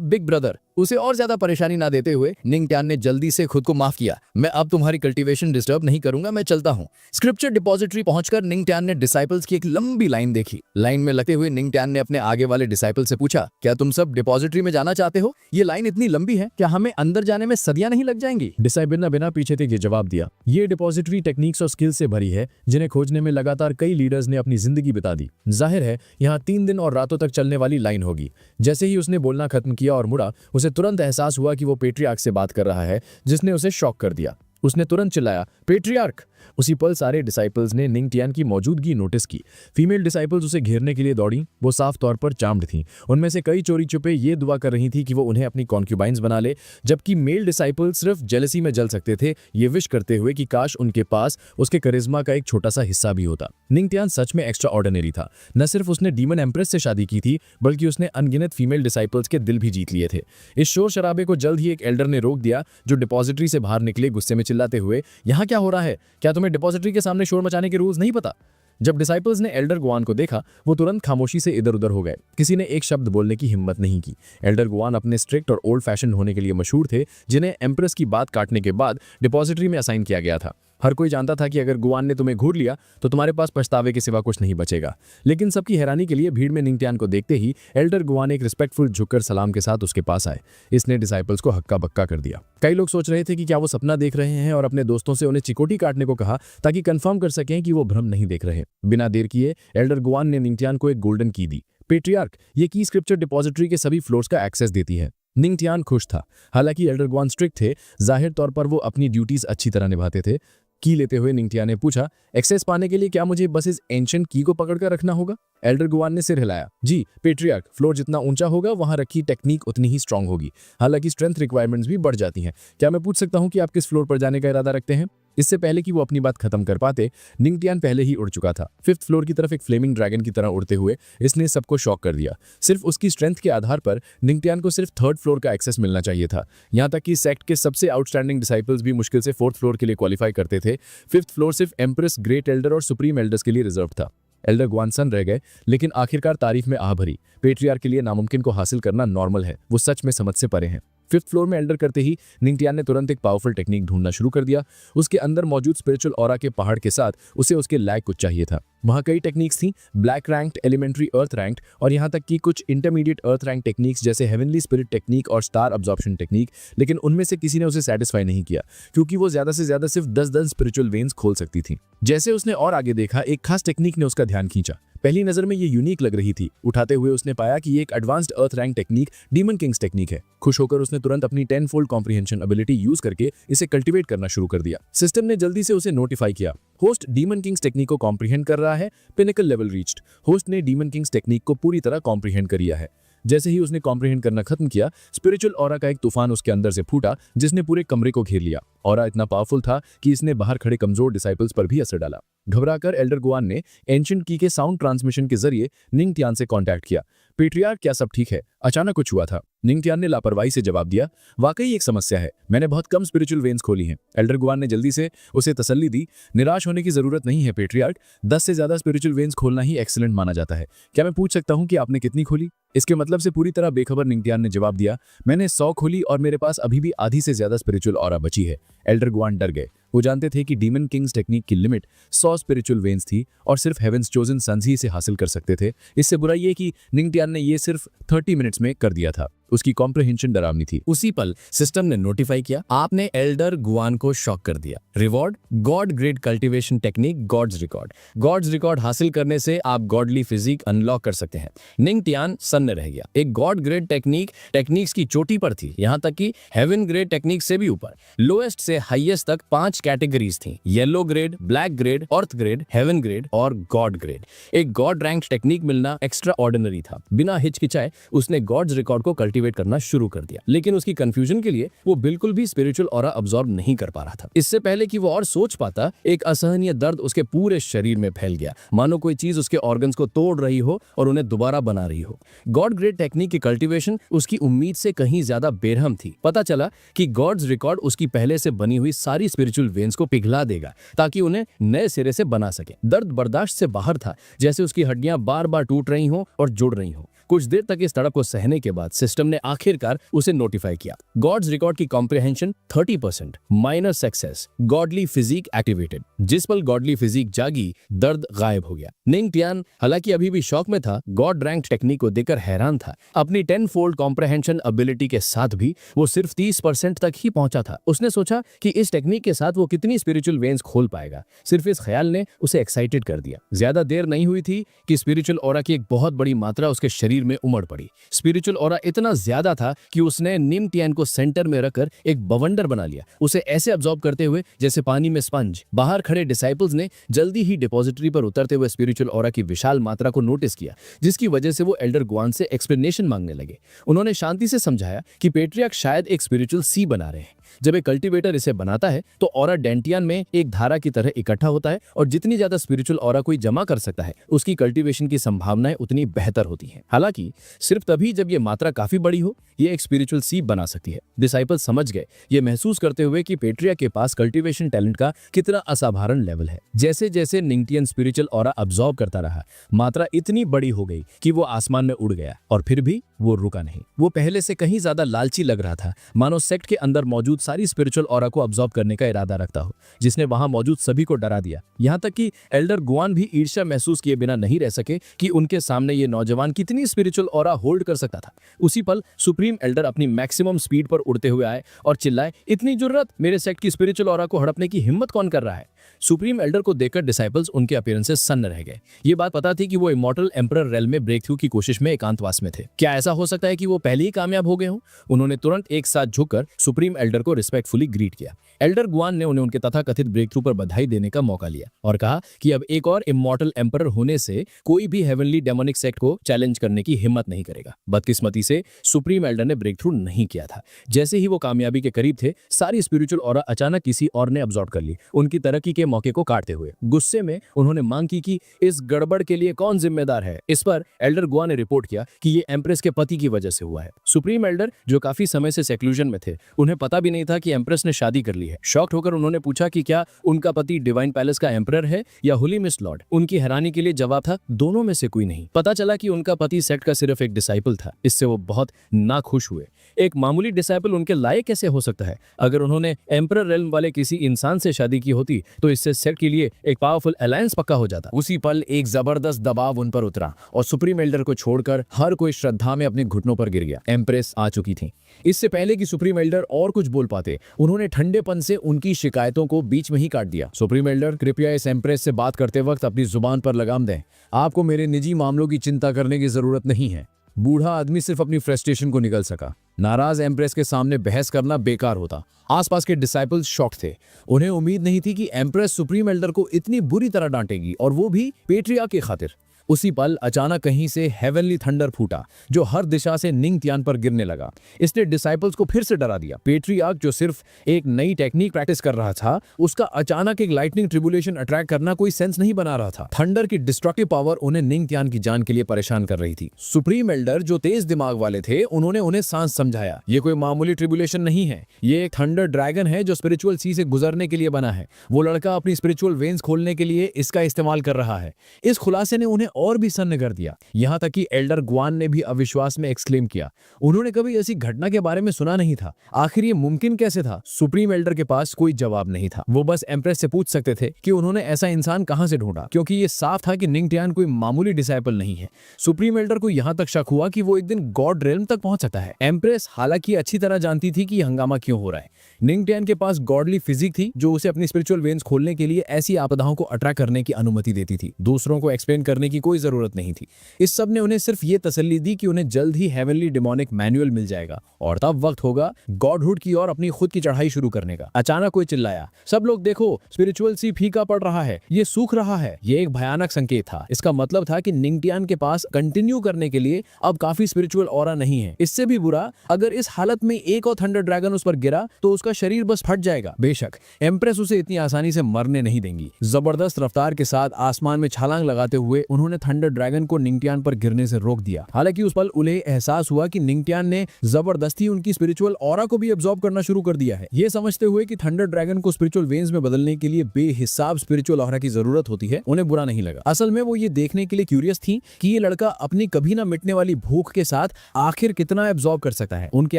बिग ब्रदर। उसे और ज्यादा परेशानी ना देते हुए निंग टियान ने जल्दी से खुद को माफ किया। मैं अब तुम्हारी कल्टीवेशन डिस्टर्ब नहीं करूंगा, मैं चलता हूँ। स्क्रिप्चर डिपॉजिटरी पहुंचकर निंग टियान ने डिसाइपल्स की एक लंबी लाइन देखी। लाइन में लगते हुए निंग टियान ने अपने आगे वाले डिसाइपल से पूछा, क्या तुम सब डिपॉजिटरी में जाना चाहते हो? ये लाइन इतनी लंबी है, क्या हमें अंदर जाने में सदियां नहीं लग जाएंगी? डिसाइपल ने बिना पीछे थे जवाब दिया, ये डिपॉजिटरी टेक्निक्स और स्किल्स से भरी है जिन्हें खोजने में लगातार कई लीडर्स ने अपनी जिंदगी बिता दी। जाहिर है यहाँ 3 दिन और रातों तक चलने वाली लाइन होगी। जैसे ही उसने बोलना खत्म किया और मुड़ा, उसे तुरंत एहसास हुआ कि वो पेट्रियार्क से बात कर रहा है, जिसने उसे शॉक कर दिया। उसने तुरंत चिल्लाया, पेट्रियार्क। उसी पल सारे डिसाइपल्स ने निंग टियान की मौजूदगी नोटिस की। फीमेल डिसाइपल्स उसे घेरने के लिए दौड़ी। वो साफ तौर पर चार्म्ड थीं। उनमें से कई चोरी छुपे ये दुआ कर रही थी कि वो उन्हें अपनी कॉन्क्यूबाइंस बना ले, जबकि मेल डिसाइपल्स सिर्फ जेलसी में जल सकते थे, ये विश करते हुए कि काश उनके पास उसके करिश्मा का एक छोटा सा हिस्सा भी होता। निंग टियान सच में एक्स्ट्रा ऑर्डिनरी था। न सिर्फ उसने डीमन एम्प्रेस से शादी की थी, बल्कि उसने अनगिनत फीमेल डिसाइपल्स के दिल भी जीत लिए थे। इस शोर शराबे को जल्द ही एक एल्डर ने रोक दिया, जो डिपॉजिटरी से बाहर निकले गुस्से में चिल्लाते हुए, यहाँ क्या हो रहा है? क्या तुम्हें डिपॉजिटरी के सामने शोर मचाने के रूल्स नहीं पता? जब डिसाइपल्स ने एल्डर गुआन को देखा, वो तुरंत खामोशी से इधर उधर हो गए। किसी ने एक शब्द बोलने की हिम्मत नहीं की। एल्डर गुआन अपने स्ट्रिक्ट और ओल्ड फैशन होने के लिए मशहूर थे, जिन्हें एम्प्रेस की बात काटने के बाद डिपॉजिटरी में असाइन किया गया था। हर कोई जानता था कि अगर गुआन ने तुम्हें घूर लिया तो तुम्हारे पास पछतावे के सिवा कुछ नहीं बचेगा। लेकिन सबकी हैरानी के लिए भीड़ में निंग टियान को देखते ही एल्डर गुआन एक रिस्पेक्टफुल झुककर सलाम के साथ उसके पास आए। इसने डिसाइपल्स को हक्का बक्का कर दिया। कई लोग सोच रहे थे कि क्या वो सपना देख रहे हैं, और अपने दोस्तों से उन्हें चिकोटी काटने को कहा ताकि कंफर्म कर सकें कि वो भ्रम नहीं देख रहे। बिना देर किए एल्डर गुआन ने निंग टियान को एक गोल्डन की दी। पेट्रियार्क, ये की स्क्रिप्चर डिपॉजिटरी के सभी फ्लोर्स का एक्सेस देती है। निंग टियान खुश था। हालांकि एल्डर गुआन स्ट्रिक्ट थे, जाहिर तौर पर वो अपनी ड्यूटीज अच्छी तरह निभाते थे। की लेते हुए निंग टियान ने पूछा, एक्सेस पाने के लिए क्या मुझे बस इस एंशिएंट की को पकड़कर रखना होगा? एल्डर गुआन ने सिर हिलाया, जी पेट्रियार्क, फ्लोर जितना ऊंचा होगा वहां रखी टेक्निक उतनी ही स्ट्रांग होगी। हालांकि स्ट्रेंथ रिक्वायरमेंट्स भी बढ़ जाती हैं। क्या मैं पूछ सकता हूं कि आप किस फ्लोर पर जाने का इरादा रखते हैं? इससे पहले कि वो अपनी बात खत्म कर पाते, निंग टियान पहले ही उड़ चुका था। 5th फ्लोर की तरफ एक फ्लेमिंग ड्रैगन की तरह उड़ते हुए इसने सबको शॉक कर दिया। सिर्फ उसकी स्ट्रेंथ के आधार पर निंग टियान को सिर्फ 3rd फ्लोर का एक्सेस मिलना चाहिए था। यहाँ तक कि सेक्ट के सबसे आउटस्टैंडिंग डिसाइपल्स भी मुश्किल से 4th फ्लोर के लिए क्वालिफाई करते थे। 5th फ्लोर सिर्फ एम्प्रेस, ग्रेट एल्डर और सुप्रीम एल्डर्स के लिए रिजर्व था। एल्डर गुआन सन रह गए, लेकिन आखिरकार तारीफ में आह भरी। पेट्रियार्क के लिए नामुमकिन को हासिल करना नॉर्मल है, वो सच में समझ से परे हैं। 5th फ्लोर में एल्डर करते ही निंग टियान ने तुरंत एक पावरफुल टेक्निक ढूंढना शुरू कर दिया। उसके अंदर मौजूद स्पिरिचुअल ऑरा के पहाड़ के साथ उसे उसके लैग कुछ चाहिए था। वहां कई टेक्निक्स थी, ब्लैक रैंक्ड, एलिमेंट्री अर्थ रैंक्ड, और यहाँ तक कि कुछ इंटरमीडिएट अर्थ रैंक टेक्निक्स जैसे हेवनली स्पिरिट टेक्निक और स्टार अब्जॉर्प्शन टेक्निक। लेकिन उनमें से किसी ने उसे सेटिस्फाई नहीं किया, क्योंकि वो ज्यादा से ज्यादा सिर्फ 10 स्पिरिचुअल वेन्स खोल सकती थी। जैसे उसने और आगे देखा, एक खास टेक्निक ने उसका ध्यान खींचा। पहली नजर में ये यूनिक लग रही थी। उठाते हुए उसने पाया कि ये एक advanced earth rank technique demon kings technique है। खुश होकर उसने तुरंत अपनी 10-fold कॉम्प्रिहेंशन एबिलिटी यूज करके इसे कल्टीवेट करना शुरू कर दिया। सिस्टम ने जल्दी से उसे नोटिफाई किया, होस्ट डीमन किंग्स टेक्निक को कॉम्प्रिहेंड कर रहा है, पिनेकल लेवल रीच्ड। होस्ट ने डीमन किंग्स टेक्निक को पूरी तरह कॉम्प्रिहेंड कर लिया है। जैसे ही उसने कॉम्प्रिहेंड करना खत्म किया, स्पिरिचुअल ऑरा का एक तूफान उसके अंदर से फूटा, जिसने पूरे कमरे को घेर लिया। ऑरा इतना पावरफुल था कि इसने बाहर खड़े कमजोर डिसाइपल्स पर भी असर डाला। घबराकर एल्डर गुआन ने एंशिएंट की के साउंड ट्रांसमिशन के जरिए निंग टियान से कांटेक्ट किया। पेट्रियार्क, क्या सब ठीक है? अचानक कुछ हुआ था। निंग टियान ने लापरवाही से जवाब दिया, वाकई एक समस्या है, मैंने बहुत कम स्पिरिचुअल वेन्स खोली हैं। एल्डर गुआन ने जल्दी से उसे तसल्ली दी, निराश होने की जरूरत नहीं है पेट्रियार्क, 10 से ज्यादा स्पिरिचुअल वेन्स खोलना ही एक्सीलेंट माना जाता है। क्या मैं पूछ सकता हूं कि आपने कितनी खोली? इसके मतलब से पूरी तरह बेखबर निंग टियान ने जवाब दिया, मैंने 100 खोली और मेरे पास अभी भी आधी से ज्यादा स्पिरिचुअल ऑरा बची है। एल्डर गुआन डर गए। वो जानते थे कि डीमन किंग्स टेक्निक की लिमिट 100 स्पिरिचुअल वेन्स थी और सिर्फ हेवेंस चोजन सन्स ही इसे हासिल कर सकते थे। इससे बुरा ये कि निंग टियान ने ये सिर्फ 30 मिनट्स में कर दिया था। उसकी कॉम्प्रिहेंशन डरावनी थी। उसी पल सिस्टम ने नोटिफाई किया, आपने एल्डर गुआन को शॉक कर दिया। Reward, god grade cultivation technique, god's record. God's record हासिल करने से आप गॉडली फिजिक अनलॉक कर सकते हैं। निंग टियान सन्न रह गया। एक गॉड ग्रेड टेक्निक टेक्निक्स की चोटी पर थी, यहाँ तक कि हेवन ग्रेड टेक्निक से भी ऊपर। लोएस्ट से हाईएस्ट तक 5 कैटेगरीज थी, येलो ग्रेड, ब्लैक ग्रेड, अर्थ ग्रेड, हेवन ग्रेड और गॉड ग्रेड। एक गॉड रैंक टेक्निक मिलना एक्स्ट्रा ऑर्डिनरी था। बिना हिचकिचाए उसने गॉड्स रिकॉर्ड को कल्टीवेट करना शुरू कर दिया। लेकिन उसकी कंफ्यूजन के लिए वो बिल्कुल भी स्पिरिचुअल ऑरा अब्सॉर्ब नहीं कर पा रहा था। इससे पहले कि वो और सोच पाता, एक असहनीय दर्द उसके पूरे शरीर में फैल गया, मानो कोई चीज उसके ऑर्गन्स को तोड़ रही हो और उन्हें दोबारा बना रही हो। गॉड ग्रेड टेक्निक की कल्टीवेशन उसकी उम्मीद से कहीं ज्यादा बेरहम थी। पता चला कि गॉड्स रिकॉर्ड उसकी पहले से बनी हुई सारी स्पिरिचुअल वेन्स को पिघला देगा ताकि उन्हें नए सिरे से बना सके। दर्द बर्दाश्त से बाहर था, जैसे उसकी हड्डियां बार बार टूट रही हों और जुड़ रही हों। कुछ देर तक इस तड़प को सहने के बाद सिस्टम ने आखिरकार उसे नोटिफाई किया। गॉड्स रिकॉर्ड की comprehension 30%, minor success, godly physique activated. जिस पल गॉडली फिजिक जागी, दर्द गायब हो गया। निंग टियान हालांकि अभी भी शॉक में था, गॉड रैंक टेक्निक को देखकर हैरान था। अपनी 10-fold कॉम्प्रिहेंशन एबिलिटी के साथ भी वो सिर्फ 30% तक ही पहुंचा था। उसने सोचा कि इस टेक्निक के साथ वो कितनी स्पिरिचुअल वेन्स खोल पाएगा। सिर्फ इस ख्याल ने उसे एक्साइटेड कर दिया। ज्यादा देर नहीं हुई थी कि स्पिरिचुअल ऑरा की एक बहुत बड़ी मात्रा उसके शरीर में उमड़ पड़ी। स्पिरिचुअल ऑरा इतना ज्यादा था कि उसने निंग टियान को सेंटर में रखकर एक बवंडर बना लिया, उसे ऐसे अब्सॉर्ब करते हुए जैसे पानी में स्पंज। बाहर खड़े डिसाइपल्स ने जल्दी ही डिपॉजिटरी पर उतरते हुए स्पिरिचुअल ऑरा की विशाल मात्रा को नोटिस किया, जिसकी वजह से वो एल्डर गुआन से एक्सप्लेनेशन मांगने लगे। उन्होंने शांति से समझाया कि पेट्रियार्क शायद एक स्पिरिचुअल सी बना रहे हैं। जब एक कल्टीवेटर इसे बनाता है तो ऑरा डेंटियन में एक धारा की तरह इकट्ठा होता है और जितनी ज्यादा स्पिरिचुअल ऑरा कोई जमा कर सकता है, उसकी कल्टीवेशन की संभावनाएं उतनी बेहतर होती हैं। हालांकि सिर्फ तभी जब ये मात्रा काफी बड़ी हो, ये एक स्पिरिचुअल सीप बना सकती है। डिसाइपल समझ गए, ये महसूस करते हुए कि पेट्रिया के पास कल्टीवेशन टैलेंट का कितना असाधारण लेवल है। जैसे जैसे निंगटियन स्पिरिचुअल ऑरा अब्सॉर्ब करता रहा, मात्रा इतनी बड़ी हो गई कि वो आसमान में उड़ गया, और फिर भी वो रुका नहीं। वो पहले से कहीं ज्यादा लालची लग रहा था, मानो सेक्ट के अंदर मौजूद सारी स्पिरिचुअल ऑरा को अब्सॉर्ब करने का इरादा रखता हो, जिसने वहां मौजूद सभी को डरा दिया। यहां तक कि एल्डर गुआन भी ईर्ष्या महसूस किए बिना नहीं रह सके कि उनके सामने ये नौजवान कितनी स्पिरिचुअल ऑरा होल्ड कर सकता था। उसी पल सुप्रीम एल्डर अपनी मैक्सिमम स्पीड पर उड़ते हुए आए और चिल्लाए, इतनी जुर्रत! मेरे सेक्ट की स्पिरिचुअल ऑरा को हड़पने की हिम्मत कौन कर रहा है? सुप्रीम एल्डर को देखकर डिसाइपल्स उनके अपीयरेंस से सन्न रह गए। ये बात पता थी कि वो इमॉर्टल एम्परर रेल में ब्रेक थ्रू की कोशिश में एकांतवास में थे। क्या ऐसा हो सकता है कि वो पहले ही कामयाब हो गए हों? उन्होंने तुरंत एक साथ झुककर सुप्रीम एल्डर को रिस्पेक्टफुली ग्रीट किया। एल्डर गुआन ने उन्हें उनके तथाकथित ब्रेक थ्रू पर बधाई देने का मौका लिया और कहा कि अब एक और इमॉर्टल एम्परर होने से कोई भी हेवनली डेमोनिक सेक्ट को चैलेंज करने की हिम्मत नहीं करेगा। बदकिस्मती से सुप्रीम एल्डर ने ब्रेक थ्रू नहीं किया था। जैसे ही वो कामयाबी के करीब थे, सारी स्पिरिचुअल ऑरा अचानक किसी और ने अब्सॉर्ब कर ली, उनकी तरक्की के मौके को काटते हुए। गुस्से में उन्होंने मांग की कि इस गड़बड़ के लिए कौन जिम्मेदार है। इस पर एल्डर गुआ ने रिपोर्ट किया कि ये एम्प्रेस के पति की वजह से हुआ है। सुप्रीम एल्डर, जो काफी समय से सेक्लूजन में थे, उन्हें पता भी नहीं था कि एम्प्रेस ने शादी कर ली है। शॉक्ड होकर उन्होंने पूछा कि क्या उनका पति डिवाइन पैलेस का एम्परर है या होली मिस्ट लॉर्ड। उनकी हैरानी के लिए जवाब था, दोनों में से कोई नहीं। पता चला कि उनका पति सेक्ट का सिर्फ एक डिसाइपल था। इससे वो बहुत नाखुश हुए। एक मामूली डिसाइपल उनके लायक कैसे हो सकता है? अगर उन्होंने एम्परर रेल्म वाले किसी इंसान से शादी की होती तो इससे सेक्ट के लिए एक पावरफुल अलायंस पक्का हो जाता। उसी पल एक जबरदस्त दबाव उन पर उतरा और सुप्रीम एल्डर को छोड़कर हर कोई श्रद्धा में अपने घुटनों पर गिर गया। एम्प्रेस आ चुकी थी। इससे पहले कि सुप्रीम एल्डर और कुछ बोल पाते, उन्होंने ठंडेपन से उनकी शिकायतों को बीच में ही काट दिया। सुप्रीम एल्डर, कृपया इस एम्प्रेस से बात करते वक्त अपनी जुबान पर लगाम दें। आपको मेरे निजी मामलों की चिंता करने की जरूरत नहीं है। बूढ़ा आदमी सिर्फ अपनी फ्रस्ट्रेशन को निकल सका। नाराज एम्प्रेस के सामने बहस करना बेकार होता। आसपास के डिसाइपल्स शॉक थे। उन्हें उम्मीद नहीं थी कि एम्प्रेस सुप्रीम एल्डर को इतनी बुरी तरह डांटेगी, और वो भी पेट्रिया की खातिर। उसी पल अचानक कहीं से हेवनली थंडर फूटा जो हर दिशा से निंग तियान पर गिरने लगा। इसने डिसाइपल्स को फिर से डरा दिया। पेट्रियार्क, जो सिर्फ एक नई टेक्निक प्रैक्टिस कर रहा था, उसका अचानक एक लाइटनिंग ट्रिबुलेशन अट्रैक्ट करना कोई सेंस नहीं बना रहा था। थंडर की डिस्ट्रक्टिव पावर उन्हें निंग तियान की जान के लिए परेशान कर रही थी। सुप्रीम एल्डर, जो तेज दिमाग वाले थे, उन्होंने उन्हें सांस समझाया। ये कोई मामूली ट्रिबुलेशन नहीं है, ये एक थंडर ड्रैगन है जो स्पिरिचुअल सी से गुजरने के लिए बना है। वो लड़का अपनी स्पिरिचुअल वेन्स खोलने के लिए इसका इस्तेमाल कर रहा है। इस खुलासे ने उन्हें और भी सन्न कर दिया। यहां तक कि एल्डर गुआन ने भी अविश्वास में एक्सक्लेम किया। उन्होंने कभी ऐसी घटना के बारे में सुना नहीं था। आखिर ये मुमकिन कैसे था? सुप्रीम एल्डर के पास कोई जवाब नहीं था। वो बस एम्प्रेस से पूछ सकते थे कि उन्होंने ऐसा इंसान कहां से ढूंढा, क्योंकि ये साफ था कि निंग तियान कोई मामूली डिसाइपल नहीं है। सुप्रीम एल्डर को यहां तक शक हुआ कि वो एक दिन गॉड रेल्म तक पहुंच सकता है। एम्प्रेस हालांकि अच्छी तरह जानती थी कि हंगामा क्यों हो रहा है। निंग तियान के पास गॉडली फिजिक थी जो उसे अपनी स्पिरिचुअल वेन्स खोलने के लिए ऐसी आपदाओं को अट्रैक्ट करने की अनुमति देती थी। दूसरों को एक्सप्लेन करने की कोई जरूरत नहीं थी। इस सब ने उन्हें सिर्फ ये तसल्ली दी कि उन्हें जल्द ही हेवनली डेमोनिक मैनुअल मिल जाएगा और तब वक्त होगा गॉडहुड की ओर अपनी खुद की चढ़ाई शुरू करने का। अचानक कोई चिल्लाया, सब लोग देखो, स्पिरिचुअल सी फीका पड़ रहा है, ये सूख रहा है। ये एक भयानक संकेत था। इसका मतलब था कि निंगटियान के पास कंटिन्यू करने के लिए अब काफी स्पिरिचुअल ऑरा नहीं है। इससे भी बुरा, अगर इस हालत में एक और थंडर ड्रैगन उस पर गिरा तो उसका शरीर बस फट जाएगा। बेशक एम्प्रेस उसे इतनी आसानी से मरने नहीं देंगी। जबरदस्त रफ्तार के साथ आसमान में छलांग लगाते हुए उन्होंने थंडर ड्रैगन को निंगटियान पर गिरने से रोक दिया। हालांकि उस पल उन्हें एहसास हुआ कि निंगटियान ने जबरदस्ती उनकी स्पिरिचुअल ऑरा को भी एब्जॉर्ब करना शुरू कर दिया है। ये समझते हुए कि थंडर ड्रैगन को स्पिरिचुअल वेन्स में बदलने के लिए बेहिसाब स्पिरिचुअल ऑरा की जरूरत होती है, उन्हें बुरा नहीं लगा। असल में वो ये देखने के लिए क्यूरियस थी कि ये लड़का अपनी कभी ना मिटने वाली भूख के साथ आखिर कितना एब्जॉर्ब कर सकता है। उनके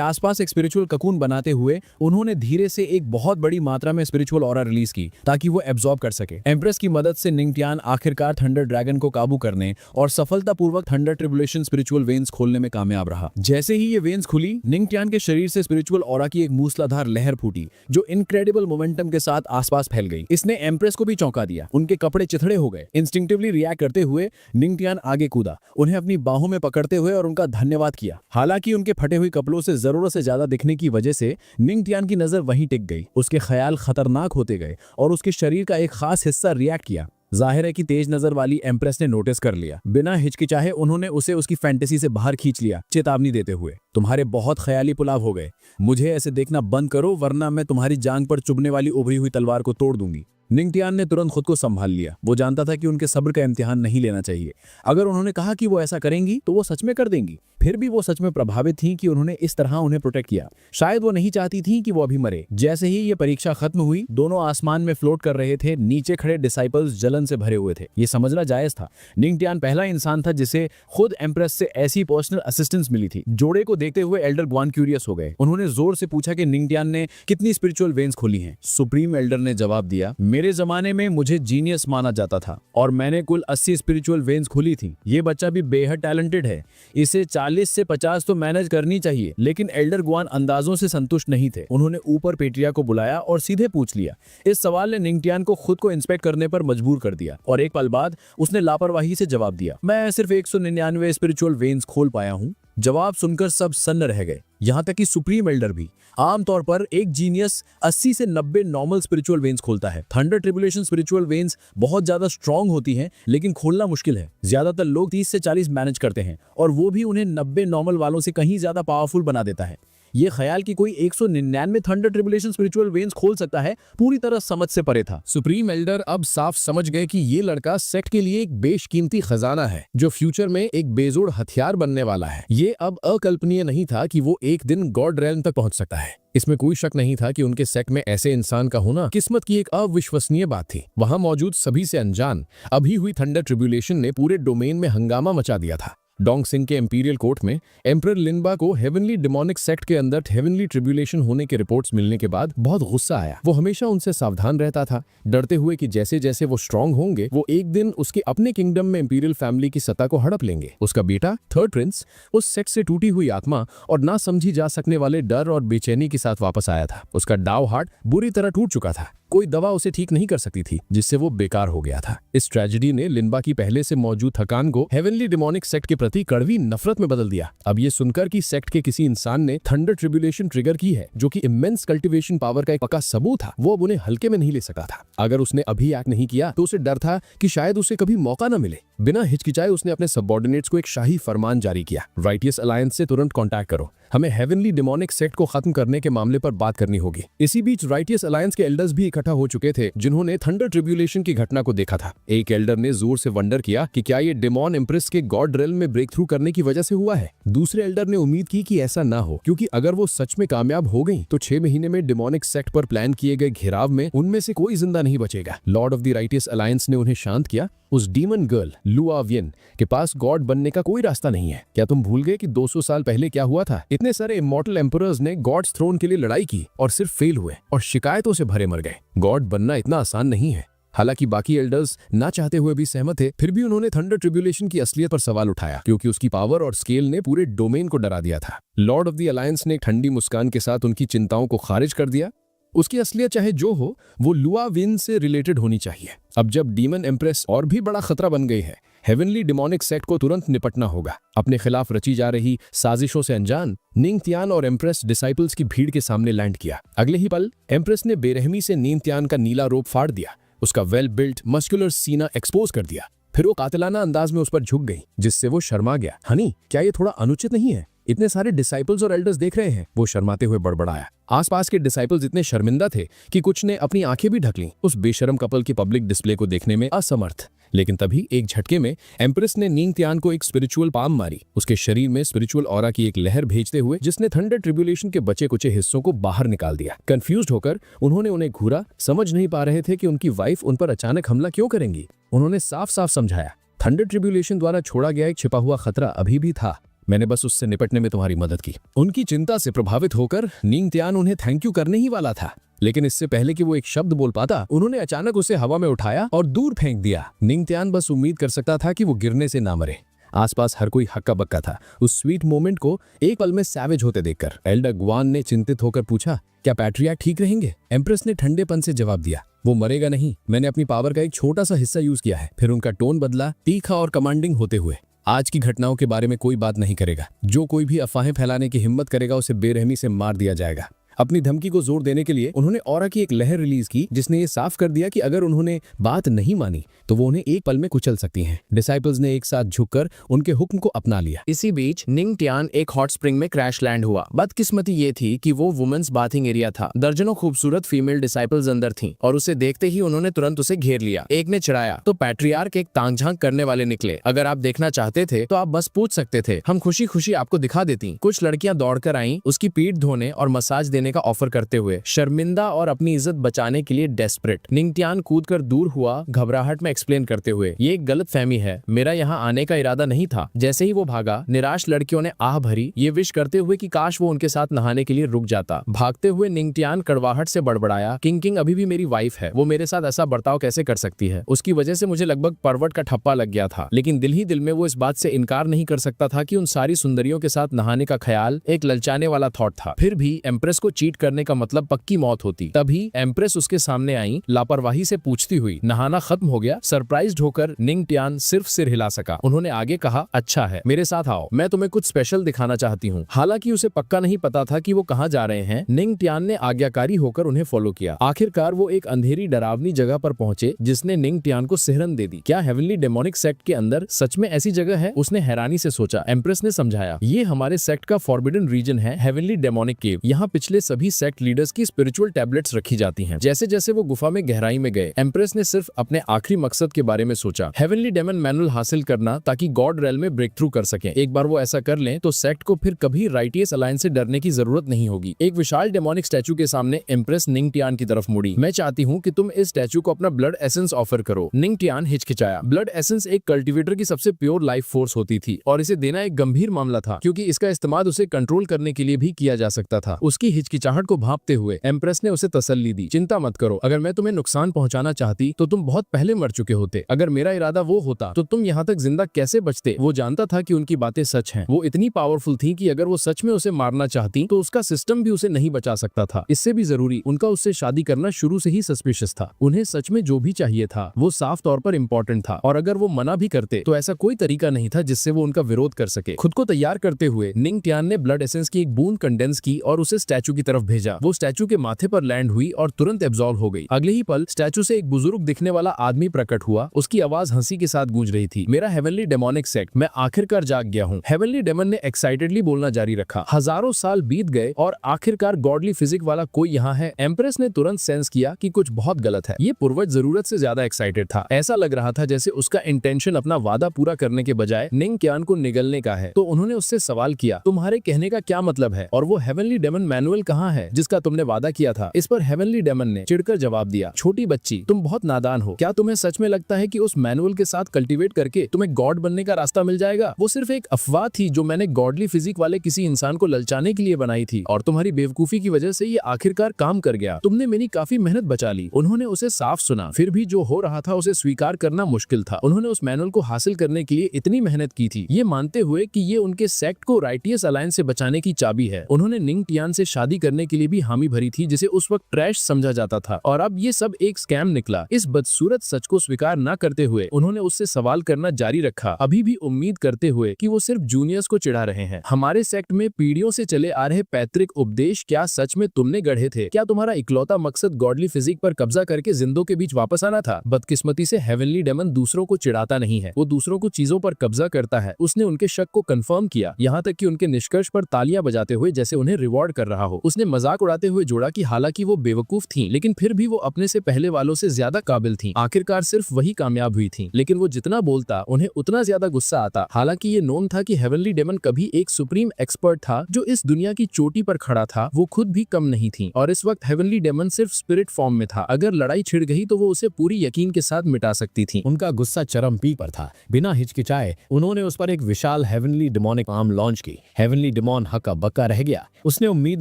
आसपास एक स्पिरिचुअल ककून बनाते हुए उन्होंने धीरे से एक बहुत बड़ी मात्रा में स्पिरिचुअल ऑरा रिलीज की ताकि वो एब्जॉर्ब कर सके। एम्प्रेस की मदद से निंगटियान आखिरकार थंडर ड्रैगन को काबू करने और सफलतापूर्वक थंडर ट्रिब्युलेशन स्पिरिचुअल वेन्स खोलने में कामयाब रहा। जैसे ही ये वेन्स खुली, निंगटियान के शरीर से स्पिरिचुअल ऑरा की एक मूसलाधार लहर फूटी जो इनक्रेडिबल मोमेंटम के साथ आसपास फैल गई। इसने एम्प्रेस को भी चौंका दिया। उनके कपड़े चिथड़े हो गए। इंस्टिंक्टिवली रिएक्ट करते हुए निंगटियान आगे कूदा, उन्हें अपनी बाहों में पकड़ते हुए और उनका धन्यवाद किया। हालांकि उनके फटे हुए कपड़ों से जरूरत से ज्यादा दिखने की वजह से निंगटियान की नजर वहीं टिक गई। उसके ख्याल खतरनाक होते गए और उसके शरीर का एक खास हिस्सा रिएक्ट किया। जाहिर है कि तेज नजर वाली एम्प्रेस ने नोटिस कर लिया। बिना हिचकिचाहे उन्होंने उसे उसकी फैंटेसी से बाहर खींच लिया, चेतावनी देते हुए, तुम्हारे बहुत ख्याली पुलाव हो गए, मुझे ऐसे देखना बंद करो वरना मैं तुम्हारी जांग पर चुभने वाली उभरी हुई तलवार को तोड़ दूंगी। निंगटियान ने तुरंत खुद को संभाल लिया। वो जानता था कि उनके सब्र का इम्तिहान नहीं लेना चाहिए। अगर उन्होंने कहा कि वो ऐसा करेंगी तो वो सच में कर देंगी। फिर भी वो सच में प्रभावित थी कि उन्होंने इस तरह उन्हें प्रोटेक्ट किया। शायद वो नहीं चाहती थी कि वो अभी मरे। जैसे ही ये परीक्षा खत्म हुई, दोनों आसमान में फ्लोट कर रहे थे। नीचे खड़े डिसाइपल्स जलन से भरे हुए थे। ये समझना जायज था। निंगटियान पहला इंसान था जिसे खुद एम्प्रेस से ऐसी पर्सनल असिस्टेंस मिली थी। जोड़े को देखते हुए एल्डर ग्वान क्यूरियस हो गए। उन्होंने जोर से पूछा कि निंगटियान ने कितनी स्पिरिचुअल वेन्स खोली हैं। सुप्रीम एल्डर ने जवाब दिया, मेरे जमाने में मुझे जीनियस माना जाता था और मैंने कुल 80 स्पिरिचुअल वेन्स खोली थी। ये बच्चा भी बेहद टैलेंटेड है, इसे 40 से 50 तो मैनेज करनी चाहिए। लेकिन एल्डर ग्वान अंदाजों से संतुष्ट नहीं थे। उन्होंने ऊपर पेट्रिया को बुलाया और सीधे पूछ लिया। इस सवाल ने निंगटियान को खुद को इंस्पेक्ट करने पर मजबूर कर दिया और एक पल बाद उसने लापरवाही से जवाब दिया, मैं सिर्फ 199 स्पिरिचुअल वेन्स खोल पाया हूँ। जवाब सुनकर सब सन्न रह गए, यहाँ तक कि सुप्रीम एल्डर भी। आमतौर पर एक जीनियस 80 से 90 नॉर्मल स्पिरिचुअल वेन्स खोलता है। थंडर ट्रिब्युलेशन स्पिरिचुअल वेन्स बहुत ज्यादा स्ट्रांग होती हैं, लेकिन खोलना मुश्किल है। ज्यादातर लोग 30 से 40 मैनेज करते हैं और वो भी उन्हें 90 नॉर्मल वालों से कहीं ज्यादा पावरफुल बना देता है। ये ख्याल कि कोई 199 थंडर ट्रिब्युलेशन स्पिरिचुअल वेन्स खोल सकता है पूरी तरह समझ से परे था। सुप्रीम एल्डर अब साफ समझ गए कि ये लड़का सेक्ट के लिए एक बेशकीमती खजाना है जो फ्यूचर में एक बेजोड़ हथियार बनने वाला है। ये अब अकल्पनीय नहीं था कि वो एक दिन गॉड रेल्म तक पहुंच सकता है। इसमें कोई शक नहीं था कि उनके सेक्ट में ऐसे इंसान का होना किस्मत की एक अविश्वसनीय बात थी। वहां मौजूद सभी से अनजान अभी हुई थंडर ट्रिब्युलेशन ने पूरे डोमेन में हंगामा मचा दिया था। डोंगसिंग के इंपीरियल कोर्ट में एम्परर लिनबा को हेवनली डेमोनिक सेक्ट के अंदर हेवनली ट्रिब्युलेशन होने के रिपोर्ट्स मिलने के बाद बहुत गुस्सा आया। वो हमेशा उनसे सावधान रहता था, डरते हुए कि जैसे जैसे वो स्ट्रांग होंगे वो एक दिन उसके अपने किंगडम में इंपीरियल फैमिली की सत्ता को हड़प लेंगे। उसका बेटा थर्ड प्रिंस उस सेक्ट से टूटी हुई आत्मा और ना समझी जा सकने वाले डर और बेचैनी के साथ वापस आया था। उसका डाव हार्ट बुरी तरह टूट चुका था। कोई दवा उसे ठीक नहीं कर सकती थी, जिससे वो बेकार हो गया था। इस ट्रेजेडी ने लिनबा की पहले से मौजूद थकान को हेवनली डेमोनिक सेक्ट के प्रति कड़वी नफरत में बदल दिया। अब ये सुनकर कि सेक्ट के किसी इंसान ने थंडर ट्रिब्युलेशन ट्रिगर की है, जो कि इमेंस कल्टीवेशन पावर का एक पक्का सबूत था, वो अब उन्हें हल्के में नहीं ले सका था। अगर उसने अभी एक्ट नहीं किया तो उसे डर था कि शायद उसे कभी मौका न मिले। बिना हिचकिचाए उसने अपने सबऑर्डिनेट्स को एक शाही फरमान जारी किया, राइटियस अलायंस से तुरंत कांटेक्ट करो, हमें हेवनली डेमोनिक सेक्ट को खत्म करने के मामले पर बात करनी होगी। इसी बीच राइटियस अलायंस के एल्डर्स भी इकट्ठा हो चुके थे, जिन्होंने थंडर ट्रिब्युलेशन की घटना को देखा था। एक एल्डर ने जोर से वंडर किया कि क्या ये डेमोन एम्प्रेस के गॉड रेल्म में ब्रेक थ्रू करने की वजह से हुआ है। दूसरे एल्डर ने उम्मीद की कि ऐसा ना हो, क्योंकि अगर वो सच में कामयाब हो गई तो 6 महीने में डेमोनिक सेक्ट पर प्लान किए गए घेराव में उनमें से कोई जिंदा नहीं बचेगा। Lord of the righteous alliance ने उन्हें शांत किया। उस डीमन गर्ल लुआ वियन के पास गॉड बनने का कोई रास्ता नहीं है। क्या तुम भूल गए कि 200 साल पहले क्या हुआ था? इतने सारे इमॉर्टल एम्परर्स ने गॉड्स थ्रोन के लिए लड़ाई की और सिर्फ फेल हुए और शिकायतों से भरे मर गए। गॉड बनना इतना आसान नहीं है। हालांकि बाकी एल्डर्स ना चाहते हुए भी सहमत थे, फिर भी उन्होंने थंडर ट्रिब्युलेशन की असलियत पर सवाल उठाया, क्योंकि उसकी पावर और स्केल ने पूरे डोमेन को डरा दिया था। लॉर्ड ऑफ द अलायंस ने एक ठंडी मुस्कान के साथ उनकी चिंताओं को खारिज कर दिया। उसकी असलियत चाहे जो हो, वो लुआ विन से रिलेटेड होनी चाहिए। अब जब डीमन एम्प्रेस और भी बड़ा खतरा बन गई है, हेवनली डिमोनिक सेक्ट को तुरंत निपटना होगा। अपने खिलाफ रची जा रही साजिशों से अनजान निंग तियान और एम्प्रेस डिसाइपल्स की भीड़ के सामने लैंड किया। अगले ही पल एम्प्रेस ने बेरहमी से निंग तियान का नीला रोब फाड़ दिया, उसका वेल बिल्ट मस्कुलर सीना एक्सपोज कर दिया। फिर वो कातिलाना अंदाज में उस पर झुक गई, जिससे वो शर्मा गया। हनी, क्या ये थोड़ा अनुचित नहीं है? इतने सारे डिसाइपल्स और एल्डर्स देख रहे हैं, वो शर्माते हुए बड़बड़ाया। आसपास के डिसाइपल्स इतने शर्मिंदा थे कि कुछ ने अपनी आंखें भी ढक लीं, उस बेशरम कपल की पब्लिक डिस्प्ले को देखने में असमर्थ। लेकिन तभी एक झटके में एम्प्रेस ने निंग तियान को एक स्पिरिचुअल पाम मारी, उसके शरीर में स्पिरिचुअल ऑरा की एक लहर भेजते हुए, जिसने थंडर ट्रिब्यूलेशन के बचे कुचे हिस्सों को बाहर निकाल दिया। कंफ्यूज्ड होकर उन्होंने उन्हें घूरा, समझ नहीं पा रहे थे कि उनकी वाइफ उन पर अचानक हमला क्यों करेंगी। उन्होंने साफ साफ समझाया, थंडर ट्रिब्यूलेशन द्वारा छोड़ा गया एक छिपा हुआ खतरा अभी भी था, मैंने बस उससे निपटने में तुम्हारी मदद की। उनकी चिंता से प्रभावित होकर निंग तियान उन्हें थैंक यू करने ही वाला था, लेकिन इससे पहले कि वो एक शब्द बोल पाता, उन्होंने अचानक उसे हवा में उठाया और दूर फेंक दिया। निंग तियान बस उम्मीद कर सकता था कि वो गिरने से ना मरे। आसपास हर कोई हक्का बक्का था उस स्वीट मोमेंट को एक पल में सैवेज होते देखकर। एल्डर ग्वान ने चिंतित होकर पूछा, क्या पैट्रियार्क ठीक रहेंगे? एम्प्रेस ने ठंडेपन से जवाब दिया, वो मरेगा नहीं, मैंने अपनी पावर का एक छोटा सा हिस्सा यूज किया है। फिर उनका टोन बदला, तीखा और कमांडिंग होते हुए। आज की घटनाओं के बारे में कोई बात नहीं करेगा। जो कोई भी अफवाहें फैलाने की हिम्मत करेगा उसे बेरहमी से मार दिया जाएगा। अपनी धमकी को जोर देने के लिए उन्होंने ऑरा की एक लहर रिलीज की, जिसने ये साफ कर दिया कि अगर उन्होंने बात नहीं मानी तो वो उन्हें एक पल में कुचल सकती हैं। डिसाइपल्स ने एक साथ झुककर उनके हुक्म को अपना लिया। इसी बीच निंग तियान एक हॉट स्प्रिंग में क्रैश लैंड हुआ। बदकिस्मती ये थी कि वो वुमेन्स बाथिंग एरिया था। दर्जनों खूबसूरत फीमेल डिसाइपल्स अंदर थीं और उसे देखते ही उन्होंने तुरंत उसे घेर लिया। एक ने चिढ़ाया तो पैट्रियार्क एक तांग झांक करने वाले निकले। अगर आप देखना चाहते थे तो आप बस पूछ सकते थे, हम खुशी खुशी आपको दिखा देती। कुछ लड़कियां दौड़कर आईं, उसकी पीठ धोने और मसाज देने का ऑफर करते हुए, शर्मिंदा और अपनी इज्जत बचाने के लिए डेस्परेट। निंग तियान कूदकर दूर हुआ, घबराहट में एक्सप्लेन करते हुए, ये एक गलत फहमी है, मेरा यहाँ आने का इरादा नहीं था। जैसे ही वो भागा, निराश लड़कियों ने आह भरी, ये विश करते हुए कि काश वो उनके साथ नहाने के लिए रुक जाता। भागते हुए निंग तियान कड़वाहट से बड़बड़ाया, किंग किंग अभी भी मेरी वाइफ है, वो मेरे साथ ऐसा बर्ताव कैसे कर सकती है? उसकी वजह से मुझे लगभग परवट का ठप्पा लग गया था, लेकिन दिल ही दिल में वो इस बात से इनकार नहीं कर सकता था कि उन सारी सुंदरियों के साथ नहाने का ख्याल एक ललचाने वाला थॉट था। फिर भी एम्प्रेस को चीट करने का मतलब पक्की मौत होती। तभी एम्प्रेस उसके सामने आई, लापरवाही से पूछती हुई, नहाना खत्म हो गया? सरप्राइज्ड होकर निंग तियान सिर्फ सिर हिला सका। उन्होंने आगे कहा, अच्छा है, मेरे साथ आओ, मैं तुम्हें कुछ स्पेशल दिखाना चाहती हूँ। हालांकि उसे पक्का नहीं पता था कि वो कहाँ जा रहे हैं। निंग तियान ने आज्ञाकारी होकर उन्हें फॉलो किया। आखिरकार वो एक अंधेरी डरावनी जगह पर पहुंचे, जिसने निंग तियान को सिहरन दे दी। क्या हेवनली डेमोनिक सेक्ट के अंदर सच में ऐसी जगह है? उसने हैरानी से सोचा। एम्प्रेस ने समझाया, ये हमारे सेक्ट का फॉरबिडन रीजन है, हेवनली डेमोनिक केव। यहाँ पिछले सभी सेक्ट लीडर्स की स्पिरिचुअल टैबलेट्स रखी जाती हैं। जैसे जैसे वो गुफा में गहराई में गए, एम्प्रेस ने सिर्फ अपने आखिरी मकसद के बारे में सोचा, हेवनली डेमन मैनुअल हासिल करना, ताकि गॉड रेल में ब्रेक थ्रू कर सकें। एक बार वो ऐसा कर लें तो सेक्ट को फिर कभी राइटियस अलायंस से डरने की जरूरत नहीं होगी। एक विशाल डेमोनिक स्टैचू के सामने एम्प्रेस निंग तियान की तरफ मुड़ी। मैं चाहती हूँ कि तुम इस स्टैचू को अपना ब्लड एसेंस ऑफर करो। निंग तियान हिचकिचाया। ब्लड एसेंस एक कल्टिवेटर की सबसे प्योर लाइफ फोर्स होती थी और इसे देना एक गंभीर मामला था, क्योंकि इसका इस्तेमाल उसे कंट्रोल करने के लिए भी किया जा सकता था। उसकी हिचकिचाहट को भांपते हुए एम्प्रेस ने उसे तसल्ली दी, चिंता मत करो, अगर मैं तुम्हें नुकसान पहुंचाना चाहती तो तुम बहुत पहले मर चुके होते। अगर मेरा इरादा वो होता तो तुम यहाँ तक जिंदा कैसे बचते? वो जानता था कि उनकी बातें सच हैं। वो इतनी पावरफुल थी कि अगर वो सच में उसे मारना चाहती तो उसका सिस्टम भी उसे नहीं बचा सकता था। इससे भी जरूरी, उनका उससे शादी करना शुरू से ही सस्पिशियस था। उन्हें सच में जो भी चाहिए था वो साफ तौर पर इम्पोर्टेंट था, और अगर वो मना भी करते तो ऐसा कोई तरीका नहीं था जिससे वो उनका विरोध कर सके। खुद को तैयार करते हुए निंग तियान ने ब्लड एसेंस की एक बूंद कंडेंस की और उसे स्टैचू की तरफ भेजा। वो स्टैचू के माथे पर लैंड हुई और तुरंत एब्जॉर्ब हो गई। अगले ही पल स्टैचू से एक बुजुर्ग दिखने वाला आदमी प्रकट हुआ। उसकी आवाज हंसी के साथ गूंज रही थी, मेरा हेवनली डेमोनिक सेक्ट, मैं आखिरकार जाग गया हूँ। हेवनली डेमन ने एक्साइटेडली बोलना जारी रखा। हजारों साल बीत गए और आखिरकार गॉडली फिजिक वाला कोई यहाँ है। एम्प्रेस ने तुरंत सेंस किया कि कुछ बहुत गलत है। ये पूर्वज जरूरत से ज्यादा एक्साइटेड था। ऐसा लग रहा था जैसे उसका इंटेंशन अपना वादा पूरा करने के बजाय निंग तियान को निगलने का है। तो उन्होंने उससे सवाल किया, तुम्हारे कहने का क्या मतलब है? और वो हेवनली डेमन मैनुअल कहाँ है जिसका तुमने वादा किया था? इस पर हेवनली डेमन ने चिढ़कर जवाब दिया, छोटी बच्ची, तुम बहुत नादान हो। क्या तुम्हें सच में लगता है कि उस मैनुअल के साथ कल्टीवेट करके तुम्हें गॉड बनने का रास्ता मिल जाएगा? वो सिर्फ एक अफवाह थी जो मैंने गॉडली फिजिक वाले किसी इंसान को ललचाने के लिए बनाई थी, और तुम्हारी बेवकूफी की वजह से ये आखिरकार काम कर गया। तुमने मेरी काफी मेहनत बचा ली। उन्होंने उसे साफ सुना, फिर भी जो हो रहा था उसे स्वीकार करना मुश्किल था। उन्होंने उस मैनुअल को हासिल करने के लिए इतनी मेहनत की थी, ये मानते हुए कि ये उनके सेक्ट को राइटियस अलायंस से बचाने की चाबी है। उन्होंने निंग तियान से शादी शादी करने के लिए भी हामी भरी थी, जिसे उस वक्त ट्रैश समझा जाता था, और अब ये सब एक स्कैम निकला। इस बदसूरत सच को स्वीकार न करते हुए उन्होंने उससे सवाल करना जारी रखा, अभी भी उम्मीद करते हुए कि वो सिर्फ जूनियर्स को चिढ़ा रहे हैं। हमारे सेक्ट में पीढ़ियों से चले आ रहे पैतृक उपदेश क्या सच में तुमने गढ़े थे? क्या तुम्हारा इकलौता मकसद गॉडली फिजिक पर कब्जा करके जिंदों के बीच वापस आना था? बदकिस्मती से हेवनली डेमन दूसरों को चिढ़ाता नहीं है, वो दूसरों को चीजों पर कब्जा करता है। उसने उनके शक को कंफर्म किया, यहाँ तक कि उनके निष्कर्ष पर तालियां बजाते हुए जैसे उन्हें रिवॉर्ड कर रहा हो। उसने मजाक उड़ाते हुए जोड़ा कि हालांकि वो बेवकूफ थीं, लेकिन फिर भी वो अपने से पहले वालों से ज्यादा काबिल थीं। आखिरकार सिर्फ वही कामयाब हुई थीं, लेकिन वो जितना बोलता उन्हें उतना ज्यादा गुस्सा आता। हालांकि ये नोन था कि हेवनली डेमन कभी एक सुप्रीम एक्सपर्ट था जो इस दुनिया की चोटी पर खड़ा था, वो खुद भी कम नहीं थी। और इस वक्त हेवनली डेमन सिर्फ स्पिरिट फॉर्म में था। अगर लड़ाई छिड़ गई तो वो उसे पूरी यकीन के साथ मिटा सकती थी। उनका गुस्सा चरम पीक पर था। बिना हिचकिचाए उन्होंने उस पर एक विशाल हेवनली डिमोनिक आर्म लॉन्च की। हेवनली डिमोन हक्का बक्का रह गया। उसने उम्मीद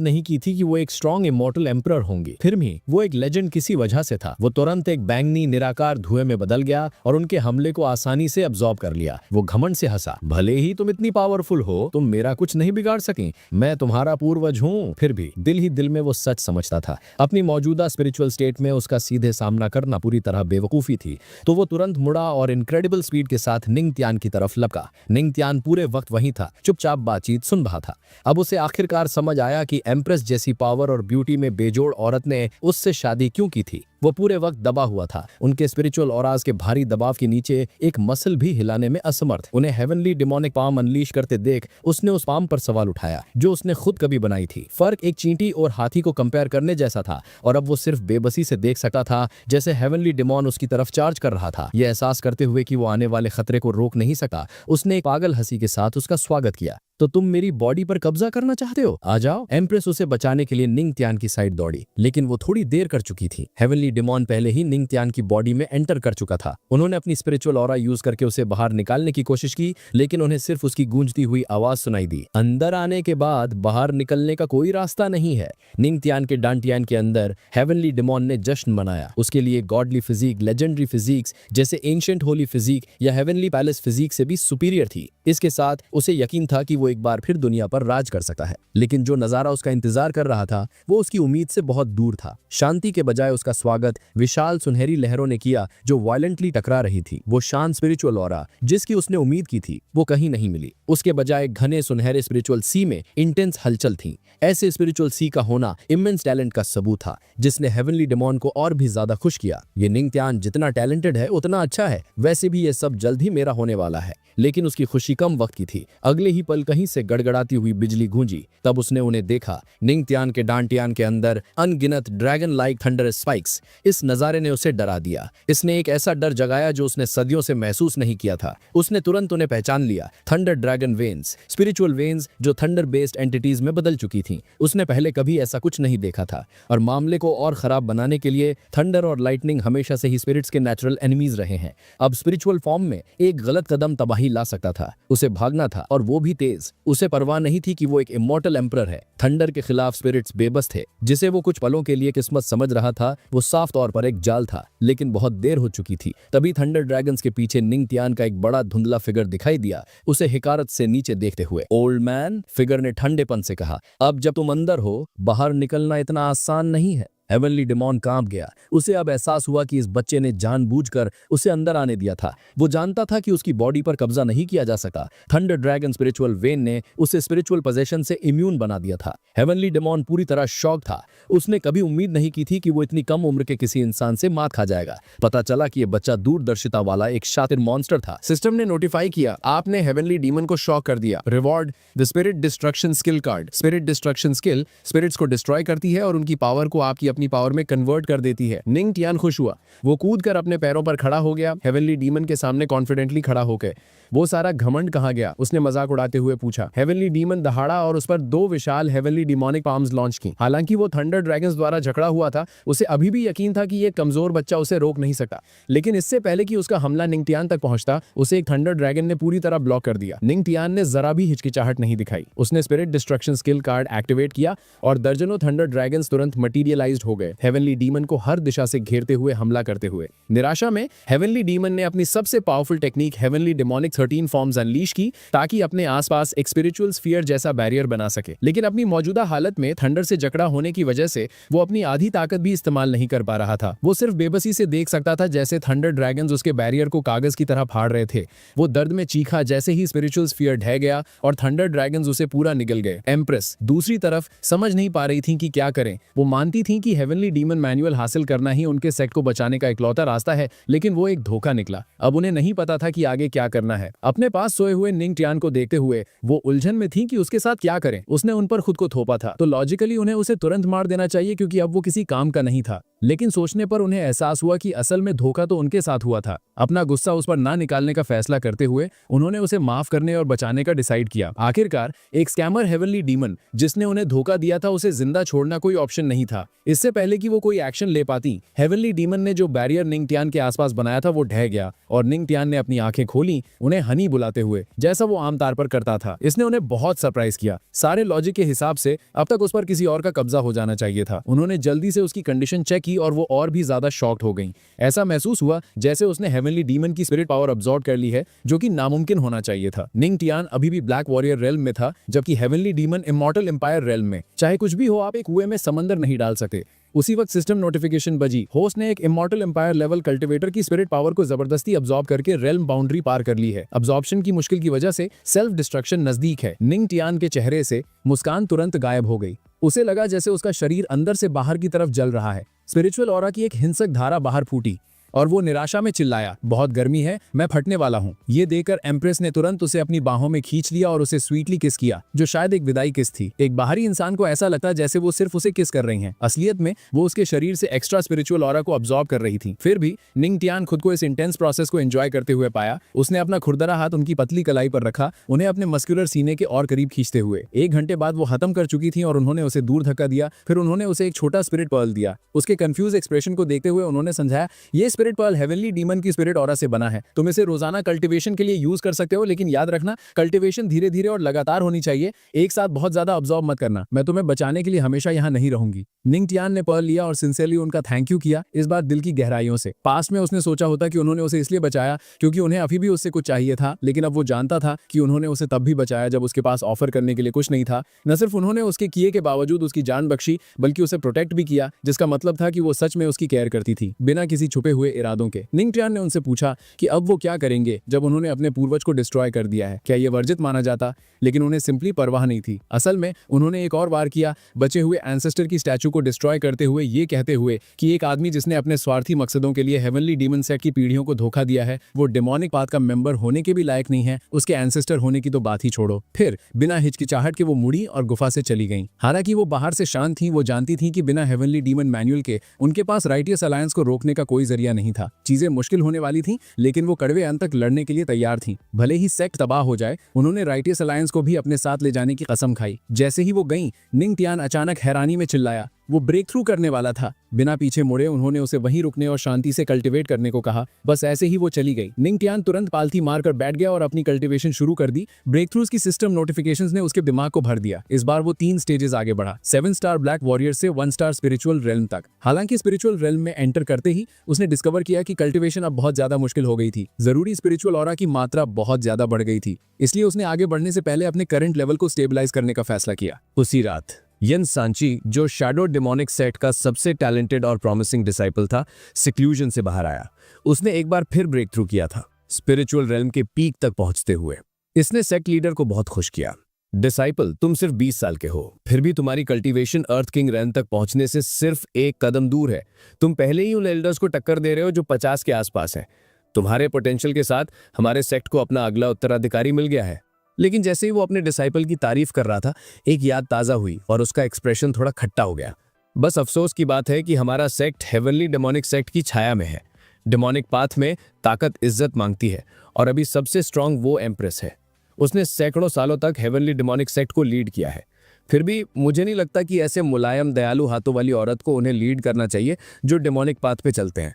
नहीं की थी कि वो एक स्ट्रॉन्ग इमॉर्टल एम्परर होंगी। फिर भी वो एक लेजेंड किसी वजह से था। वो तुरंत एक बैंगनी निराकार धुएं में बदल गया और उनके हमले को आसानी से अब्सॉर्ब कर लिया। वो घमंड से हंसा, भले ही तुम इतनी पावरफुल हो, तुम मेरा कुछ नहीं बिगाड़ सकें, मैं तुम्हारा पूर्वज हूँ। फिर भी दिल ही दिल में वो सच समझता था। अपनी मौजूदा स्पिरिचुअल स्टेट में उसका सीधे सामना करना पूरी तरह बेवकूफी थी। तो वो तुरंत मुड़ा और इनक्रेडिबल स्पीड के साथ निंगत्यान की तरफ लपका। निंगत्यान पूरे वक्त वहीं था, चुपचाप बातचीत सुन रहा था। अब उसे आखिरकार समझ आया कि एम्प्रेस जैसी पावर और ब्यूटी में बेजोड़ औरत ने उससे शादी क्यों की थी। वो पूरे वक्त दबा हुआ था। उनके स्पिरिचुअल ऑराज के भारी दबाव के नीचे एक मसल भी हिलाने में असमर्थ। उन्हें हेवनली डिमोनिक पाम अनलीश करते देख उसने उस पाम पर सवाल उठाया जो उसने खुद कभी बनाई थी। फर्क एक चींटी और हाथी को कंपेयर करने जैसा था, और अब वो सिर्फ बेबसी से देख सकता था जैसे हेवनली डिमोन उसकी तरफ चार्ज कर रहा था। यह एहसास करते हुए कि वो आने वाले खतरे को रोक नहीं सका, उसने एक पागल हंसी के साथ उसका स्वागत किया। तो तुम मेरी बॉडी पर कब्जा करना चाहते हो? आ जाओ। एम्प्रेस उसे बचाने के लिए निंगत्यान की साइड दौड़ी, लेकिन वो थोड़ी देर कर चुकी थी। हेवनली डिमोन पहले ही निंगत्यान की बॉडी में एंटर कर चुका था। उन्होंने अपनी स्पिरिचुअल ऑरा यूज करके उसे बाहर निकालने की कोशिश की, लेकिन उन्हें सिर्फ उसकी गूंजती हुई आवाज सुनाई दी। अंदर आने के बाद बाहर निकलने का कोई रास्ता नहीं है। निंगत्यान के डांटियान के अंदर हेवनली डिमोन ने जश्न मनाया। उसके लिए गॉडली फिजिक, लेजेंडरी फिजिक्स जैसे एंशिएंट होली फिजिक या हेवनली पैलेस फिजिक से भी सुपीरियर थी। इसके साथ उसे यकीन था कि वो एक बार फिर दुनिया पर राज कर सकता है। लेकिन जो नजारा उसका इंतजार कर रहा था वो उसकी उम्मीद से बहुत दूर था। शांति के बजाय उसका स्वागत विशाल सुनहरी लहरों ने किया जो वायलेंटली टकरा रही थी। वो शांत स्पिरिचुअल ऑरा जिसकी उसने उम्मीद की थी वो कहीं नहीं मिली। उसके बजाय घने सुनहरे स्पिरिचुअल सी में इंटेंस हलचल थी। ऐसे स्पिरिचुअल सी का होना इमेंस टैलेंट का सबूत था, जिसने हेवनली डिमोन को और भी ज्यादा खुश किया। ये निंगत्यान जितना टैलेंटेड है उतना अच्छा है। वैसे भी ये सब जल्द ही मेरा होने वाला है। लेकिन उसकी खुशी कम वक्त की थी। अगले ही पल कहीं से गड़गड़ाती हुई बिजली गूंजी। तब उसने उन्हें देखा। निंगत्यान के डांटियान के अंदर अनगिनत ड्रैगन लाइक थंडर स्पाइक्स। इस नजारे ने उसे डरा दिया। इसने एक ऐसा डर जगाया जो उसने सदियों से महसूस नहीं किया था। उसने तुरंत उन्हें पहचान लिया। Thunder dragon veins, spiritual veins जो थंडर बेस्ड एंटिटीज में बदल चुकी थीं। उसने पहले कभी ऐसा कुछ नहीं देखा था। और मामले को और खराब बनाने के लिए थंडर और लाइटनिंग हमेशा से ही स्पिरिट्स के नेचुरल एनिमीज रहे हैं। अब स्पिरिचुअल फॉर्म में एक गलत कदम तबाही ला सकता था। उसे भागना था, और वो भी तेज। उसे परवाह नहीं थी कि वो एक इमॉर्टल एम्परर है। थंडर के खिलाफ स्पिरिट्स बेबस थे। जिसे वो कुछ पलों के लिए किस्मत समझ रहा था वो साफ तौर पर एक जाल था। लेकिन बहुत देर हो चुकी थी। तभी थंडर ड्रैगन्स के पीछे निंगत्यान का एक बड़ा धुंधला फिगर दिखाई दिया, उसे हिकारत से नीचे देखते हुए। ओल्ड मैन, फिगर ने ठंडेपन से कहा, अब जब तुम अंदर हो बाहर निकलना इतना आसान नहीं है। हेवनली डिमोन कांप गया। उसे अब एहसास हुआ कि इस बच्चे ने जानबूझकर उसे अंदर आने दिया था। वो जानता था कि उसकी बॉडी पर कब्जा नहीं किया जा सकता। थंडर ड्रैगन स्पिरिचुअल वेन ने उसे स्पिरिचुअल पोजेशन से इम्यून बना दिया था। हेवनली डिमोन पूरी तरह शॉक था। उसने कभी उम्मीद नहीं की थी कि वो इतनी कम उम्र के किसी इंसान से मात खा जाएगा। पता चला कि यह बच्चा दूरदर्शिता वाला एक शातिर मॉन्स्टर था। सिस्टम ने नोटिफाई किया, आपने हेवनली डीमन को शॉक कर दिया। Reward the spirit destruction skill card. Spirit destruction skill spirits को डिस्ट्रॉय करती है और उनकी पावर को आपकी अपनी पावर में कन्वर्ट कर देती है। निंगत्यान खुश हुआ। वो कूद कर अपने पैरों पर खड़ा हो गया। हेवनली डीमन के सामने कॉन्फिडेंटली खड़ा होकर, वो सारा घमंड कहाँ गया? उसने मजाक उड़ाते हुए पूछा। हेवनली डीमन दहाड़ा और उस पर 2 विशाल हेवनली डिमोनिक पाम्स लॉन्च की। हालांकि वो थंडर ड्रैगन्स द्वारा जकड़ा हुआ था, उसे अभी भी यकीन था कि ये कमजोर बच्चा उसे रोक नहीं सकता। लेकिन इससे पहले कि उसका हमला निंगत्यान तक पहुंचता, उसे एक थंडर ड्रैगन ने पूरी तरह ब्लॉक कर दिया। निंगत्यान ने जरा भी हिचकिचाहट नहीं दिखाई। उसने spirit destruction skill card activate किया और दर्जनों थंडर ड्रैगन्स तुरंत मटीरियलाइज्ड हो गए, हेवनली डीमन को हर दिशा से घेरते हुए हमला करते हुए। निराशा में हेवनली डीमन ने अपनी सबसे powerful technique heavenly demonic 13 forms unleash की ताकि अपने आसपास एक स्पिरिचुअल स्फीयर जैसा बैरियर बना सके। लेकिन अपनी मौजूदा हालत में थंडर से जकड़ा होने की वजह से वो अपनी आधी ताकत भी इस्तेमाल नहीं कर पा रहा था। वो सिर्फ बेबसी से देख सकता था जैसे थंडर ड्रैगन्स उसके बैरियर को कागज की तरह फाड़ रहे थे। वो दर्द में चीखा जैसे ही स्पिरिचुअल स्फीयर ढह गया और थंडर ड्रैगन्स उसे पूरा निगल गए। एम्प्रेस दूसरी तरफ समझ नहीं पा रही थी कि क्या करें। वो मानती थी कि हेवनली डीमन मैनुअल हासिल करना ही उनके सेक्ट को बचाने का इकलौता रास्ता है, लेकिन वो एक धोखा निकला। अब उन्हें नहीं पता था कि आगे क्या करना है। अपने पास सोए हुए निंग टियान को देखते हुए वो उलझन में थी कि उसके साथ क्या करें। उसने उन पर खुद को थोपा था तो लॉजिकली उन्हें उसे तुरंत मार देना चाहिए क्योंकि अब वो किसी काम का नहीं था। लेकिन सोचने पर उन्हें एहसास हुआ कि असल में धोखा तो उनके साथ हुआ था। अपना गुस्सा उस पर ना निकालने का फैसला करते हुए उन्होंने उसे माफ करने और बचाने का डिसाइड किया। आखिरकार एक स्कैमर हेवनली डीमन जिसने उन्हें धोखा दिया था उसे जिंदा छोड़ना कोई ऑप्शन नहीं था। इससे पहले कि वो कोई एक्शन ले पाती, हेवनली डीमन ने जो बैरियर निंग टियान के आसपास बनाया था वो ढह गया और निंग टियान ने अपनी आंखें खोली उन्हें हनी बुलाते हुए, जैसा वो आमतौर पर करता था। इसने उन्हें बहुत सरप्राइज किया। सारे लॉजिक के हिसाब से अब तक उस पर किसी और का कब्जा हो जाना चाहिए था। उन्होंने जल्दी से उसकी कंडीशन चेक की और वो और भी ज्यादा शॉक्ड हो गई। ऐसा महसूस हुआ जैसे उसने हेवनली डीमन की स्पिरिट पावर अब्सॉर्ब कर ली है, जो कि नामुमकिन होना चाहिए था। निंग टियान अभी भी ब्लैक वॉरियर रेल्म में था, जबकि heavenly demon immortal empire realm में। चाहे कुछ भी हो, आप एक कुएं में समंदर नहीं डाल सकते। उसी वक्त सिस्टम नोटिफिकेशन बजी। होस्ट ने एक इमॉर्टल एम्पायर लेवल कल्टिवेटर की स्पिरिट पावर को जबरदस्ती अब्सॉर्ब करके रेल्म बाउंड्री पार कर ली है। अब्सॉर्प्शन की मुश्किल की वजह से सेल्फ डिस्ट्रक्शन नजदीक है। निंग टियान के चेहरे से मुस्कान तुरंत गायब हो गई। उसे लगा जैसे उसका शरीर अंदर से बाहर की तरफ जल रहा है। स्पिरिचुअल ऑरा की एक हिंसक धारा बाहर फूटी और वो निराशा में चिल्लाया, बहुत गर्मी है, मैं फटने वाला हूँ। ये देखकर एम्प्रेस ने तुरंत उसे अपनी बाहों में खींच लिया और उसे स्वीटली किस किया, जो शायद एक विदाई किस थी। एक बाहरी इंसान को ऐसा लगता जैसे वो सिर्फ उसे किस कर रही हैं। असलियत में वो उसके शरीर से एक्स्ट्रा स्पिरिचुअल ऑरा को अब्सॉर्ब कर रही थी। फिर भी निंग टियान खुद को इस इंटेंस प्रोसेस को एंजॉय करते हुए पाया। उसने अपना खुरदरा हाथ उनकी पतली कलाई पर रखा, उन्हें अपने मस्कुलर सीने के और करीब खींचते हुए। 1 घंटे बाद वो खत्म कर चुकी थी और उन्होंने उसे दूर धक्का दिया। फिर उन्होंने उसे एक छोटा स्पिरिट पर्ल दिया। उसके कंफ्यूज एक्सप्रेशन को देखते हुए उन्होंने समझाया, ये स्पिरिट पर्ल हेवनली डीमन की स्पिरिट ऑरा से बना है। तुम इसे रोजाना कल्टीवेशन के लिए यूज कर सकते हो, लेकिन याद रखना कल्टीवेशन धीरे धीरे और लगातार होनी चाहिए। एक साथ बहुत ज्यादा अब्सॉर्ब मत करना। मैं तुम्हें बचाने के लिए हमेशा यहाँ नहीं रहूंगी। निंग टियान ने पर्ल लिया और सिंसियरली उनका थैंक यू किया, इस बार दिल की गहराइयों से। पास्ट में उसने सोचा होता कि उन्होंने उसे इसलिए बचाया क्योंकि उन्हें अभी भी उससे कुछ चाहिए था, लेकिन अब वो जानता था कि उन्होंने उसे तब भी बचाया जब उसके पास ऑफर करने के लिए कुछ नहीं था। न सिर्फ उन्होंने उसके किए के बावजूद उसकी जान बख्शी, बल्कि उसे प्रोटेक्ट भी किया, जिसका मतलब था कि वो सच में उसकी केयर करती थी, बिना किसी छुपे हुए इरादों के। निंग टियान ने उनसे पूछा कि अब वो क्या करेंगे जब उन्होंने अपने पूर्वज को डिस्ट्रॉय कर दिया है। क्या ये वर्जित माना जाता? लेकिन उन्हें सिंपली परवाह नहीं थी। असल में उन्होंने एक और बार किया, बचे हुए एंसेस्टर की स्टैचू को डिस्ट्रॉय करते हुए ये कहते हुए कि एक आदमी जिसने अपने स्वार्थी मकसदों के लिए हेवनली डीमन सेट की पीढ़ियों को धोखा दिया है, वो डेमोनिक पाथ का मेंबर होने के भी लायक नहीं है, उसके एंसेस्टर होने की तो बात ही छोड़ो। फिर बिना हिचकिचाहट के वो मुड़ी और गुफा से चली गईं। हालांकि वो बाहर से शांत थी, वो जानती थी कि बिना हेवनली डीमन मैनुअल के उनके पास राइटियस अलायंस को रोकने का कोई जरिया नहीं था। चीजें मुश्किल होने वाली थी, लेकिन वो कड़वे अंत तक लड़ने के लिए तैयार थी। भले ही सेक्ट तबाह हो जाए, उन्होंने राइटियस अलायंस को भी अपने साथ ले जाने की कसम खाई। जैसे ही वो गईं, निंग टियान अचानक हैरानी में चिल्लाया। वो ब्रेक थ्रू करने वाला था। बिना पीछे मुड़े उन्होंने उसे वहीं रुकने और शांति से कल्टीवेट करने को कहा। बस ऐसे ही वो चली गई। निंग टियान तुरंत पालथी मारकर बैठ गया और अपनी कल्टीवेशन शुरू कर दी। ब्रेक थ्रूज की सिस्टम नोटिफिकेशंस ने उसके दिमाग को भर दिया। इस बार वो 3 स्टेजेस आगे बढ़ा, 7 स्टार ब्लैक वॉरियर से 1 स्टार स्पिरिचुअल रेल्म तक। हालांकि स्पिरिचुअल रेल्म में एंटर करते ही उसने डिस्कवर किया कि कल्टीवेशन अब बहुत ज्यादा मुश्किल हो गई थी। जरूरी स्पिरिचुअल ऑरा की मात्रा बहुत ज्यादा बढ़ गई थी, इसलिए उसने आगे बढ़ने से पहले अपने करंट लेवल को स्टेबलाइज करने का फैसला किया। उसी रात यन सांची, जो शैडो डेमोनिक सेट का सबसे टैलेंटेड और प्रॉमिसिंग डिसाइपल था, सिक्लूजन से बाहर आया। उसने एक बार फिर ब्रेक थ्रू किया था, स्पिरिचुअल रेल्म के पीक तक पहुंचते हुए। इसने सेक्ट लीडर को बहुत खुश किया। डिसाइपल, तुम सिर्फ 20 साल के हो, फिर भी तुम्हारी कल्टीवेशन अर्थ किंग रेल्म तक पहुंचने से सिर्फ एक कदम दूर है। तुम पहले ही उन एल्डर्स को टक्कर दे रहे हो जो 50 के आसपास हैं। तुम्हारे पोटेंशियल के साथ हमारे सेक्ट को अपना अगला उत्तराधिकारी मिल गया है। लेकिन जैसे ही वो अपने डिसाइपल की तारीफ कर रहा था, एक याद ताज़ा हुई और उसका एक्सप्रेशन थोड़ा खट्टा हो गया। बस अफसोस की बात है कि हमारा सेक्ट हेवनली डेमोनिक सेक्ट की छाया में है। डेमोनिक पाथ में ताकत इज्जत मांगती है और अभी सबसे स्ट्रांग वो एम्प्रेस है। उसने सैकड़ों सालों तक हेवनली डेमोनिक सेक्ट को लीड किया है। फिर भी मुझे नहीं लगता कि ऐसे मुलायम दयालु हाथों वाली औरत को उन्हें लीड करना चाहिए जो डेमोनिक पाथ पे चलते हैं।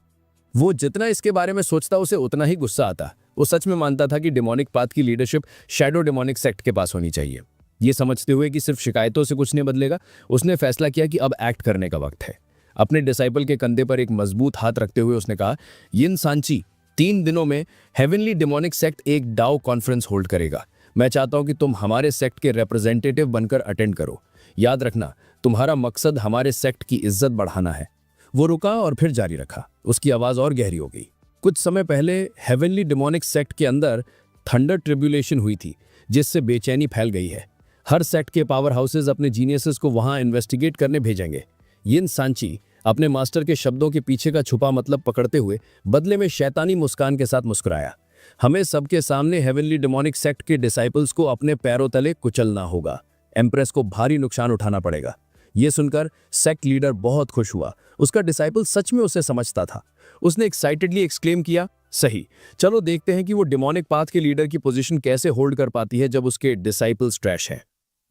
वो जितना इसके बारे में सोचता उसे उतना ही गुस्सा आता। वो सच में मानता था कि डेमोनिक पाथ की लीडरशिप शैडो डेमोनिक सेक्ट के पास होनी चाहिए। ये समझते हुए कि सिर्फ शिकायतों से कुछ नहीं बदलेगा, उसने फैसला किया कि अब एक्ट करने का वक्त है। अपने डिसाइपल के कंधे पर एक मजबूत हाथ रखते हुए उसने कहा, यिन सांची, 3 दिनों में हेवनली डेमोनिक सेक्ट एक डाओ कॉन्फ्रेंस होल्ड करेगा। मैं चाहता हूं कि तुम हमारे सेक्ट के रिप्रेजेंटेटिव बनकर अटेंड करो। याद रखना, तुम्हारा मकसद हमारे सेक्ट की इज्जत बढ़ाना है। वो रुका और फिर जारी रखा। उसकी आवाज और गहरी हो गई। कुछ समय पहले हेवनली डेमोनिक सेक्ट के अंदर थंडर ट्रिब्यूलेशन हुई थी, जिससे बेचैनी फैल गई है। हर सेक्ट के पावर हाउसेस अपने जीनियसेस को वहां इन्वेस्टिगेट करने भेजेंगे। यिन सांची अपने मास्टर के शब्दों के पीछे का छुपा मतलब पकड़ते हुए बदले में शैतानी मुस्कान के साथ मुस्कुराया। हमें सबके सामने हेवनली डेमोनिक सेक्ट के डिसाइपल्स को अपने पैरों तले कुचलना होगा। एम्प्रेस को भारी नुकसान उठाना पड़ेगा। यह सुनकर सेक्ट लीडर बहुत खुश हुआ। उसका डिसाइपल सच में उसे समझता था। उसने एक्साइटेडली एक्सक्लेम किया, सही, चलो देखते हैं कि वो डेमोनिक पाथ के लीडर की पोजीशन कैसे होल्ड कर पाती है जब उसके डिसाइपल्स ट्रैश हैं।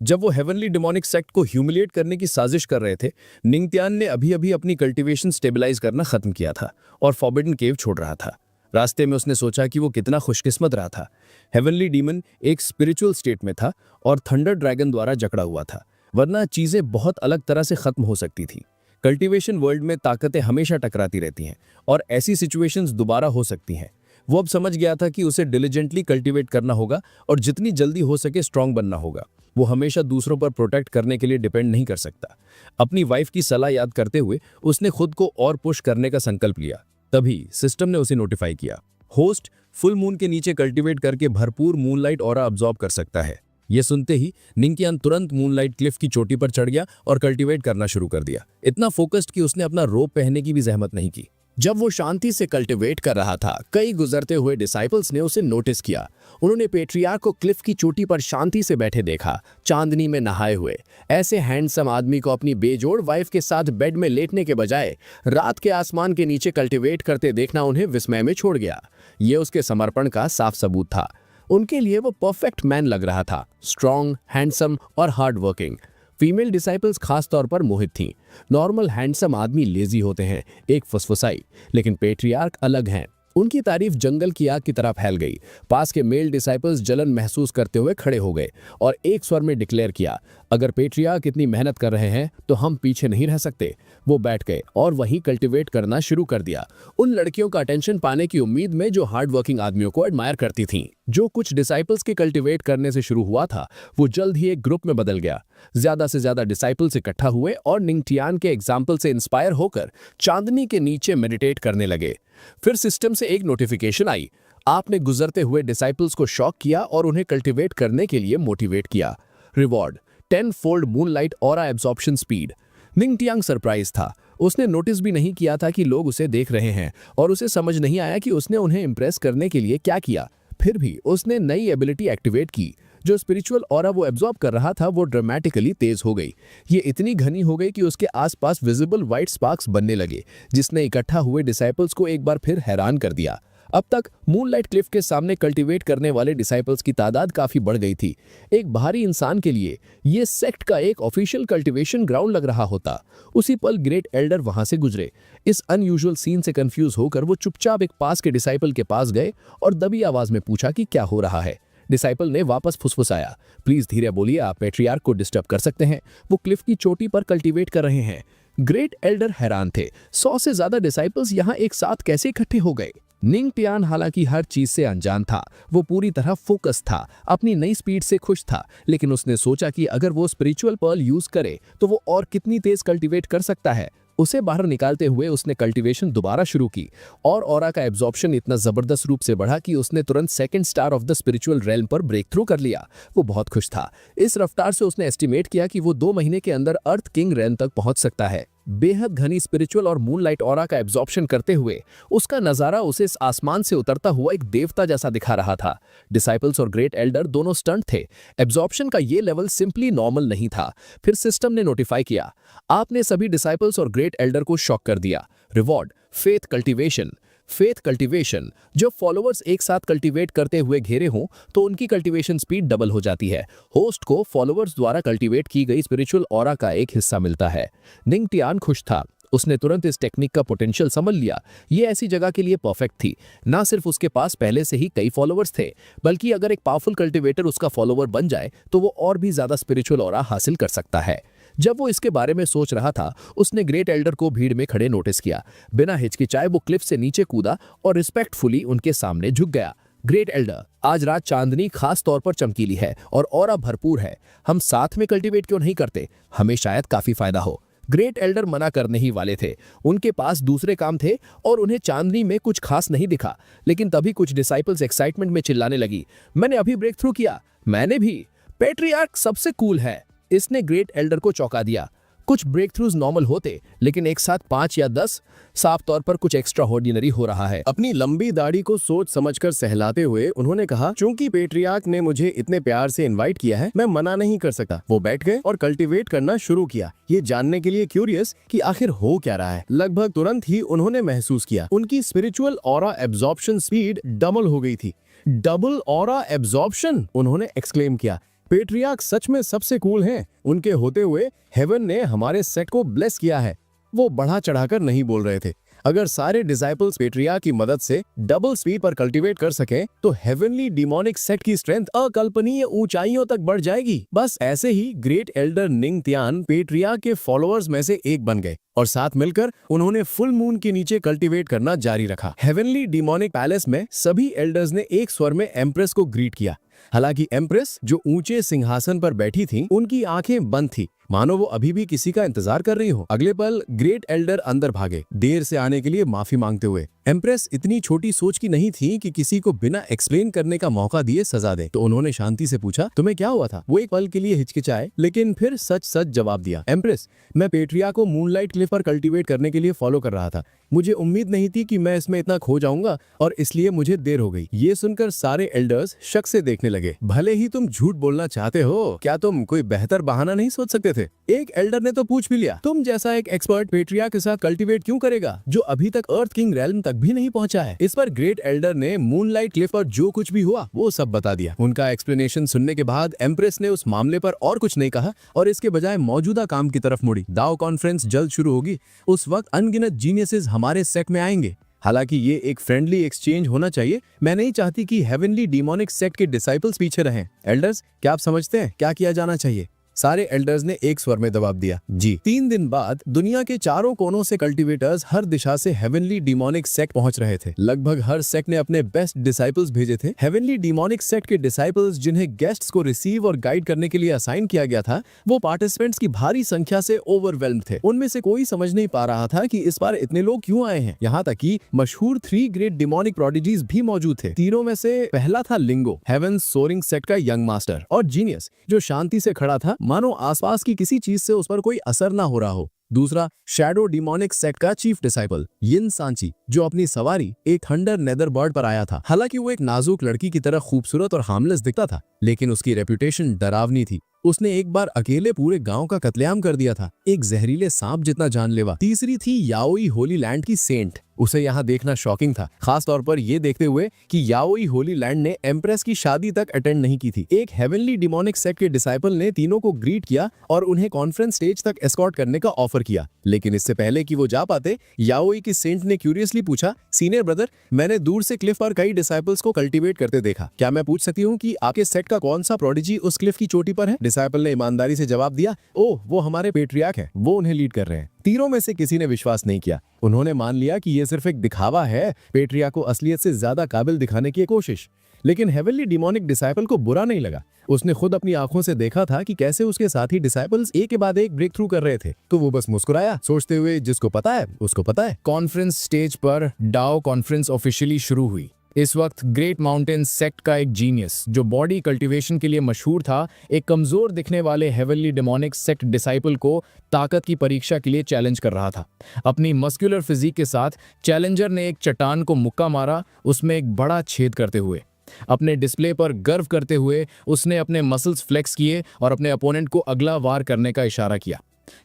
जब वो हेवनली डेमोनिक सेक्ट को ह्यूमिलिएट करने की साजिश कर रहे थे, निंगटियान ने अभी अभी अपनी कल्टीवेशन स्टेबलाइज करना खत्म किया था और फॉरबिडन केव छोड़ रहा था। रास्ते में उसने सोचा कि वो कितना खुशकिस्मत रहा था। हेवनली डीमन एक स्पिरिचुअल स्टेट में था और थंडर ड्रैगन द्वारा जकड़ा हुआ था, वरना चीजें बहुत अलग तरह से खत्म हो सकती थी। कल्टीवेशन वर्ल्ड में ताकतें हमेशा टकराती रहती हैं और ऐसी सिचुएशंस दोबारा हो सकती हैं। वो अब समझ गया था कि उसे डिलिजेंटली कल्टीवेट करना होगा और जितनी जल्दी हो सके स्ट्रांग बनना होगा। वो हमेशा दूसरों पर प्रोटेक्ट करने के लिए डिपेंड नहीं कर सकता। अपनी वाइफ की सलाह याद करते हुए उसने खुद को और पुश करने का संकल्प लिया। तभी सिस्टम ने उसे नोटिफाई किया, होस्ट फुल मून के नीचे कल्टीवेट करके भरपूर मूनलाइट ऑरा अब्सॉर्ब कर सकता है। यह सुनते ही निंगटियान तुरंत मूनलाइट क्लिफ की चोटी पर चढ़ गया और कल्टीवेट करना शुरू कर दिया। इतना फोकस्ड कि उसने अपना रोप पहनने की भी जहमत नहीं की। जब वो शांति से कल्टीवेट कर रहा था, कई गुजरते हुए डिसाइपल्स ने उसे नोटिस किया। उन्होंने पेट्रियार्क को क्लिफ की चोटी पर शांति से बैठे देखा, चांदनी में नहाए हुए। ऐसे हैंडसम आदमी को अपनी बेजोड़ वाइफ के साथ बेड में लेटने के बजाय रात के आसमान के नीचे कल्टीवेट करते देखना उन्हें विस्मय में छोड़ गया। ये उसके समर्पण का साफ सबूत था। उनके लिए वो परफेक्ट मैन लग रहा था, स्ट्रॉन्ग, हैंडसम और हार्ड वर्किंग। फीमेल डिसाइपल्स खास तौर पर मोहित थीं। नॉर्मल हैंडसम आदमी लेजी होते हैं, एक फुसफुसाई, लेकिन पेट्रियार्क अलग हैं। उनकी तारीफ जंगल की आग की तरह फैल गई। पास के मेल डिसाइपल्स जलन महसूस करते हुए खड़े हो गए और एक स्वर में डिक्लेयर किया, अगर पेट्रियार्क इतनी मेहनत कर रहे हैं तो हम पीछे नहीं रह सकते। वो बैठ गए और वहीं कल्टीवेट करना शुरू कर दिया, उन लड़कियों का अटेंशन पाने की उम्मीद में जो हार्ड वर्किंग आदमियों को एडमायर करती थीं। जो कुछ डिसाइपल्स के कल्टीवेट करने से शुरू हुआ था, वो जल्द ही एक ग्रुप में बदल गया। ज्यादा से ज्यादा डिसाइपल्स इकट्ठा हुए और निंगटियान के एग्जाम्पल से इंस्पायर होकर चांदनी के नीचे मेडिटेट करने लगे। फिर सिस्टम से एक नोटिफिकेशन आई, आपने गुजरते हुए डिसाइपल्स को शॉक किया और उन्हें कल्टीवेट करने के लिए मोटिवेट किया। Reward 10-fold moonlight aura absorption speed. Ningtian surprise था। उसने नोटिस भी नहीं किया था कि लोग उसे देख रहे हैं और उसे समझ नहीं आया कि उसने उन्हें इंप्रेस करने के लिए क्या किया। फिर भी उसने नई एबिलिटी एक्टिवेट की। जो स्पिरिचुअल ऑरा वो एब्जॉर्ब कर रहा था वो ड्रामेटिकली तेज हो गई। ये इतनी घनी हो गई कि उसके आसपास विजिबल व्हाइट स्पार्क्स बनने लगे, जिसने इकट्ठा हुए डिसाइपल्स को एक बार फिर हैरान कर दिया। अब तक मूनलाइट क्लिफ के सामने कल्टीवेट करने वाले डिसाइपल्स की तादाद काफी बढ़ गई थी। एक बाहरी इंसान के लिए ये सेक्ट का एक ऑफिशियल कल्टीवेशन ग्राउंड लग रहा होता। उसी पल ग्रेट एल्डर वहां से गुजरे। इस अनयूजुअल सीन से कंफ्यूज होकर वो चुपचाप एक पास के डिसाइपल के पास गए और दबी आवाज में पूछा कि क्या हो रहा है। डिसाइपल ने वापस फुसफुसाया, प्लीज धीरे बोलिए, आप पेट्रियार्क को डिस्टर्ब कर सकते हैं, वो क्लिफ की चोटी पर कल्टीवेट कर रहे हैं। ग्रेट एल्डर हैरान थे, 100 से ज्यादा डिसाइपल्स यहाँ एक साथ कैसे इकट्ठे हो गए। निंगटियान हालांकि हर चीज से अनजान था। वो पूरी तरह फोकस था, अपनी नई स्पीड से खुश था, लेकिन उसने सोचा कि अगर वो स्पिरिचुअल पर्ल यूज करे तो वो और कितनी तेज कल्टीवेट कर सकता है। उसे बाहर निकालते हुए उसने कल्टीवेशन दोबारा शुरू की और ऑरा का एब्जॉर्प्शन इतना जबरदस्त रूप से बढ़ा कि उसने तुरंत second star of the spiritual realm पर ब्रेक थ्रू कर लिया। वो बहुत खुश था। इस रफ्तार से उसने एस्टिमेट किया कि वो 2 महीने के अंदर अर्थ किंग रेल्म तक पहुंच सकता है। बेहद घनी स्पिरिचुअल और मूनलाइट ऑरा का एब्जॉर्प्शन करते हुए उसका नजारा उसे इस आसमान से उतरता हुआ एक देवता जैसा दिखा रहा था। डिसाइपल्स और ग्रेट एल्डर दोनों स्टंट थे। एब्जॉर्प्शन का ये लेवल सिंपली नॉर्मल नहीं था। फिर सिस्टम ने नोटिफाई किया, आपने सभी डिसाइपल्स और ग्रेट एल्डर को शॉक कर दिया। Reward faith cultivation. Faith cultivation, जब फॉलोअर्स एक साथ कल्टीवेट करते हुए घेरे हों तो उनकी कल्टीवेशन स्पीड डबल हो जाती है। होस्ट को फॉलोअर्स द्वारा कल्टीवेट की गई स्पिरिचुअल ऑरा का एक हिस्सा मिलता है। निंगटियान खुश था। उसने तुरंत इस टेक्निक का पोटेंशियल समझ लिया। ये ऐसी जगह के लिए परफेक्ट थी। ना सिर्फ उसके पास पहले से ही कई फॉलोअर्स थे, बल्कि अगर एक पावरफुल कल्टीवेटर उसका फॉलोअर बन जाए तो वो और भी ज्यादा स्पिरिचुअल ऑरा हासिल कर सकता है। जब वो इसके बारे में सोच रहा था, उसने ग्रेट एल्डर को भीड़ में खड़े नोटिस किया। बिना हिचकिचाए वो क्लिफ से नीचे कूदा और रिस्पेक्टफुली उनके सामने झुक गया। ग्रेट एल्डर, आज रात चांदनी खास तौर पर चमकीली है और ऑरा भरपूर है। हम साथ में कल्टीवेट क्यों नहीं करते? हमें शायद काफी फायदा हो। ग्रेट एल्डर मना करने ही वाले थे। उनके पास दूसरे काम थे और उन्हें चांदनी में कुछ खास नहीं दिखा। लेकिन तभी कुछ डिसाइपल्स एक्साइटमेंट में चिल्लाने लगी, मैंने अभी ब्रेक थ्रू किया। मैंने भी। पेट्रियार्क सबसे कूल है। इसने ग्रेट एल्डर को चौंका दिया। कुछ ब्रेक थ्रूज नॉर्मल होते, लेकिन एक साथ 5 या 10 साफ तौर पर कुछ एक्स्ट्रा ऑर्डिनरी हो रहा है। अपनी लंबी दाढ़ी को सोच समझकर सहलाते हुए उन्होंने कहा, चूंकि पेट्रियार्क ने मुझे इतने प्यार से इनवाइट किया है, मैं मना नहीं कर सकता। वो बैठ गए और कल्टीवेट करना शुरू किया, ये जानने के लिए क्यूरियस कि आखिर हो क्या रहा है। लगभग तुरंत ही उन्होंने महसूस किया उनकी spiritual aura absorption speed double हो गई थी। डबल ऑरा एब्जॉर्प्शन, उन्होंने एक्सक्लेम किया। पेट्रियार्क सच में सबसे कूल हैं। उनके होते हुए हेवन ने हमारे सेट को ब्लेस किया है। वो बढ़ा चढ़ाकर नहीं बोल रहे थे। अगर सारे डिसाइपल्स पेट्रियार्क की मदद से डबल स्पीड पर कल्टीवेट कर सकें, तो हेवनली डिमोनिक सेट की स्ट्रेंथ अकल्पनीय ऊंचाइयों तक बढ़ जाएगी। बस ऐसे ही ग्रेट एल्डर निंग तियान पेट्रियार्क के फॉलोअर्स में से एक बन गए और साथ मिलकर उन्होंने फुल मून के नीचे कल्टीवेट करना जारी रखा। हेवनली डिमोनिक पैलेस में सभी एल्डर्स ने एक स्वर में एम्प्रेस को ग्रीट किया। हालांकि एम्प्रेस, जो ऊंचे सिंहासन पर बैठी थी, उनकी आंखें बंद थी, मानो वो अभी भी किसी का इंतजार कर रही हो। अगले पल ग्रेट एल्डर अंदर भागे, देर से आने के लिए माफी मांगते हुए। एम्प्रेस इतनी छोटी सोच की नहीं थी कि किसी को बिना एक्सप्लेन करने का मौका दिए सजा दे, तो उन्होंने शांति से पूछा, तुम्हें क्या हुआ था? वो एक पल के लिए हिचकिचाए, लेकिन फिर सच सच जवाब दिया, एम्प्रेस, मैं पेट्रिया को मूनलाइट क्लिफ पर कल्टीवेट करने के लिए फॉलो कर रहा था। मुझे उम्मीद नहीं थी कि मैं इसमें इतना खो जाऊंगा और इसलिए मुझे देर हो गई। ये सुनकर सारे एल्डर्स शक से देखने लगे। भले ही तुम झूठ बोलना चाहते हो, क्या तुम कोई बेहतर बहाना नहीं सोच सकते थे? एक एल्डर ने तो पूछ भी लिया, तुम जैसा एक एक्सपर्ट पेट्रिया के साथ कल्टीवेट क्यों करेगा, जो अभी तक अर्थ किंग रेल्म तक भी नहीं पहुंचा है? इस पर ग्रेट एल्डर ने मूनलाइट क्लिफ पर जो कुछ भी हुआ वो सब बता दिया। उनका एक्सप्लेनेशन सुनने के बाद एम्प्रेस ने उस मामले पर और कुछ नहीं कहा और इसके बजाय मौजूदा काम की तरफ मुड़ी। दाओ कॉन्फ्रेंस जल्द शुरू होगी। उस वक्त अनगिनत जीनियसेस हमारे सेट में आएंगे। हालांकि ये एक फ्रेंडली एक्सचेंज होना चाहिए। मैं नहीं चाहती कि हेवनली डिमोनिक सेक्ट के डिसाइपल्स पीछे रहें। एल्डर्स, क्या आप समझते हैं क्या किया जाना चाहिए? सारे एल्डर्स ने एक स्वर में जवाब दिया, जी। 3 दिन बाद दुनिया के चारों कोनों से कल्टीवेटर्स हर दिशा से हेवनली डिमोनिक सेक्ट पहुंच रहे थे। लगभग हर सेक्ट ने अपने बेस्ट डिसाइपल्स भेजे थे। हेवनली डिमोनिक सेक्ट के डिसाइपल्स, जिन्हें गेस्ट्स को रिसीव और गाइड करने के लिए असाइन किया गया था, वो पार्टिसिपेंट्स की भारी संख्या से ओवरवेल्म्ड थे। उनमें से कोई समझ नहीं पा रहा था कि इस बार इतने लोग क्यों आए हैं। यहाँ तक कि मशहूर 3 ग्रेट डिमोनिक प्रोडिजीज भी मौजूद थे। तीनों में से पहला था लिंगो, हेवन सोरिंग सेक्ट का यंग मास्टर, और जीनियस, जो शांति से खड़ा था, मानो आसपास की किसी चीज से उस पर कोई असर ना हो रहा हो। दूसरा शैडो डिमोनिक सेक्ट का चीफ डिसाइपल यिन सांची, जो अपनी सवारी एक थंडर नेदर बर्ड पर आया था। हालांकि वो एक नाजुक लड़की की तरह खूबसूरत और हार्मलेस दिखता था, लेकिन उसकी रेपुटेशन डरावनी थी। उसने एक बार अकेले पूरे गांव का कत्लेआम कर दिया था, एक जहरीले सांप जितना जानलेवा। तीसरी थी याओई होली लैंड की सेंट। उसे यहाँ देखना शॉकिंग था, खास तौर पर यह देखते हुए कि याओई होली लैंड ने एम्प्रेस की शादी तक अटेंड नहीं की थी। एक हेवनली डिमोनिक सेक्ट के डिसाइपल ने तीनों को ग्रीट किया और उन्हें कॉन्फ्रेंस स्टेज तक एस्कॉर्ट करने का ऑफर किया। लेकिन इससे पहले कि वो जा पाते, याओई की सेंट ने क्यूरियसली पूछा, सीनियर ब्रदर, मैंने दूर से क्लिफ पर कई डिसाइपल्स को कल्टीवेट करते देखा। क्या मैं पूछ सकती हूँ कि आपके सेट का कौन सा प्रोडिजी उस क्लिफ की चोटी पर है? डिसाइपल ने ईमानदारी से जवाब दिया, ओह, वो हमारे पेट्रियार्क हैं, वो उन्हें लीड कर रहे हैं। तीनों में से किसी ने विश्वास नहीं किया। उन्होंने मान लिया कि ये सिर्फ एक दिखावा है, पेट्रियार्क को असलियत से ज्यादा काबिल दिखाने की कोशिश। लेकिन हेवनली डिमोनिक डिसाइपल को बुरा नहीं लगा। उसने खुद अपनी आंखों से देखा था कि कैसे उसके साथी डिसाइपल्स एक के बाद एक ब्रेक थ्रू कर रहे थे, तो वो बस मुस्कुराया, सोचते हुए, जिसको पता है उसको पता है। कॉन्फ्रेंस स्टेज पर डाओ कॉन्फ्रेंस ऑफिशियली शुरू हुई। इस वक्त ग्रेट माउंटेन सेक्ट का एक जीनियस, जो बॉडी कल्टीवेशन के लिए मशहूर था, एक कमजोर दिखने वाले हेवनली डिमोनिक सेक्ट डिसाइपल को ताकत की परीक्षा के लिए चैलेंज कर रहा था। अपनी मस्कुलर फिजिक के साथ चैलेंजर ने एक चट्टान को मुक्का मारा, उसमें एक बड़ा छेद करते हुए। अपने डिस्प्ले पर गर्व करते हुए उसने अपने मसल्स फ्लेक्स किए और अपने अपोनेंट को अगला वार करने का इशारा किया।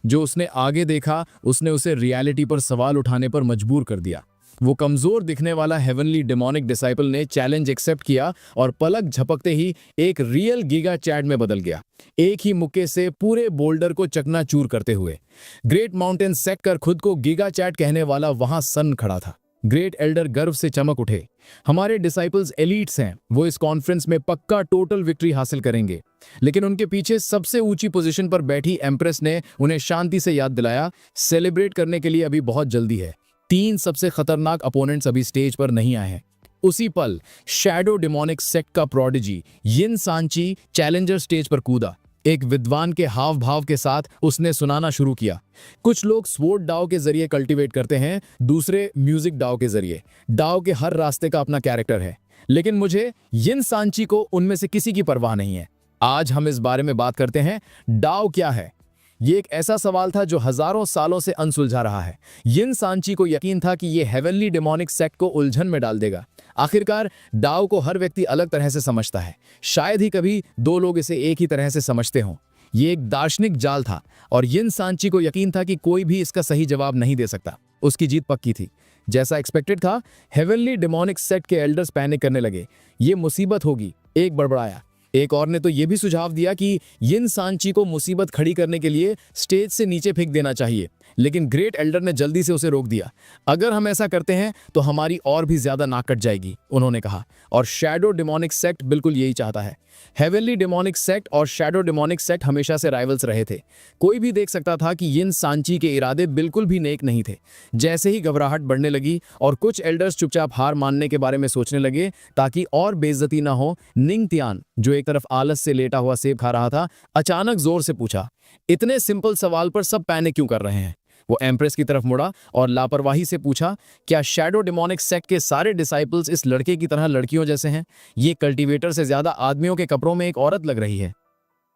जो उसने आगे देखा, उसने उसे रियलिटी पर सवाल उठाने पर मजबूर कर दिया। वो कमजोर दिखने वाला हेवनली डिमोनिक डिसाइपल ने चैलेंज एक्सेप्ट किया और पलक झपकते ही एक रियल गीगा चैट में बदल गया, एक ही मुक्के से पूरे बोल्डर को चकनाचूर करते हुए। ग्रेट माउंटेन सेक्ट कर खुद को गीगा चैट कहने वाला वहां सन खड़ा था। ग्रेट एल्डर गर्व से चमक उठे। हमारे डिसाइपल्स एलीट्स हैं, वो इस कॉन्फ्रेंस में पक्का टोटल विक्ट्री हासिल करेंगे। लेकिन उनके पीछे सबसे ऊंची पोजीशन पर बैठी एम्प्रेस ने उन्हें शांति से याद दिलाया, सेलिब्रेट करने के लिए अभी बहुत जल्दी है। 3 सबसे खतरनाक अपोनेंट्स अभी स्टेज पर नहीं आए हैं। उसी पल शैडो डिमोनिक सेक्ट का प्रोडिजी यिन सांची चैलेंजर स्टेज पर कूदा। एक विद्वान के हाव भाव के साथ उसने सुनाना शुरू किया। कुछ लोग स्वॉर्ड डाओ के जरिए कल्टीवेट करते हैं, दूसरे म्यूजिक डाओ के जरिए। डाओ के हर रास्ते का अपना कैरेक्टर है, लेकिन मुझे यिन सांची को उनमें से किसी की परवाह नहीं है। आज हम इस बारे में बात करते हैं, डाओ क्या है। ये एक ऐसा सवाल था जो हजारों सालों से अनसुलझा रहा है। यिन सांची को यकीन था कि ये हेवनली डेमोनिक सेक्ट को उलझन में डाल देगा। आखिरकार डाओ को हर व्यक्ति अलग तरह से समझता है, शायद ही कभी 2 लोग इसे एक ही तरह से समझते हों। ये एक दार्शनिक जाल था और यिन सांची को यकीन था कि कोई भी इसका सही जवाब नहीं दे सकता। उसकी जीत पक्की थी। जैसा एक्सपेक्टेड था, हेवनली डेमोनिक सेक्ट के एल्डर्स पैनिक करने लगे। ये मुसीबत होगी, एक बड़बड़ाया। एक और ने तो यह भी सुझाव दिया कि यिन सांची को मुसीबत खड़ी करने के लिए स्टेज से नीचे फेंक देना चाहिए, लेकिन ग्रेट एल्डर ने जल्दी से उसे रोक दिया। अगर हम ऐसा करते हैं तो हमारी और भी ज्यादा नाक कट जाएगी, उन्होंने कहा। और शैडो डेमोनिक सेक्ट बिल्कुल यही चाहता है। हेवनली डेमोनिक सेक्ट और शैडो डेमोनिक सेक्ट हमेशा से राइवल्स रहे थे। कोई भी देख सकता था कि यिन सांची के इरादे बिल्कुल भी नेक नहीं थे। जैसे ही घबराहट बढ़ने लगी और कुछ एल्डर्स चुपचाप हार मानने के बारे में सोचने लगे ताकि और बेइज्जती ना हो, निंग तियान, जो एक तरफ आलस से लेटा हुआ सेब खा रहा था, अचानक जोर से पूछा, इतने सिंपल सवाल पर सब पैनिक क्यों कर रहे हैं? वो एम्प्रेस की तरफ मुड़ा और लापरवाही से पूछा, क्या शैडो डेमोनिक सेक्ट के सारे डिसाइपल्स इस लड़के की तरह लड़कियों जैसे हैं? ये कल्टीवेटर से ज्यादा आदमियों के कपड़ों में एक औरत लग रही है।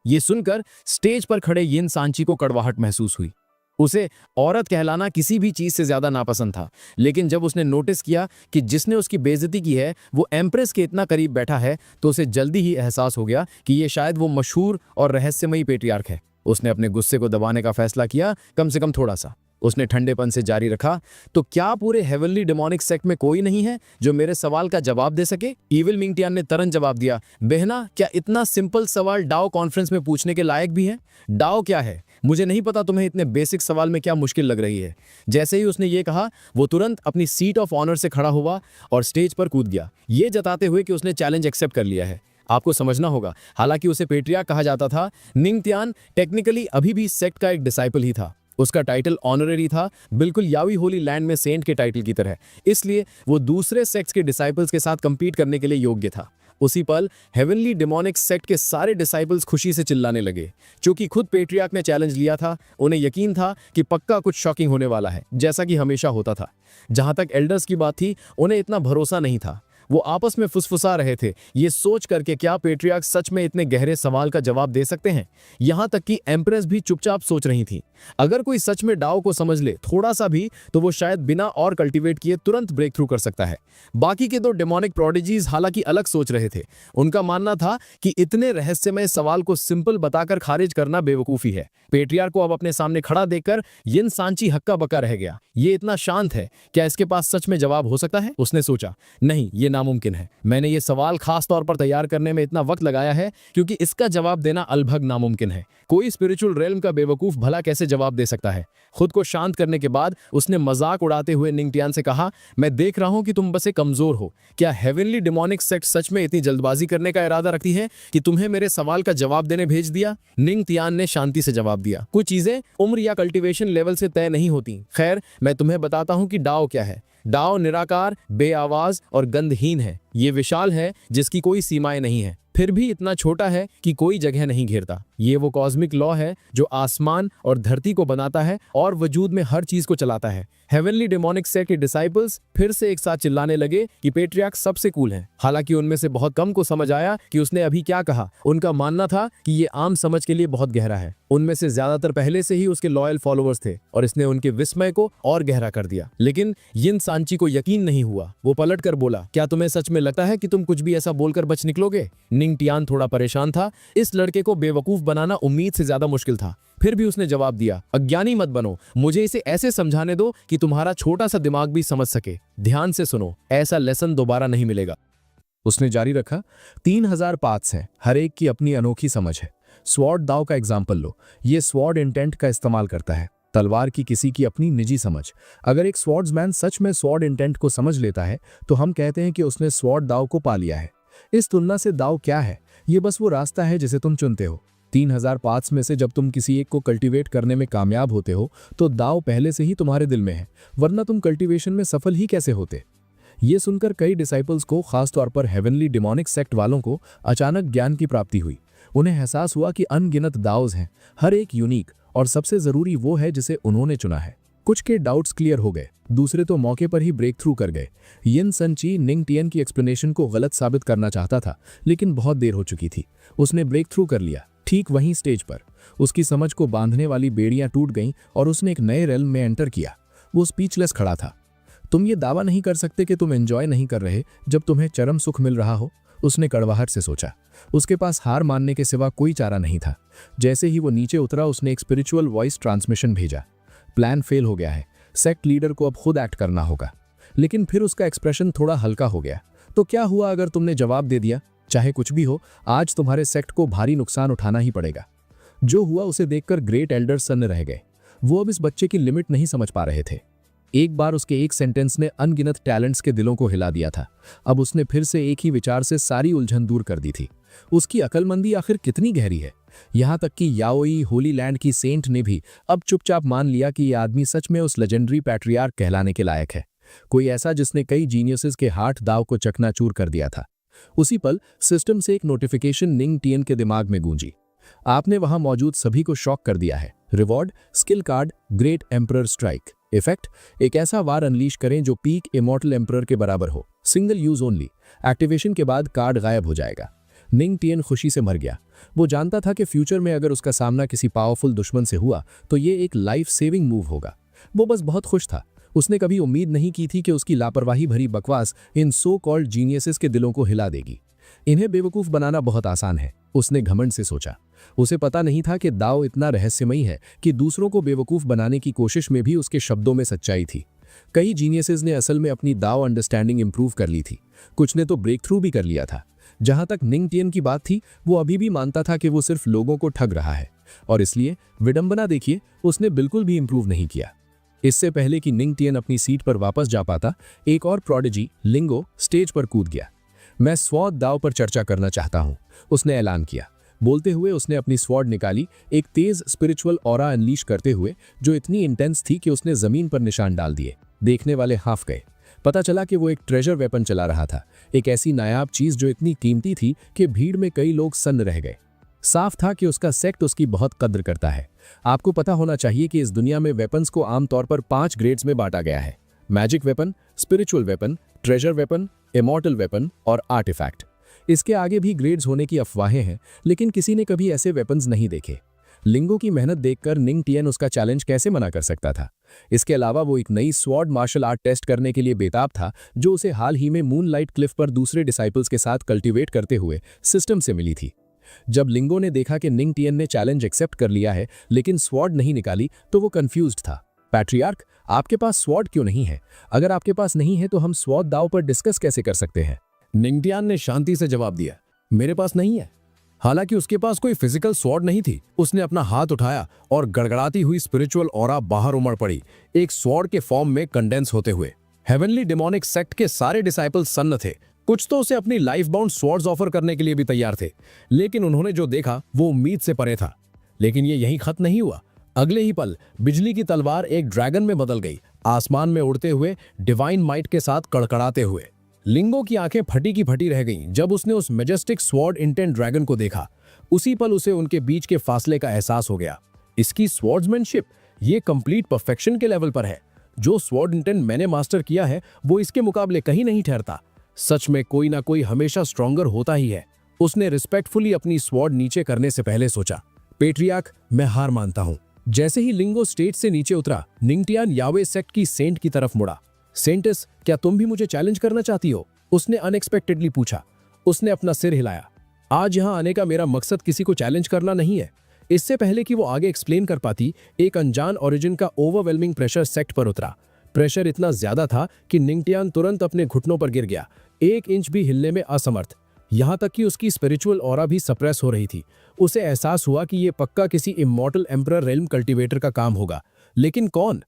ये सुनकर स्टेज पर खड़े यिन सांची को कड़वाहट महसूस हुई। उसे औरत कहलाना किसी भी चीज से ज्यादा नापसंद था, लेकिन जब उसने नोटिस किया कि जिसने उसकी बेइज्जती की है वो एम्प्रेस के इतना करीब बैठा है, तो उसे जल्दी ही एहसास हो गया कि ये शायद वो मशहूर और रहस्यमयी पेट्रियार्क है। उसने अपने गुस्से को दबाने का फैसला किया, कम से कम थोड़ा सा। उसने ठंडेपन से जारी रखा, तो क्या पूरे हेवनली डेमोनिक सेक्ट में कोई नहीं है जो मेरे सवाल का जवाब दे सके? इविल मिंग टियान ने तुरंत जवाब दिया, बहना, क्या इतना सिंपल सवाल डाओ कॉन्फ्रेंस में पूछने के लायक भी है? डाओ क्या है? मुझे नहीं पता तुम्हें इतने बेसिक सवाल में क्या मुश्किल लग रही है। जैसे ही उसने ये कहा, वो तुरंत अपनी सीट ऑफ ऑनर से खड़ा हुआ और स्टेज पर कूद गया, ये जताते हुए कि उसने चैलेंज एक्सेप्ट कर लिया है। आपको समझना होगा, हालांकि उसे पेट्रियार्क कहा जाता था, निंग तियान टेक्निकली अभी भी सेक्ट का एक डिसाइपल ही था। उसका टाइटल ऑनररी था, बिल्कुल यावी होली लैंड में सेंट के टाइटल की तरह। इसलिए वो दूसरे सेक्ट्स के डिसाइपल्स के साथ कंपीट करने के लिए योग्य था। उसी पल हेवनली डेमोनिक सेक्ट के सारे डिसाइपल्स खुशी से चिल्लाने लगे। चूंकि खुद पेट्रियार्क ने चैलेंज लिया था, उन्हें यकीन था कि पक्का कुछ शॉकिंग होने वाला है, जैसा कि हमेशा होता था। जहां तक एल्डर्स की बात थी, उन्हें इतना भरोसा नहीं था। वो आपस में फुसफुसा रहे थे, ये सोच करके क्या पेट्रियार्क सच में इतने गहरे सवाल का जवाब दे सकते हैं। यहां तक कि एम्प्रेस भी चुपचाप सोच रही थी, अगर कोई सच में डाओ को समझ ले थोड़ा सा भी, तो वो शायद बिना और कल्टीवेट किए तुरंत ब्रेक थ्रू कर सकता है। बाकी के 2 डेमोनिक प्रोडिजीज हालांकि अलग सोच रहे थे। उनका मानना था कि इतने रहस्यमय सवाल को सिंपल बताकर खारिज करना बेवकूफी है। पेट्रियार्क को अब अपने सामने खड़ा देखकर यिन सांची हक्का बक्का रह गया। ये इतना शांत है, क्या इसके पास सच में जवाब हो सकता है? उसने सोचा, नहीं, ये नामुमकिन है। मैंने ये सवाल खास तौर पर तैयार करने में इतना वक्त लगाया है क्योंकि इसका जवाब देना अलभग नामुमकिन है। कोई स्पिरिचुअल रेल्म का बेवकूफ भला कैसे जवाब दे सकता है? खुद को शांत करने के बाद उसने मजाक उड़ाते हुए निंग तियान से कहा, मैं देख रहा हूं कि तुम बस एक कमजोर हो। क्या हेवनली डेमोनिक सेक्ट सच में इतनी जल्दबाजी करने का इरादा रखती है कि तुम्हें मेरे सवाल का जवाब देने भेज दिया? निंग तियान ने शांति से जवाब दिया, कुछ चीजें उम्र या कल्टीवेशन लेवल से तय नहीं होती। खैर, मैं तुम्हें बताता हूं कि डाओ क्या है। डाओ निराकार, बेआवाज और गंधहीन है। ये विशाल है जिसकी कोई सीमाएं नहीं है, फिर भी इतना छोटा है कि कोई जगह नहीं घेरता। ये वो कॉस्मिक लॉ है जो आसमान और धरती को बनाता है और वजूद में हर चीज को चलाता है। हेवनली डेमोनिक सेक्ट के डिसाइपल्स फिर से एक साथ चिल्लाने लगे कि पेट्रियार्क सबसे कूल है। हालांकि उनमें से बहुत कम को समझ आया कि उसने अभी क्या कहा। उनका मानना था कि ये आम समझ के लिए बहुत गहरा है। उनमें से ज्यादातर पहले से ही उसके लॉयल फॉलोअर्स थे और इसने उनके विस्मय को और गहरा कर दिया। लेकिन यिन सांची को यकीन नहीं हुआ। वो पलट कर बोला, क्या तुम्हें सच में लगता है कि तुम कुछ भी ऐसा बोलकर बच निकलोगे? निंग तियान थोड़ा परेशान था। इस लड़के को बेवकूफ बनाना उम्मीद से ज्यादा मुश्किल था। फिर भी उसने जवाब दिया, अज्ञानी मत बनो, मुझे इसे ऐसे समझाने दो कि तुम्हारा छोटा सा दिमाग भी समझ सके। ध्यान से सुनो, ऐसा लेसन दोबारा नहीं मिलेगा। उसने जारी रखा, 3000 पाथ्स हैं, हर एक की अपनी अनोखी समझ है। स्वॉर्ड दाव का एग्जाम्पल लो, ये स्वॉर्ड इंटेंट का इस्तेमाल करता है। तलवार की किसी की अपनी निजी समझ। अगर एक स्वॉर्ड्समैन सच में स्वॉर्ड इंटेंट को समझ लेता है तो हम कहते हैं कि उसने स्वॉर्ड दाव को पा लिया है। इस तुलना से दाव क्या है? ये बस वो रास्ता है जिसे तुम चुनते हो। 3000 पाथ्स में से जब तुम किसी एक को कल्टीवेट करने में कामयाब होते हो तो दाव पहले से ही तुम्हारे दिल में है, वरना तुम कल्टीवेशन में सफल ही कैसे होते। ये सुनकर कई डिसाइपल्स को, खासतौर पर हेवनली डिमोनिक सेक्ट वालों को, अचानक ज्ञान की प्राप्ति हुई। उन्हें एहसास हुआ कि अनगिनत दाव्स हैं, हर एक यूनिक, और सबसे जरूरी वो है जिसे उन्होंने चुना है। कुछ के डाउट्स क्लियर हो गए, दूसरे तो मौके पर ही ब्रेक थ्रू कर गए। यिन सन ची निंग टियन की एक्सप्लेनेशन को गलत साबित करना चाहता था, लेकिन बहुत देर हो चुकी थी। उसने ब्रेक थ्रू कर लिया, ठीक वहीं स्टेज पर। उसकी समझ को बांधने वाली बेड़ियां टूट गईं और उसने एक नए रेल्म में एंटर किया। वो स्पीचलेस खड़ा था। तुम ये दावा नहीं कर सकते कि तुम एंजॉय नहीं कर रहे जब तुम्हें चरम सुख मिल रहा हो, उसने कड़वाहट से सोचा। उसके पास हार मानने के सिवा कोई चारा नहीं था। जैसे ही वो नीचे उतरा, उसने एक स्पिरिचुअल वॉइस ट्रांसमिशन भेजा। प्लान फेल हो गया है, सेक्ट लीडर को अब खुद एक्ट करना होगा। लेकिन फिर उसका एक्सप्रेशन थोड़ा हल्का हो गया। तो क्या हुआ अगर तुमने जवाब दे दिया? चाहे कुछ भी हो, आज तुम्हारे सेक्ट को भारी नुकसान उठाना ही पड़ेगा। जो हुआ उसे देखकर ग्रेट एल्डर सन्न रह गए। वो अब इस बच्चे की लिमिट नहीं समझ पा रहे थे। एक बार उसके एक सेंटेंस ने अनगिनत टैलेंट्स के दिलों को हिला दिया था। अब उसने फिर से एक ही विचार से सारी उलझन दूर कर दी थी। उसकी अकलमंदी आखिर कितनी गहरी है। यहाँ तक कि याओई होली लैंड की सेंट ने भी अब चुपचाप मान लिया कि यह आदमी सच में उस लेजेंडरी पैट्रियार्क कहलाने के लायक है। कोई ऐसा जिसने कई जीनियसेस के हार्ट दाव को चकनाचूर कर दिया था। उसी पल सिस्टम से एक नोटिफिकेशन निंग टियन के दिमाग में गूंजी। आपने वहां मौजूद सभी को शॉक कर दिया है। Reward, skill card, great emperor strike. Effect, एक ऐसा वार अनलीश करें जो पीक इमॉर्टल एम्परर के बराबर हो। Single use only. एक्टिवेशन के बाद कार्ड गायब हो जाएगा। निंग टियन खुशी से मर गया। वो जानता था कि फ्यूचर में अगर उसका सामना किसी पावरफुल दुश्मन से हुआ तो ये एक लाइफ सेविंग मूव होगा। वो बस बहुत खुश था। उसने कभी उम्मीद नहीं की थी कि उसकी लापरवाही भरी बकवास इन सो कॉल्ड जीनियसेस के दिलों को हिला देगी। इन्हें बेवकूफ बनाना बहुत आसान है, उसने घमंड से सोचा। उसे पता नहीं था कि दाव इतना रहस्यमयी है कि दूसरों को बेवकूफ बनाने की कोशिश में भी उसके शब्दों में सच्चाई थी। कई जीनियसेस ने असल में अपनी दाव अंडरस्टैंडिंग इंप्रूव कर ली थी। कुछ ने तो ब्रेक थ्रू भी कर लिया था। जहां तक निंग टियन की बात थी, वो अभी भी मानता था कि वो सिर्फ लोगों को ठग रहा है, और इसलिए विडंबना देखिए, उसने बिल्कुल भी इंप्रूव नहीं किया। इससे पहले कि निंग टियन अपनी सीट पर वापस जा पाता, एक और प्रोडिजी लिंगो स्टेज पर कूद गया। मैं स्वॉर्ड दाव पर चर्चा करना चाहता हूं, उसने ऐलान किया। बोलते हुए उसने अपनी स्वॉर्ड निकाली, एक तेज स्पिरिचुअल ऑरा अनलीश करते हुए जो इतनी इंटेंस थी कि उसने जमीन पर निशान डाल दिए। देखने वाले हाफ गए। पता चला कि वो एक ट्रेजर वेपन चला रहा था, एक ऐसी नायाब चीज जो इतनी कीमती थी कि भीड़ में कई लोग सन्न रह गए। साफ था कि उसका सेक्ट उसकी बहुत कद्र करता है। आपको पता होना चाहिए कि इस दुनिया में वेपन्स को आमतौर पर 5 ग्रेड्स में बांटा गया है: magic weapon, spiritual weapon, treasure weapon, immortal weapon और आर्टिफैक्ट। इसके आगे भी ग्रेड्स होने की अफवाहें हैं, लेकिन किसी ने कभी ऐसे वेपन्स नहीं देखे। लिंगो की मेहनत देखकर निंग टियन उसका चैलेंज कैसे मना कर सकता था। इसके अलावा वो एक नई स्वॉर्ड मार्शल आर्ट टेस्ट करने के लिए बेताब था, जो उसे हाल ही में मूनलाइट क्लिफ पर दूसरे डिसाइपल्स के साथ कल्टीवेट करते हुए सिस्टम से मिली थी। जब लिंगो ने देखा कि निंग टियन ने चैलेंज एक्सेप्ट कर लिया है लेकिन स्वॉर्ड नहीं निकाली, तो वो कंफ्यूज्ड था। पैट्रियार्क, आपके पास स्वॉर्ड क्यों नहीं है? अगर आपके पास नहीं है तो हम स्वॉर्ड दाव पर डिस्कस कैसे कर सकते हैं? निंग टियन ने शांति से जवाब दिया, मेरे पास नहीं है। हालांकि उसके पास कोई फिजिकल स्वॉर्ड नहीं थी। उसने अपना हाथ उठाया और गड़गड़ाती हुई स्पिरिचुअल ऑरा बाहर उमड़ पड़ी, एक स्वॉर्ड के फॉर्म में कंडेंस होते हुए। हेवनली डेमोनिक सेक्ट के सारे डिसाइपल सन्न थे। कुछ तो उसे अपनी लाइफ बाउंड स्वॉर्ड्स ऑफर करने के लिए भी तैयार थे, लेकिन उन्होंने जो देखा वो उम्मीद से परे था। लेकिन ये यहीं खत्म नहीं हुआ। अगले ही पल बिजली की तलवार एक ड्रैगन में बदल गई, आसमान में उड़ते हुए, डिवाइन माइट के साथ कड़कड़ाते हुए। लिंगो की आंखें फटी की फटी रह गईं जब उसने उस मेजेस्टिक स्वॉर्ड इंटेंट ड्रैगन को देखा। उसी पल उसे उनके बीच के फासले का एहसास हो गया। इसकी स्वॉर्ड्समैनशिप ये कंप्लीट परफेक्शन के लेवल पर है। जो स्वॉर्ड इंटेंट मैंने मास्टर किया है वो इसके मुकाबले कहीं नहीं ठहरता। सच में कोई ना कोई हमेशा स्ट्रॉन्गर होता ही है। उसने रिस्पेक्टफुली अपनी स्वॉर्ड नीचे करने से पहले सोचा, पेट्रियार्क, मैं हार मानता हूं। जैसे ही लिंगो स्टेज से नीचे उतरा, निंग टियन यावे सेक्ट की सेंट की तरफ मुड़ा। सेंटिस, क्या तुम भी मुझे चैलेंज करना चाहती हो? उसने अनएक्सपेक्टेडली पूछा। उसने अपना सिर हिलाया। आज यहां आने का मेरा मकसद किसी को चैलेंज करना नहीं है। इससे पहले कि वो आगे एक्सप्लेन कर पाती, एक अनजान ओरिजिन का ओवरवेलमिंग प्रेशर सेक्ट पर उतरा। प्रेशर इतना ज्यादा था कि निंग टियन तुरंत अपने घुटनों पर गिर गया, 1 इंच भी हिलने में असमर्थ। यहां तक कि उसकी स्पिरिचुअल ऑरा भी सप्रेस हो रही थी। उसे एहसास हुआ कि यह पक्का किसी इमॉर्टल एम्परर रेल्म कल्टीवेटर का काम होगा। लेकिन कौन?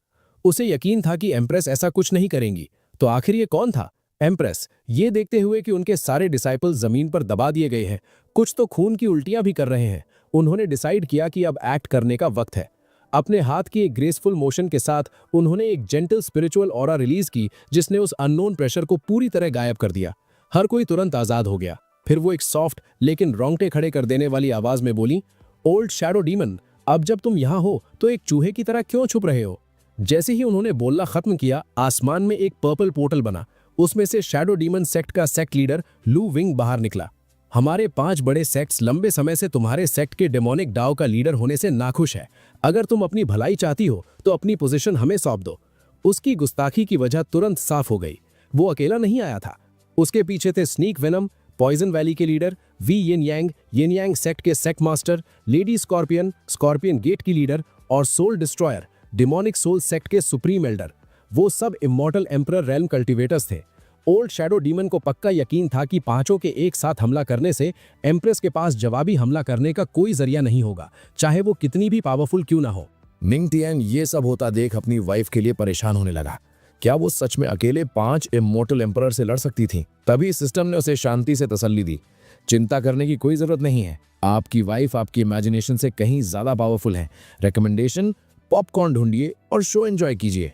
उसे यकीन था कि एम्प्रेस ऐसा कुछ नहीं करेंगी। तो आखिर ये कौन था? एम्प्रेस, ये देखते हुए कि उनके सारे डिसाइपल्स जमीन पर दबा दिए गए हैं, कुछ तो खून की उल्टियां भी कर रहे हैं, उन्होंने डिसाइड किया कि अब एक्ट करने का वक्त है। अपने हाथ की एक ग्रेसफुल मोशन के साथ उन्होंने एक जेंटल स्पिरिचुअल ऑरा रिलीज की, जिसने उस अननोन प्रेशर को पूरी तरह गायब कर दिया। हर कोई तुरंत आजाद हो गया। फिर वो एक सॉफ्ट लेकिन रोंगटे खड़े कर देने वाली आवाज में बोली, ओल्ड शैडो डीमन, अब जब तुम यहां हो तो एक चूहे की तरह क्यों छुप रहे हो? जैसे ही उन्होंने बोलना खत्म किया, आसमान में एक पर्पल पोर्टल बना। उसमें से शैडो डीमन सेक्ट का सेक्ट लीडर लू विंग बाहर निकला। हमारे 5 बड़े सेक्ट्स लंबे समय से तुम्हारे सेक्ट के डेमोनिक डाओ का लीडर होने से नाखुश है। अगर तुम अपनी भलाई चाहती हो तो अपनी पोजीशन हमें सौंप दो। उसकी गुस्ताखी की वजह तुरंत साफ हो गई। वो अकेला नहीं आया था, उसके पीछे थे स्नीक वेनम, पॉइजन वैली के leader Wei Yin Yang sect के sect master, Lady Scorpion, Scorpion Gate की लीडर और Soul Destroyer, demonic soul sect के सुप्रीम एल्डर। वो सब इमॉर्टल एम्परर रेल्म कल्टिवेटर्स थे। ओल्ड शैडो डीमन को पक्का यकीन था कि पांचों के एक साथ हमला करने से एम्प्रेस के पास जवाबी हमला करने का कोई जरिया नहीं होगा, चाहे वो कितनी भी पावरफुल क्यों ना हो। निंगटियान ये सब होता देख अपनी वाइफ के लिए परेशान होने लगा। क्या वो सच में अकेले 5 इमॉर्टल एम्परर से लड़ सकती थी? तभी सिस्टम ने उसे शांति से तसल्ली दी। चिंता करने की कोई जरूरत नहीं है, आपकी वाइफ आपकी इमेजिनेशन से कहीं ज्यादा पावरफुल है। रिकमेंडेशन, पॉपकॉर्न ढूंढिए और शो एंजॉय कीजिए।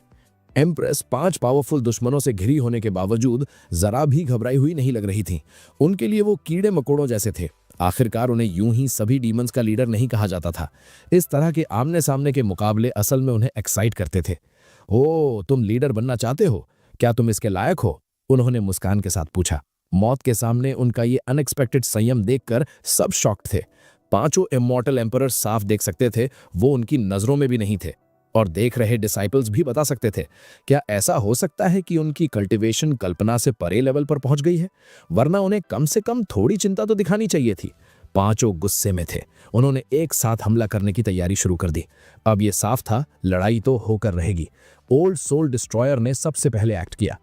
एम्प्रेस 5 पावरफुल दुश्मनों से घिरी होने के बावजूद जरा भी घबराई हुई नहीं लग रही थी। उनके लिए वो कीड़े मकोड़ों जैसे थे। आखिरकार उन्हें यूं ही सभी डीमंस का लीडर नहीं कहा जाता था। इस तरह के आमने सामने के मुकाबले असल में उन्हें एक्साइट करते थे। ओ, तुम लीडर बनना चाहते हो? क्या तुम इसके लायक हो? उन्होंने मुस्कान के साथ पूछा। मौत के सामने उनका ये अनएक्सपेक्टेड संयम देखकर सब शॉक्ड थे। 5 इमॉर्टल एम्परर साफ देख सकते थे वो उनकी नजरों में भी नहीं थे, और देख रहे डिसाइपल्स भी बता सकते थे। क्या ऐसा हो सकता है कि उनकी कल्टीवेशन कल्पना से परे लेवल पर पहुंच गई है? वरना उन्हें कम से कम थोड़ी चिंता तो दिखानी चाहिए थी। 5 गुस्से में थे। उन्होंने एक साथ हमला करने की तैयारी शुरू कर दी। अब यह साफ था, लड़ाई तो होकर रहेगी। ओल्ड सोल डिस्ट्रॉयर ने सबसे पहले एक्ट किया।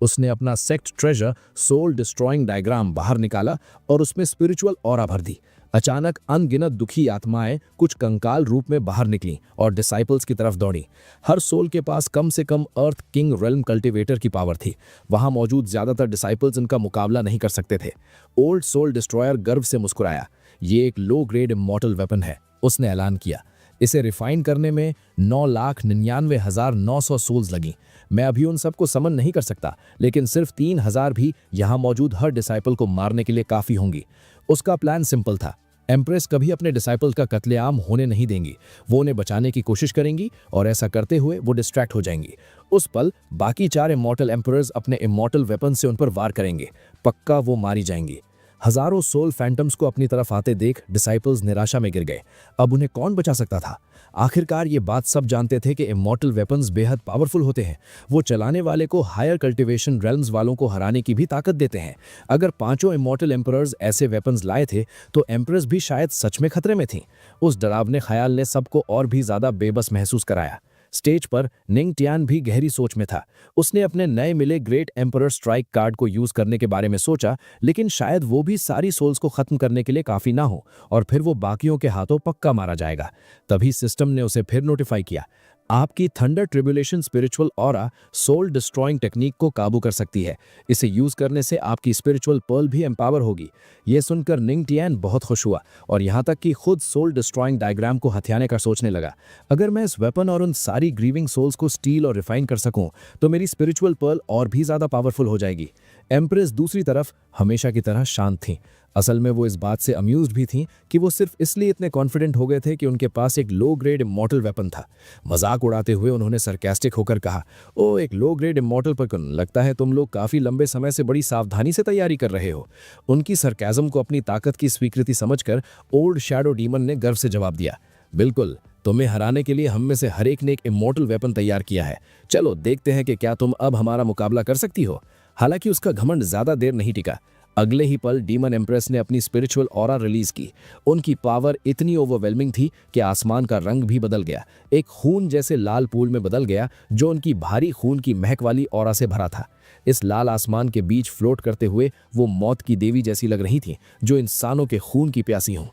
उसने अपना sect treasure soul destroying diagram बाहर निकाला और उसमें स्पिरिचुअल ऑरा भर दी। अचानक अनगिनत दुखी आत्माएं कुछ कंकाल रूप में बाहर निकलीं और डिसाइपल्स की तरफ दौड़ी। हर सोल के पास कम से कम अर्थ किंग रेल्म कल्टीवेटर की पावर थी। वहां मौजूद ज्यादातर डिसाइपल्स इनका मुकाबला नहीं कर सकते थे। ओल्ड सोल डिस्ट्रॉयर गर्व से मुस्कुराया। ये एक लो ग्रेड इमॉर्टल वेपन है, उसने ऐलान किया। इसे रिफाइन करने में 9,99,900 सोल्स लगी। मैं अभी उन सबको समन नहीं कर सकता, लेकिन सिर्फ 3,000 भी यहां मौजूद हर डिसाइपल को मारने के लिए काफी होंगी। उसका प्लान सिंपल था। एम्प्रेस कभी अपने डिसाइपल का कत्लेआम होने नहीं देंगी। वो उन्हें बचाने की कोशिश करेंगी और ऐसा करते हुए वो डिस्ट्रैक्ट हो जाएंगी। उस पल बाकी 4 इमॉर्टल एम्परर्स अपने इमॉर्टल वेपन से उन पर वार करेंगे। पक्का वो मारी जाएंगी। हजारों सोल फैंटम्स को अपनी तरफ आते देख डिसाइपल्स निराशा में गिर गए। अब उन्हें कौन बचा सकता था? आखिरकार ये बात सब जानते थे कि इमॉर्टल वेपन्स बेहद पावरफुल होते हैं। वो चलाने वाले को हायर कल्टीवेशन रेल्म्स वालों को हराने की भी ताकत देते हैं। अगर 5 इमॉर्टल एम्परर्स ऐसे वेपन्स लाए थे तो एम्प्रेस भी शायद सच में खतरे में थी। उस डरावने ख्याल ने सबको और भी ज्यादा बेबस महसूस कराया। स्टेज पर निंगटियान भी गहरी सोच में था। उसने अपने नए मिले ग्रेट एम्परर स्ट्राइक कार्ड को यूज करने के बारे में सोचा, लेकिन शायद वो भी सारी सोल्स को खत्म करने के लिए काफी ना हो और फिर वो बाकियों के हाथों पक्का मारा जाएगा। तभी सिस्टम ने उसे फिर नोटिफाई किया। आपकी thunder tribulation spiritual aura soul destroying technique को काबू कर सकती है। इसे यूज करने से आपकी स्पिरिचुअल पर्ल भी एम्पावर होगी। यह सुनकर निंगटियान बहुत खुश हुआ और यहां तक कि खुद सोल डिस्ट्रॉइंग डायग्राम को हथियाने का सोचने लगा। अगर मैं इस वेपन और उन सारी ग्रीविंग सोल्स को स्टील और रिफाइन कर सकूं तो मेरी स्पिरिचुअल पर्ल और भी ज्यादा पावरफुल हो जाएगी। एम्प्रेस दूसरी तरफ हमेशा की तरह शांत थी। असल में वो इस बात से अम्यूज्ड भी थीं कि वो सिर्फ इसलिए इतने कॉन्फिडेंट हो गए थे कि उनके पास एक लो ग्रेड इमॉर्टल वेपन था। मजाक उड़ाते हुए उन्होंने सरकास्टिक होकर कहा, ओ, एक लो ग्रेड इमॉर्टल वेपन, लगता है तुम लोग काफी लंबे समय से बड़ी सावधानी से तैयारी कर रहे हो। उनकी सरकाज़म को अपनी ताकत की स्वीकृति समझकर ओल्ड शैडो डीमन ने गर्व से जवाब दिया, बिल्कुल, तुम्हें हराने के लिए हम में से हर एक ने एक इमॉर्टल वेपन तैयार किया है। चलो देखते हैं कि क्या तुम अब हमारा मुकाबला कर सकती हो। हालांकि उसका घमंड ज्यादा देर नहीं टिका। अगले ही पल डीमन एम्प्रेस ने अपनी स्पिरिचुअल ऑरा रिलीज की। उनकी पावर इतनी ओवरवेलमिंग थी कि आसमान का रंग भी बदल गया। एक खून जैसे लाल पूल में बदल गया जो उनकी भारी खून की महक वाली ऑरा से भरा था। इस लाल आसमान के बीच फ्लोट करते हुए वो मौत की देवी जैसी लग रही थी जो इंसानों के खून की प्यासी हों।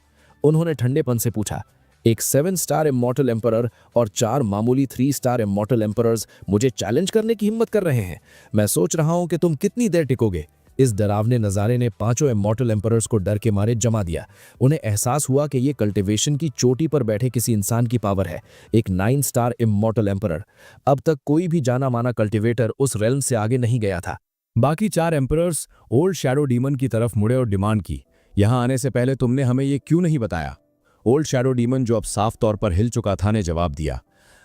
उन्होंने ठंडेपन से पूछा, एक 7 स्टार इमॉर्टल एम्परर और 4 मामूली 3 स्टार इमॉर्टल एम्परर्स मुझे चैलेंज करने की हिम्मत कर रहे हैं। मैं सोच रहा हूं कि तुम कितनी देर टिकोगे। इस डरावने नज़ारे ने 5 इमॉर्टल एम्परर्स को डर के मारे जमा दिया। उन्हें एहसास हुआ कि ये कल्टीवेशन की चोटी पर बैठे किसी इंसान की पावर है, एक 9 स्टार इमॉर्टल एम्परर। अब तक कोई भी जाना माना कल्टीवेटर उस रेल्म से आगे नहीं गया था। बाकी 4 एम्परर्स ओल्ड शैडो डीमन की तरफ मुड़े और डिमांड की, यहाँ आने से पहले तुमने हमें ये क्यों नहीं बताया? ओल्ड शैडो डीमन, जो अब साफ तौर पर हिल चुका था, ने जवाब दिया,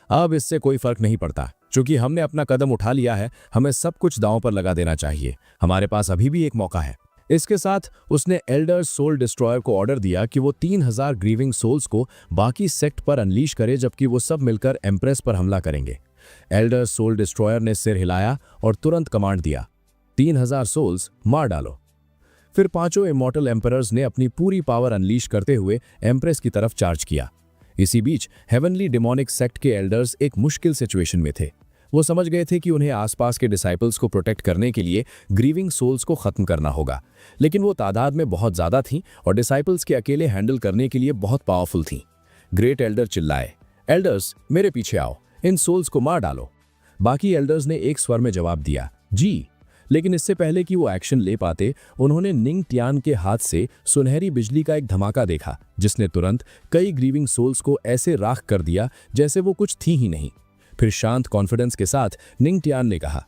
अब इससे कोई फर्क नहीं पड़ता। चूंकि हमने अपना कदम उठा लिया है, हमें सब कुछ दांव पर लगा देना चाहिए। हमारे पास अभी भी एक मौका है। इसके साथ उसने एल्डर सोल डिस्ट्रॉयर को ऑर्डर दिया कि वो 3000 ग्रीविंग सोल्स को बाकी सेक्ट पर अनलीश करे, जबकि वो सब मिलकर एम्प्रेस पर हमला करेंगे। एल्डर सोल डिस्ट्रॉयर ने सिर हिलाया और तुरंत कमांड दिया, 3000 सोल्स मार डालो। फिर 5 इमॉर्टल एम्परर्स ने अपनी पूरी पावर अनलीश करते हुए एम्प्रेस की तरफ चार्ज किया। इसी बीच हेवनली डेमोनिक सेक्ट के एल्डर्स एक मुश्किल सिचुएशन में थे। वो समझ गए थे कि उन्हें आसपास के डिसाइपल्स को प्रोटेक्ट करने के लिए ग्रीविंग सोल्स को खत्म करना होगा, लेकिन वो तादाद में बहुत ज्यादा थीं और डिसाइपल्स के अकेले हैंडल करने के लिए बहुत पावरफुल थीं। ग्रेट एल्डर चिल्लाए, एल्डर्स मेरे पीछे आओ, इन सोल्स को मार डालो। बाकी एल्डर्स ने एक स्वर में जवाब दिया, जी। लेकिन इससे पहले कि वो एक्शन ले पाते, उन्होंने निंग टियान के हाथ से सुनहरी बिजली का एक धमाका देखा, जिसने तुरंत कई ग्रीविंग सोल्स को ऐसे राख कर दिया जैसे वो कुछ थी ही नहीं। फिर शांत कॉन्फिडेंस के साथ निंग टियान ने कहा,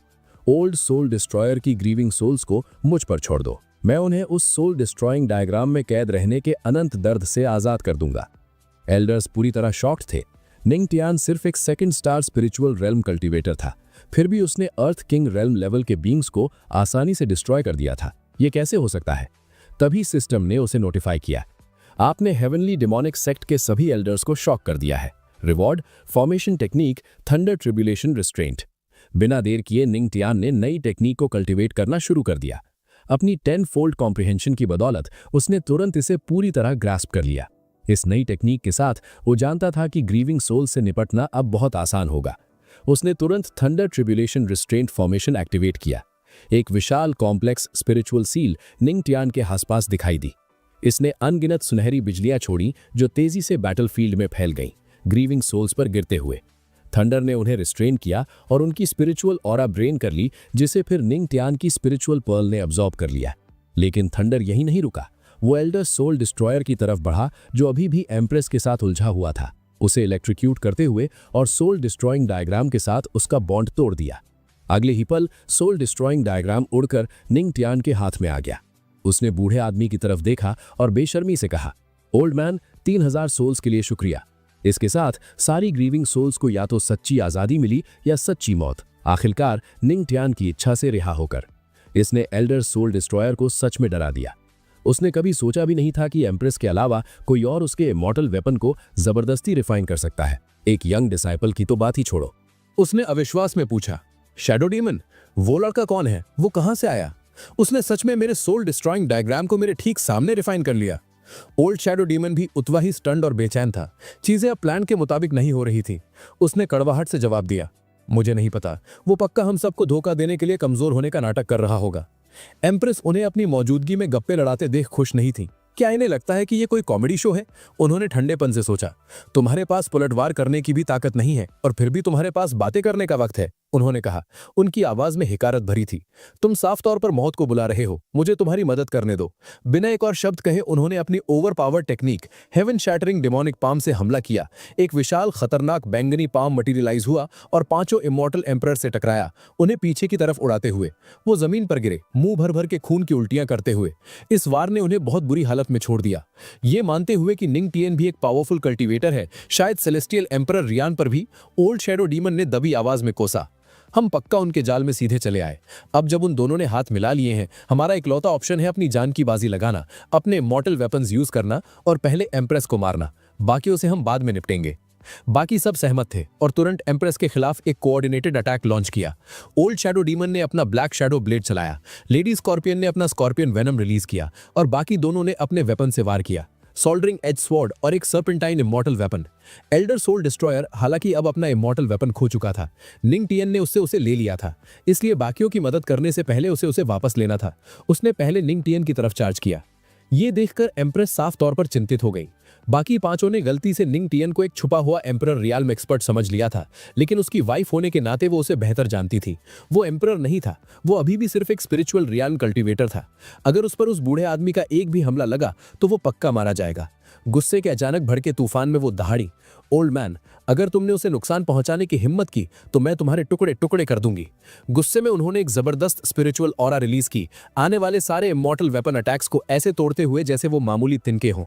ओल्ड सोल डिस्ट्रॉयर की ग्रीविंग सोल्स को मुझ पर छोड़ दो। मैं उन्हें उस सोल डिस्ट्रॉइंग डायग्राम में कैद रहने के अनंत दर्द से आजाद कर दूंगा। एल्डर्स पूरी तरह शॉक्ड थे। निंग टियान सिर्फ एक 2nd star spiritual realm cultivator था, फिर भी उसने अर्थ किंग रेल्म लेवल के बींग्स को आसानी से डिस्ट्रॉय कर दिया था। यह कैसे हो सकता है? तभी सिस्टम ने उसे नोटिफाई किया, आपने हेवनली डेमोनिक सेक्ट के सभी एल्डर्स को शॉक कर दिया है। Reward, formation technique, thunder tribulation restraint. बिना देर किए निंग टियान ने नई टेक्निक को कल्टीवेट करना शुरू कर दिया। अपनी 10-फोल्ड कॉम्प्रिहेंशन की बदौलत उसने तुरंत इसे पूरी तरह ग्रास्प कर लिया। इस नई टेक्निक के साथ वो जानता था कि ग्रीविंग सोल से निपटना अब बहुत आसान होगा। उसने तुरंत thunder tribulation restraint formation activate किया। एक विशाल कॉम्प्लेक्स स्पिरिचुअल सील निंग टियान के आसपास दिखाई दी। इसने अनगिनत सुनहरी बिजलियां छोड़ी जो तेजी से बैटलफील्ड में फैल गईं, ग्रीविंग सोल्स पर गिरते हुए। थंडर ने उन्हें रिस्ट्रेन किया और उनकी स्पिरिचुअल ऑरा ब्रेन कर ली, जिसे फिर निंग टियान की स्पिरिचुअल पर्ल ने अब्सॉर्ब कर लिया। लेकिन थंडर यहीं नहीं रुका। वो एल्डर सोल डिस्ट्रॉयर की तरफ बढ़ा, जो अभी भी एम्प्रेस के साथ उलझा हुआ था। उसे इलेक्ट्रिक्यूट करते हुए और सोल डिस्ट्रॉइंग डायग्राम के साथ उसका बॉन्ड तोड़ दिया। अगले ही पल सोल डिस्ट्रॉइंग डायग्राम उड़कर निंग टियान के हाथ में आ गया। उसने बूढ़े आदमी की तरफ देखा और बेशर्मी से कहा, ओल्ड मैन, 3000 सोल्स के लिए शुक्रिया। इसके साथ सारी ग्रीविंग सोल्स को या तो सच्ची आजादी मिली या सच्ची मौत, आखिरकार निंग टियान की इच्छा से रिहा होकर। इसने एल्डर सोल डिस्ट्रॉयर को सच में डरा दिया। उसने कभी सोचा भी नहीं था कि एम्प्रेस के अलावा कोई और उसके इमॉर्टल वेपन को जबरदस्ती रिफाइन कर सकता है। एक यंग डिसाइपल की तो बात ही छोड़ो। उसने अविश्वास में पूछा, शैडो डीमन, वो लड़का कौन है? वो कहां से आया? उसने सच में मेरे सोल डिस्ट्रॉइंग डायग्राम को मेरे ठीक सामने रिफाइन कर लिया। ओल्ड शैडो डीमन भी उतना ही स्टन्ड और बेचैन था। चीजें अब प्लान के मुताबिक नहीं हो रही थी। उसने कड़वाहट से जवाब दिया, मुझे नहीं पता, वो पक्का हम सबको धोखा देने के लिए कमजोर होने का नाटक कर रहा होगा। एम्प्रेस उन्हें अपनी मौजूदगी में गप्पे लड़ाते देख खुश नहीं थी। क्या इन्हें लगता है कि ये कोई कॉमेडी शो है? उन्होंने ठंडेपन से सोचा, तुम्हारे पास पलटवार करने की भी ताकत नहीं है और फिर भी तुम्हारे पास बातें करने का वक्त है, उन्होंने कहा। उनकी आवाज में हिकारत भरी थी। तुम साफ तौर पर मौत को बुला रहे हो, मुझे तुम्हारी मदद करने दो। बिना एक और शब्द कहे उन्होंने अपनी over power technique heaven shattering demonic palm से हमला किया। एक विशाल खतरनाक बैंगनी पाम मटीरियलाइज हुआ और 5 इमॉर्टल एम्परर से टकराया, उन्हें पीछे की तरफ उड़ाते हुए। वो जमीन पर गिरे, मुंह भर भर के खून की उल्टियां करते हुए। इस वार ने उन्हें बहुत बुरी हालत में छोड़ दिया। ये मानते हुए कि निंग टियन भी एक पावरफुल कल्टीवेटर है, शायद सेलेस्टियल एम्परर रियान पर भी, ओल्ड शैडो डीमन ने दबी आवाज में कोसा, हम पक्का उनके जाल में सीधे चले आए। अब जब उन दोनों ने हाथ मिला लिए हैं, हमारा इकलौता ऑप्शन है अपनी जान की बाजी लगाना, अपने मॉर्टल वेपन्स यूज करना और पहले एम्प्रेस को मारना। बाकियों से हम बाद में निपटेंगे। बाकी सब सहमत थे और तुरंत एम्प्रेस के खिलाफ एक कोऑर्डिनेटेड अटैक लॉन्च किया। ओल्ड शैडो डीमन ने अपना ब्लैक शैडो ब्लेड चलाया, लेडी स्कॉर्पियन ने अपना स्कॉर्पियन वेनम रिलीज किया और बाकी दोनों ने अपने वेपन से वार किया, सोल्डरिंग एज स्वॉर्ड और एक serpentine immortal weapon. Elder soul destroyer हालांकि अब अपना इमॉर्टल वेपन खो चुका था। निंग टियन ने उससे उसे ले लिया था, इसलिए बाकियों की मदद करने से पहले उसे वापस लेना था। उसने पहले निंग टियन की तरफ चार्ज किया। ये देखकर एम्प्रेस साफ तौर पर चिंतित हो गई। बाकी पांचों ने गलती से निंग टियन को एक छुपा हुआ एम्परर रियाल्म एक्सपर्ट समझ लिया था, लेकिन उसकी वाइफ होने के नाते वो उसे बेहतर जानती थी। वो एम्परर नहीं था, वो अभी भी सिर्फ एक स्पिरिचुअल रियाल्म कल्टीवेटर था। अगर उस पर उस बूढ़े आदमी का एक भी हमला लगा तो वो पक्का मारा जाएगा। गुस्से के अचानक भड़के तूफान में वो दहाड़ी, ओल्ड मैन, अगर तुमने उसे नुकसान पहुंचाने की हिम्मत की तो मैं तुम्हारे टुकड़े टुकड़े कर दूंगी। गुस्से में उन्होंने एक जबरदस्त स्पिरिचुअल ऑरा रिलीज की, आने वाले सारे इमॉर्टल वेपन अटैक्स को ऐसे तोड़ते हुए जैसे वो मामूली तिनके हों।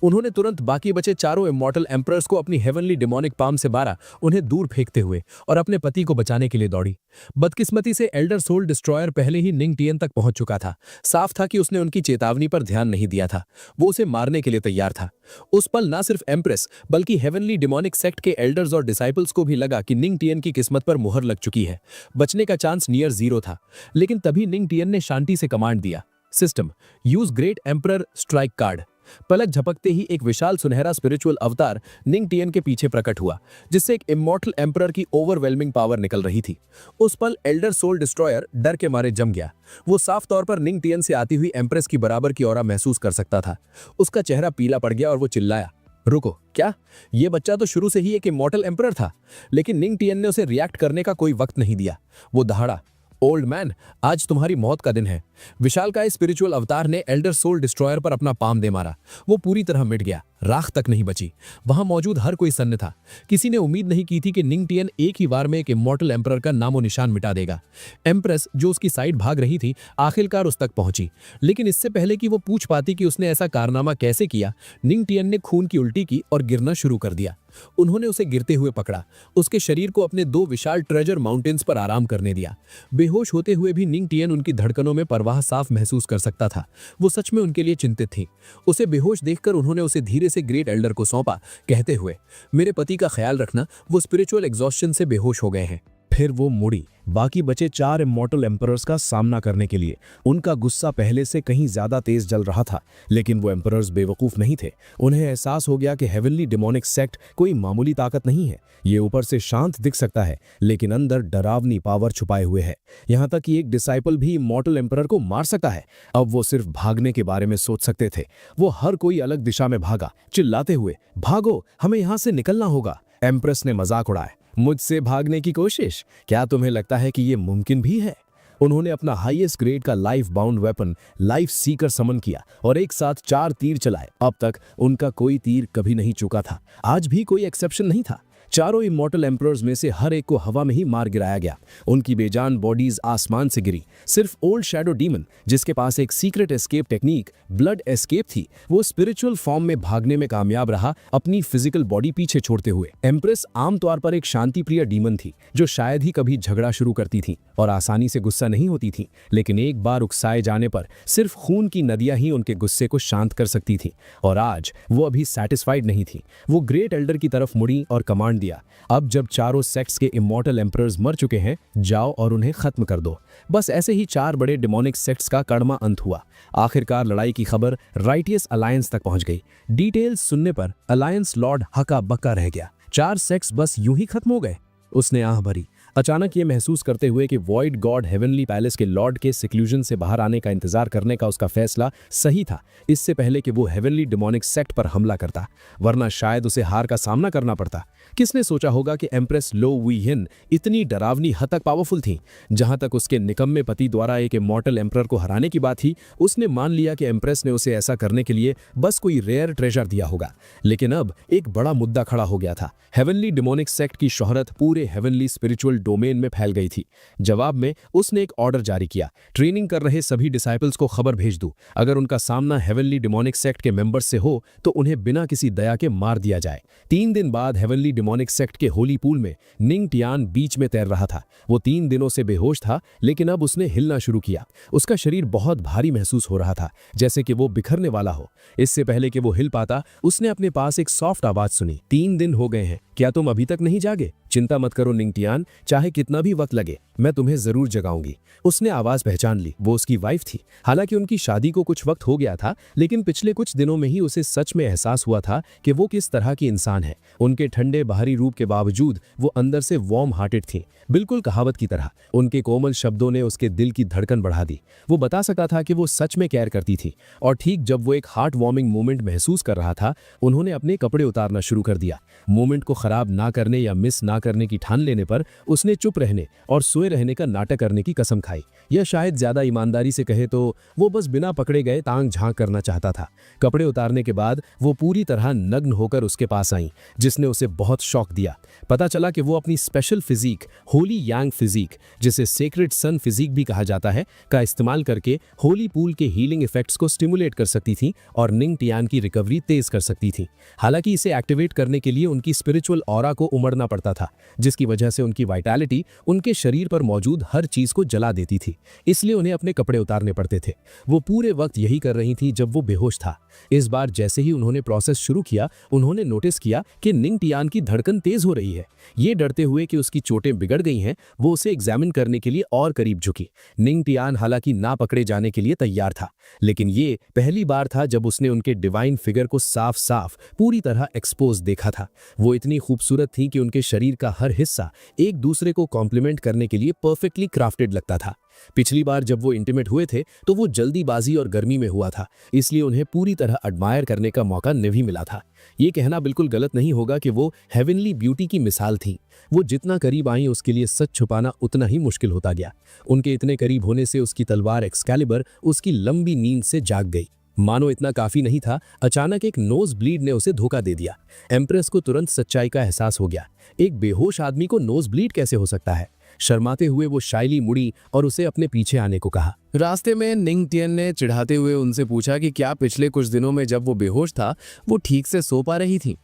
उन्होंने तुरंत बाकी बचे चारों इमॉर्टल एम्परर्स को अपनी हेवनली डिमोनिक पाम से मारा, उन्हें दूर फेंकते हुए, और अपने पति को बचाने के लिए दौड़ी। बदकिस्मती से एल्डर सोल डिस्ट्रॉयर पहले ही निंग टियन तक पहुंच चुका था। साफ था कि उसने उनकी चेतावनी पर ध्यान नहीं दिया था। वो उसे मारने के लिए तैयार था। उस पल ना सिर्फ एम्प्रेस बल्कि हेवनली डिमोनिक सेक्ट के एल्डर्स और डिसाइपल्स को भी लगा कि निंग टियन की किस्मत पर मुहर लग चुकी है। बचने का चांस नियर जीरो था। लेकिन तभी निंग टियन ने शांति से कमांड दिया, system use great emperor strike card. पलक झपकते ही एक विशाल सुनहरा स्पिरिचुअल अवतार निंग टियन के पीछे प्रकट हुआ, जिससे एक इमॉर्टल एम्परर की ओवरवेलमिंग पावर निकल रही थी। उस पल एल्डर सोल डिस्ट्रॉयर डर के मारे जम गया। वो साफ तौर पर निंग टियन से आती हुई एम्प्रेस की बराबर की ऑरा महसूस कर सकता था। उसका चेहरा पीला पड़ गया और वो चिल्लाया, रुको, क्या? ये बच्चा तो शुरू से ही एक इमॉर्टल एम्परर था। लेकिन निंग टियन ने उसे रिएक्ट करने का कोई वक्त नहीं दिया। वो दहाड़ा, ओल्ड मैन, आज तुम्हारी मौत का दिन है। विशालकाय स्पिरिचुअल अवतार ने एल्डर सोल डिस्ट्रॉयर पर अपना पाम दे मारा। वो पूरी तरह मिट गया, राख तक नहीं बची। वहां मौजूद हर कोई सन्न था। किसी ने उम्मीद नहीं की थी कि निंग टियन एक ही बार में एक इमॉर्टल एम्परर का नामो निशान मिटा देगा। एम्प्रेस, जो उसकी साइड भाग रही थी, आखिरकार उस तक पहुंची। लेकिन इससे पहले कि वो पूछ पाती कि उसने ऐसा कारनामा कैसे किया, निंग टियन ने खून की उल्टी की और गिरना शुरू कर दिया। उन्होंने उसे गिरते हुए पकड़ा, उसके शरीर को अपने दो विशाल ट्रेजर माउंटेन्स पर आराम करने दिया। बेहोश होते हुए भी निंग टियन उनकी धड़कनों में परवाह साफ महसूस कर सकता था। वो सच में उनके लिए चिंतित थी। उसे बेहोश देखकर उन्होंने उसे धीरे से ग्रेट एल्डर को सौंपा, कहते हुए, मेरे पति का ख्याल रखना, वो स्पिरिचुअल एग्जॉस्शन से बेहोश हो गए हैं। फिर वो मुड़ी बाकी बचे 4 इमॉर्टल एम्परर्स का सामना करने के लिए। उनका गुस्सा पहले से कहीं ज्यादा तेज जल रहा था, लेकिन वो एम्परर्स बेवकूफ नहीं थे। उन्हें एहसास हो गया कि हेवनली डिमोनिक सेक्ट कोई मामूली ताकत नहीं है। ये ऊपर से शांत दिख सकता है, लेकिन अंदर डरावनी पावर छुपाए हुए है। यहाँ तक कि एक डिसाइपल भी इमॉर्टल एम्परर को मार सकता है। अब वो सिर्फ भागने के बारे में सोच सकते थे। वो हर कोई अलग दिशा में भागा, चिल्लाते हुए, भागो, हमें यहाँ से निकलना होगा। एम्प्रेस ने मजाक उड़ाया, मुझसे भागने की कोशिश? क्या तुम्हें लगता है कि ये मुमकिन भी है? उन्होंने अपना हाईएस्ट ग्रेड का life bound weapon life seeker summon किया और एक साथ 4 तीर चलाए। अब तक उनका कोई तीर कभी नहीं चुका था। आज भी कोई एक्सेप्शन नहीं था। चारों इमॉर्टल एम्परर्स में से हर एक को हवा में ही मार गिराया गया। उनकी बेजान बॉडीज आसमान से गिरी। सिर्फ ओल्ड शैडो डीमन, जिसके पास एक secret escape technique blood escape थी, वो स्पिरिचुअल फॉर्म में भागने में कामयाब रहा, अपनी फिजिकल बॉडी पीछे छोड़ते हुए। एम्प्रेस आमतौर पर एक शांतिप्रिय डीमन थी, जो शायद ही कभी झगड़ा शुरू करती थी और आसानी से गुस्सा नहीं होती थी। लेकिन एक बार उकसाए जाने पर सिर्फ खून की नदियां ही उनके गुस्से को शांत कर सकती थी। और आज वो अभी सेटिस्फाइड नहीं थी। वो ग्रेट एल्डर की तरफ मुड़ी और कमांड दिया, अब जब चारों सेक्ट्स के इमॉर्टल एम्परर्स मर चुके हैं, जाओ और उन्हें खत्म कर दो। बस ऐसे ही 4 बड़े डिमोनिक सेक्ट्स का कड़मा अंत हुआ। आखिरकार लड़ाई की खबर राइटियस अलायंस तक पहुंच गई। डिटेल्स सुनने पर अलायंस लॉर्ड हका बक्का रह गया। 4 सेक्ट्स बस यूं ही खत्म हो गए? उसने आह भरी, अचानक ये महसूस करते हुए कि वॉइड गॉड हेवनली पैलेस के लॉर्ड के सिक्लूजन से बाहर आने का इंतजार करने का उसका फैसला सही था, इससे पहले कि वो हेवनली डिमोनिक सेक्ट पर हमला करता, वरना शायद उसे हार का सामना करना पड़ता। किसने सोचा होगा कि एम्प्रेस लो वुई हिन इतनी डरावनी हद तक पावरफुल थी? जहां तक उसके निकम्मे पति द्वारा एक इमॉर्टल एम्परर को हराने की बात थी, उसने मान लिया कि एम्प्रेस ने उसे ऐसा करने के लिए बस कोई रेयर ट्रेजर दिया होगा। लेकिन अब एक बड़ा मुद्दा खड़ा हो गया था। हेवनली डिमोनिक सेक्ट की शोहरत पूरे हेवनली स्पिरिचुअल डोमेन में फैल गई थी। जवाब में उसने एक ऑर्डर जारी किया, ट्रेनिंग कर रहे सभी डिसाइपल्स को खबर भेज दो, अगर उनका सामना हेवनली डिमोनिक सेक्ट के मेंबर्स से हो तो उन्हें बिना किसी दया के मार दिया जाए। 3 दिन बाद हेवनली डिमोनिक सेक्ट के होली पूल में निंग टियान बीच में तैर रहा था। वो 3 दिनों से बेहोश था, लेकिन अब उसने हिलना शुरू किया। उसका शरीर बहुत भारी महसूस हो रहा था, जैसे कि वो बिखरने वाला हो। इससे पहले कि वो हिल पाता, उसने अपने पास एक सॉफ्ट आवाज सुनी, 3 दिन हो गए हैं, क्या तुम अभी तक नहीं जागे? चिंता मत करो निंगटियान, चाहे कितना भी वक्त लगे मैं तुम्हें जरूर जगाऊंगी। उसने आवाज पहचान ली। वो उसकी वाइफ थी। हालांकि उनकी शादी को कुछ वक्त हो गया था, लेकिन पिछले कुछ दिनों में ही उसे सच में एहसास हुआ था कि वो किस तरह की इंसान है। उनके ठंडे बाहरी रूप के बावजूद वो अंदर से वार्म हार्टेड थी, बिल्कुल कहावत की तरह। उनके कोमल शब्दों ने उसके दिल की धड़कन बढ़ा दी। वो बता सका था कि वो सच में केयर करती थी। और ठीक जब वो एक हार्ट वार्मिंग मोमेंट महसूस कर रहा था, उन्होंने अपने कपड़े उतारना शुरू कर दिया। मोमेंट को खराब ना करने या मिस ना करने की ठान लेने पर उसने चुप रहने और सोए रहने का नाटक करने की कसम खाई। या शायद ज्यादा ईमानदारी से कहे तो वो बस बिना पकड़े गए तांग झांक करना चाहता था। कपड़े उतारने के बाद वो पूरी तरह नग्न होकर उसके पास आई, जिसने उसे बहुत शॉक दिया। पता चला कि वो अपनी स्पेशल फिजिक, होली यांग फिजिक, जिसे सेक्रेड सन फिजिक भी कहा जाता है, का इस्तेमाल करके होली पूल के हीलिंग इफेक्ट्स को स्टिमुलेट कर सकती थी और निंगटियान की रिकवरी तेज कर सकती थी। हालांकि इसे एक्टिवेट करने के लिए उनकी स्पिरिचुअल ऑरा को उमड़ना पड़ता था, जिसकी वजह से उनकी वाइटैलिटी उनके शरीर पर मौजूद हर चीज को जला देती थी। इसलिए उन्हें अपने कपड़े उतारने पड़ते थे। वो पूरे वक्त यही कर रही थी जब वो बेहोश था। इस बार जैसे ही उन्होंने प्रोसेस शुरू किया, उन्होंने नोटिस किया कि निंगटियान की धड़कन तेज हो रही है। ये डरते हुए कि उसकी चोटें बिगड़ गई हैं, वो उसे एग्जामिन करने के लिए और करीब झुकी। निंगटियान हालांकि ना पकड़े जाने के लिए तैयार था, लेकिन ये पहली बार था जब उसने उनके डिवाइन फिगर को साफ साफ पूरी तरह एक्सपोज देखा था। वो इतनी खूबसूरत थी कि उनके शरीर का हर हिस्सा एक दूसरे को कॉम्प्लीमेंट करने के लिए परफेक्टली क्राफ्टेड लगता था। पिछली बार जब वो इंटीमेट हुए थे तो वो जल्दीबाजी और गर्मी में हुआ था, इसलिए उन्हें पूरी तरह एडमायर करने का मौका नहीं मिला था। ये कहना बिल्कुल गलत नहीं होगा कि वो हेवनली ब्यूटी की मिसाल थी। वो जितना करीब आई उसके लिए सच छुपाना उतना ही मुश्किल होता गया। उनके इतने करीब होने से उसकी तलवार एक्सकैलिबर उसकी लंबी नींद से जाग गई। मानो इतना काफी नहीं था, अचानक एक नोज ब्लीड ने उसे धोखा दे दिया। एम्प्रेस को तुरंत सच्चाई का एहसास हो गया। एक बेहोश आदमी को नोज ब्लीड कैसे हो सकता है? शर्माते हुए वो शाइली मुड़ी और उसे अपने पीछे आने को कहा। रास्ते में निंगटियन ने चिढ़ाते हुए उनसे पूछा कि क्या पिछले कुछ दिनों में जब वो बेहोश था वो ठीक से सो पा रही थी।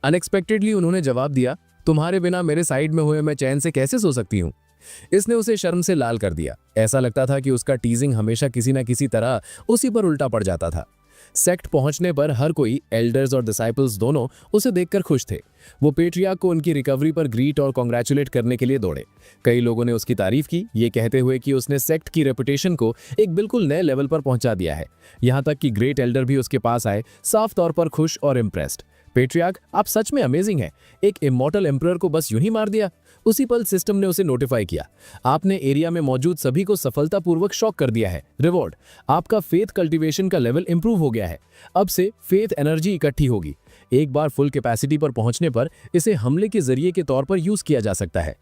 अनएक्सपेक्टेडली उन्होंने जवाब दिया, तुम्हारे बिना मेरे साइड में हुए मैं चैन से कैसे सो सकती हूँ। इसने उसे शर्म से लाल कर दिया। ऐसा लगता था कि उसका टीजिंग हमेशा किसी न किसी तरह उसी पर उल्टा पड़ जाता था। सेक्ट पहुंचने पर हर कोई, एल्डर्स और डिसाइपल्स दोनों, उसे देखकर खुश थे। वो पेट्रियार्क को उनकी रिकवरी पर ग्रीट और कॉन्ग्रेचुलेट करने के लिए दौड़े। कई लोगों ने उसकी तारीफ की, ये कहते हुए कि उसने सेक्ट की रेपुटेशन को एक बिल्कुल नए लेवल पर पहुंचा दिया है। यहां तक कि ग्रेट एल्डर भी उसके पास आए, साफ तौर पर खुश और इम्प्रेस्ड। पेट्रियार्क, आप सच में अमेजिंग है। एक इमॉर्टल एम्परर को बस यूं ही मार दिया। उसी पल सिस्टम ने उसे नोटिफाई किया, आपने एरिया में मौजूद सभी को सफलतापूर्वक शॉक कर दिया है। रिवॉर्ड, आपका फेथ कल्टीवेशन का लेवल इंप्रूव हो गया है। अब से फेथ एनर्जी इकट्ठी होगी। एक बार फुल कैपेसिटी पर पहुंचने पर इसे हमले के जरिए के तौर पर यूज किया जा सकता है।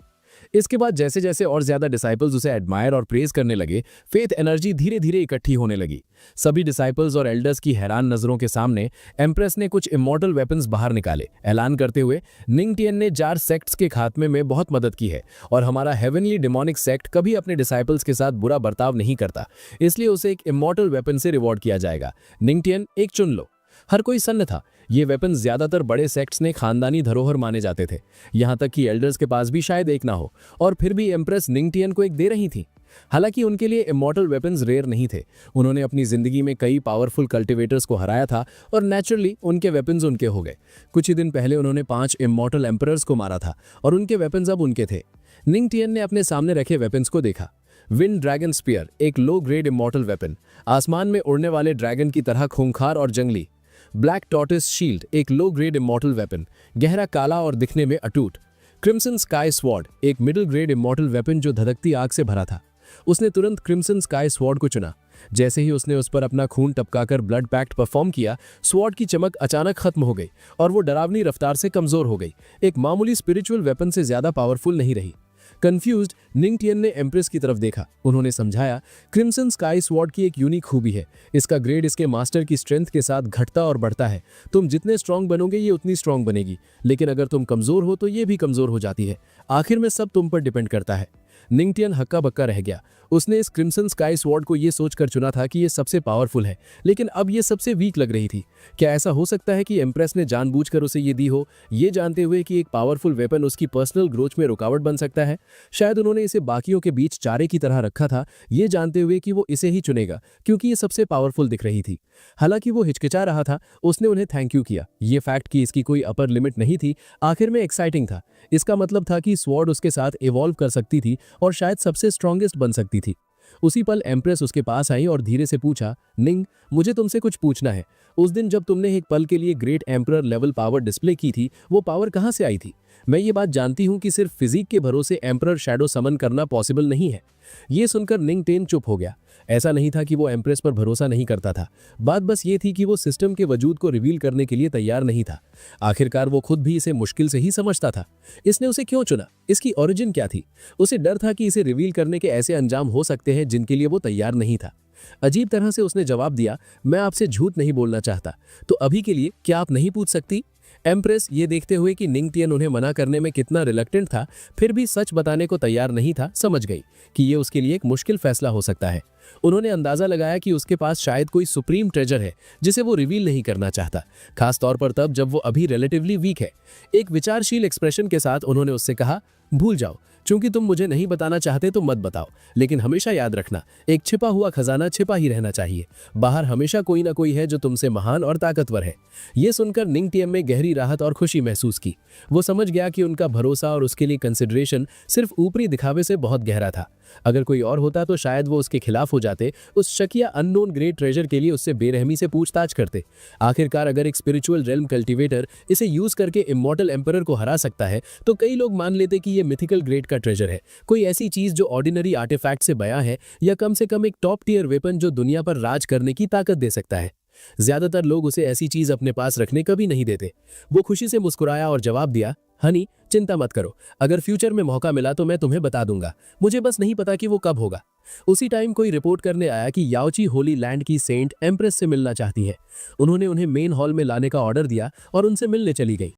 इसके बाद जैसे जैसे और ज्यादा डिसाइपल्स उसे एडमायर और प्रेज करने लगे, फेथ एनर्जी धीरे धीरे इकट्ठी होने लगी। सभी डिसाइपल्स और एल्डर्स की हैरान नजरों के सामने एम्प्रेस ने कुछ इमॉर्टल वेपन्स बाहर निकाले, ऐलान करते हुए, निंगटियन ने 4 सेक्ट्स के खात्मे में बहुत मदद की है और हमारा हेवनली डेमोनिक सेक्ट कभी अपने डिसाइपल्स के साथ बुरा बर्ताव नहीं करता, इसलिए उसे एक इमॉर्टल वेपन से रिवॉर्ड किया जाएगा। निंगटियन, एक चुन लो। हर कोई सन्न था। ये वेपन ज्यादातर बड़े सेक्ट्स ने खानदानी धरोहर माने जाते थे, यहां तक कि एल्डर्स के पास भी शायद एक ना हो, और फिर भी एम्प्रेस निंगटियन को एक दे रही थी। हालांकि उनके लिए इमॉर्टल वेपन्स रेयर नहीं थे। उन्होंने अपनी जिंदगी में कई पावरफुल कल्टिवेटर्स को हराया था और नेचुरली उनके वेपन्स उनके हो गए। कुछ ही दिन पहले उन्होंने 5 इमॉर्टल एम्परर्स को मारा था और उनके वेपन्स अब उनके थे। निंगटियन ने अपने सामने रखे वेपन्स को देखा। विंड ड्रैगन स्पीयर, एक लो ग्रेड इमॉर्टल वेपन, आसमान में उड़ने वाले ड्रैगन की तरह खूंखार और जंगली। ब्लैक टॉर्टिस शील्ड, एक लो ग्रेड इमॉर्टल वेपन, गहरा काला और दिखने में अटूट। क्रिम्सन स्काई स्वॉर्ड, एक मिडिल ग्रेड इमॉर्टल वेपन जो धधकती आग से भरा था। उसने तुरंत क्रिम्सन स्काई स्वॉर्ड को चुना। जैसे ही उसने उस पर अपना खून टपकाकर ब्लड पैक्ट परफॉर्म किया, स्वॉर्ड की चमक अचानक खत्म हो गई और वो डरावनी रफ्तार से कमजोर हो गई, एक मामूली स्पिरिचुअल वेपन से ज्यादा पावरफुल नहीं रही। कंफ्यूज्ड, निंगटियन ने एम्प्रेस की तरफ देखा। उन्होंने समझाया, क्रिम्सन स्काई स्वॉर्ड की एक यूनिक खूबी है, इसका ग्रेड इसके मास्टर की स्ट्रेंथ के साथ घटता और बढ़ता है। तुम जितने स्ट्रांग बनोगे ये उतनी स्ट्रांग बनेगी, लेकिन अगर तुम कमजोर हो तो ये भी कमजोर हो जाती है। आखिर में सब तुम पर डिपेंड करता है। निंगटियन हक्का बक्का रह गया। उसने इस क्रिम्सन स्काई स्वॉर्ड को ये सोचकर चुना था कि ये सबसे पावरफुल है, लेकिन अब ये सबसे वीक लग रही थी। क्या ऐसा हो सकता है कि एम्प्रेस ने जानबूझकर उसे ये दी हो, ये जानते हुए कि एक पावरफुल वेपन उसकी पर्सनल ग्रोथ में रुकावट बन सकता है? शायद उन्होंने इसे बाकियों के बीच चारे की तरह रखा था, ये जानते हुए कि वो इसे ही चुनेगा क्योंकि ये सबसे पावरफुल दिख रही थी। हालांकि वो हिचकिचा रहा था, उसने उन्हें थैंक यू किया। ये फैक्ट कि इसकी कोई अपर लिमिट नहीं थी आखिर में एक्साइटिंग था। इसका मतलब था कि स्वॉर्ड उसके साथ इवॉल्व कर सकती थी और शायद सबसे स्ट्रॉन्गेस्ट बन सकती थी। उसी पल एम्प्रेस उसके पास आई और धीरे से पूछा, निंग, मुझे तुमसे कुछ पूछना है। उस दिन जब तुमने एक पल के लिए great emperor level power display की थी, वो पावर कहाँ से आई थी? मैं ये बात जानती हूँ कि सिर्फ फिजिक के भरोसे एम्परर शैडो समन करना पॉसिबल नहीं है। ये सुनकर निंग टेन चुप हो गया। ऐसा नहीं था कि वो एम्प्रेस पर भरोसा नहीं करता था, बात बस ये थी कि वो सिस्टम के वजूद को रिवील करने के लिए तैयार नहीं था। आखिरकार वो खुद भी इसे मुश्किल से ही समझता था। इसने उसे क्यों चुना? इसकी ओरिजिन क्या थी? उसे डर था कि इसे रिवील करने के ऐसे अंजाम हो सकते हैं जिनके लिए वो तैयार नहीं था। अजीब तरह से उसने जवाब दिया, मैं आपसे झूठ नहीं बोलना चाहता, तो अभी के लिए क्या आप नहीं पूछ सकती? एम्प्रेस ये देखते हुए कि निंगटियन उन्हें मना करने में कितना रिलक्टेंट था, फिर भी सच बताने को तैयार नहीं था, समझ गई कि ये उसके लिए एक मुश्किल फैसला हो सकता है। उन्होंने अंदाजा लगाया कि उसके पास शायद कोई सुप्रीम ट्रेजर है जिसे वो रिवील नहीं करना चाहता, खास तौर पर तब जब वो अभी रिलेटिवली वीक है। एक विचारशील एक्सप्रेशन के साथ उन्होंने उससे कहा, भूल जाओ, चूंकि तुम मुझे नहीं बताना चाहते तो मत बताओ, लेकिन हमेशा याद रखना, एक छिपा हुआ खजाना छिपा ही रहना चाहिए। बाहर हमेशा कोई ना कोई है जो तुमसे महान और ताकतवर है। ये सुनकर निंगटियन में गहरी राहत और खुशी महसूस की। वो समझ गया कि उनका भरोसा और उसके लिए कंसिडरेशन सिर्फ ऊपरी दिखावे से बहुत गहरा था। अगर कोई और होता तो शायद वो उसके खिलाफ हो जाते, उस शकिया अननोन ग्रेट ट्रेजर के लिए उससे बेरहमी से पूछताछ करते। आखिरकार अगर एक स्पिरिचुअल रेल्म कल्टीवेटर इसे यूज करके इमॉर्टल एम्परर को हरा सकता है, तो कई लोग मान लेते कि ये मिथिकल ग्रेट का ट्रेजर है, कोई ऐसी चीज जो ऑर्डिनरी आर्टिफैक्ट से बयां है, या कम से कम एक टॉप टियर वेपन जो दुनिया पर राज करने की ताकत दे सकता है। ज्यादातर लोग उसे ऐसी चीज अपने पास रखने कभी नहीं देते। वो खुशी से मुस्कुराया और जवाब दिया, हनी, चिंता मत करो, अगर फ्यूचर में मौका मिला तो मैं तुम्हें बता दूंगा, मुझे बस नहीं पता कि वो कब होगा। उसी टाइम कोई रिपोर्ट करने आया कि याओची होली लैंड की सेंट एम्प्रेस से मिलना चाहती है। उन्होंने उन्हें मेन हॉल में लाने का ऑर्डर दिया और उनसे मिलने चली गई।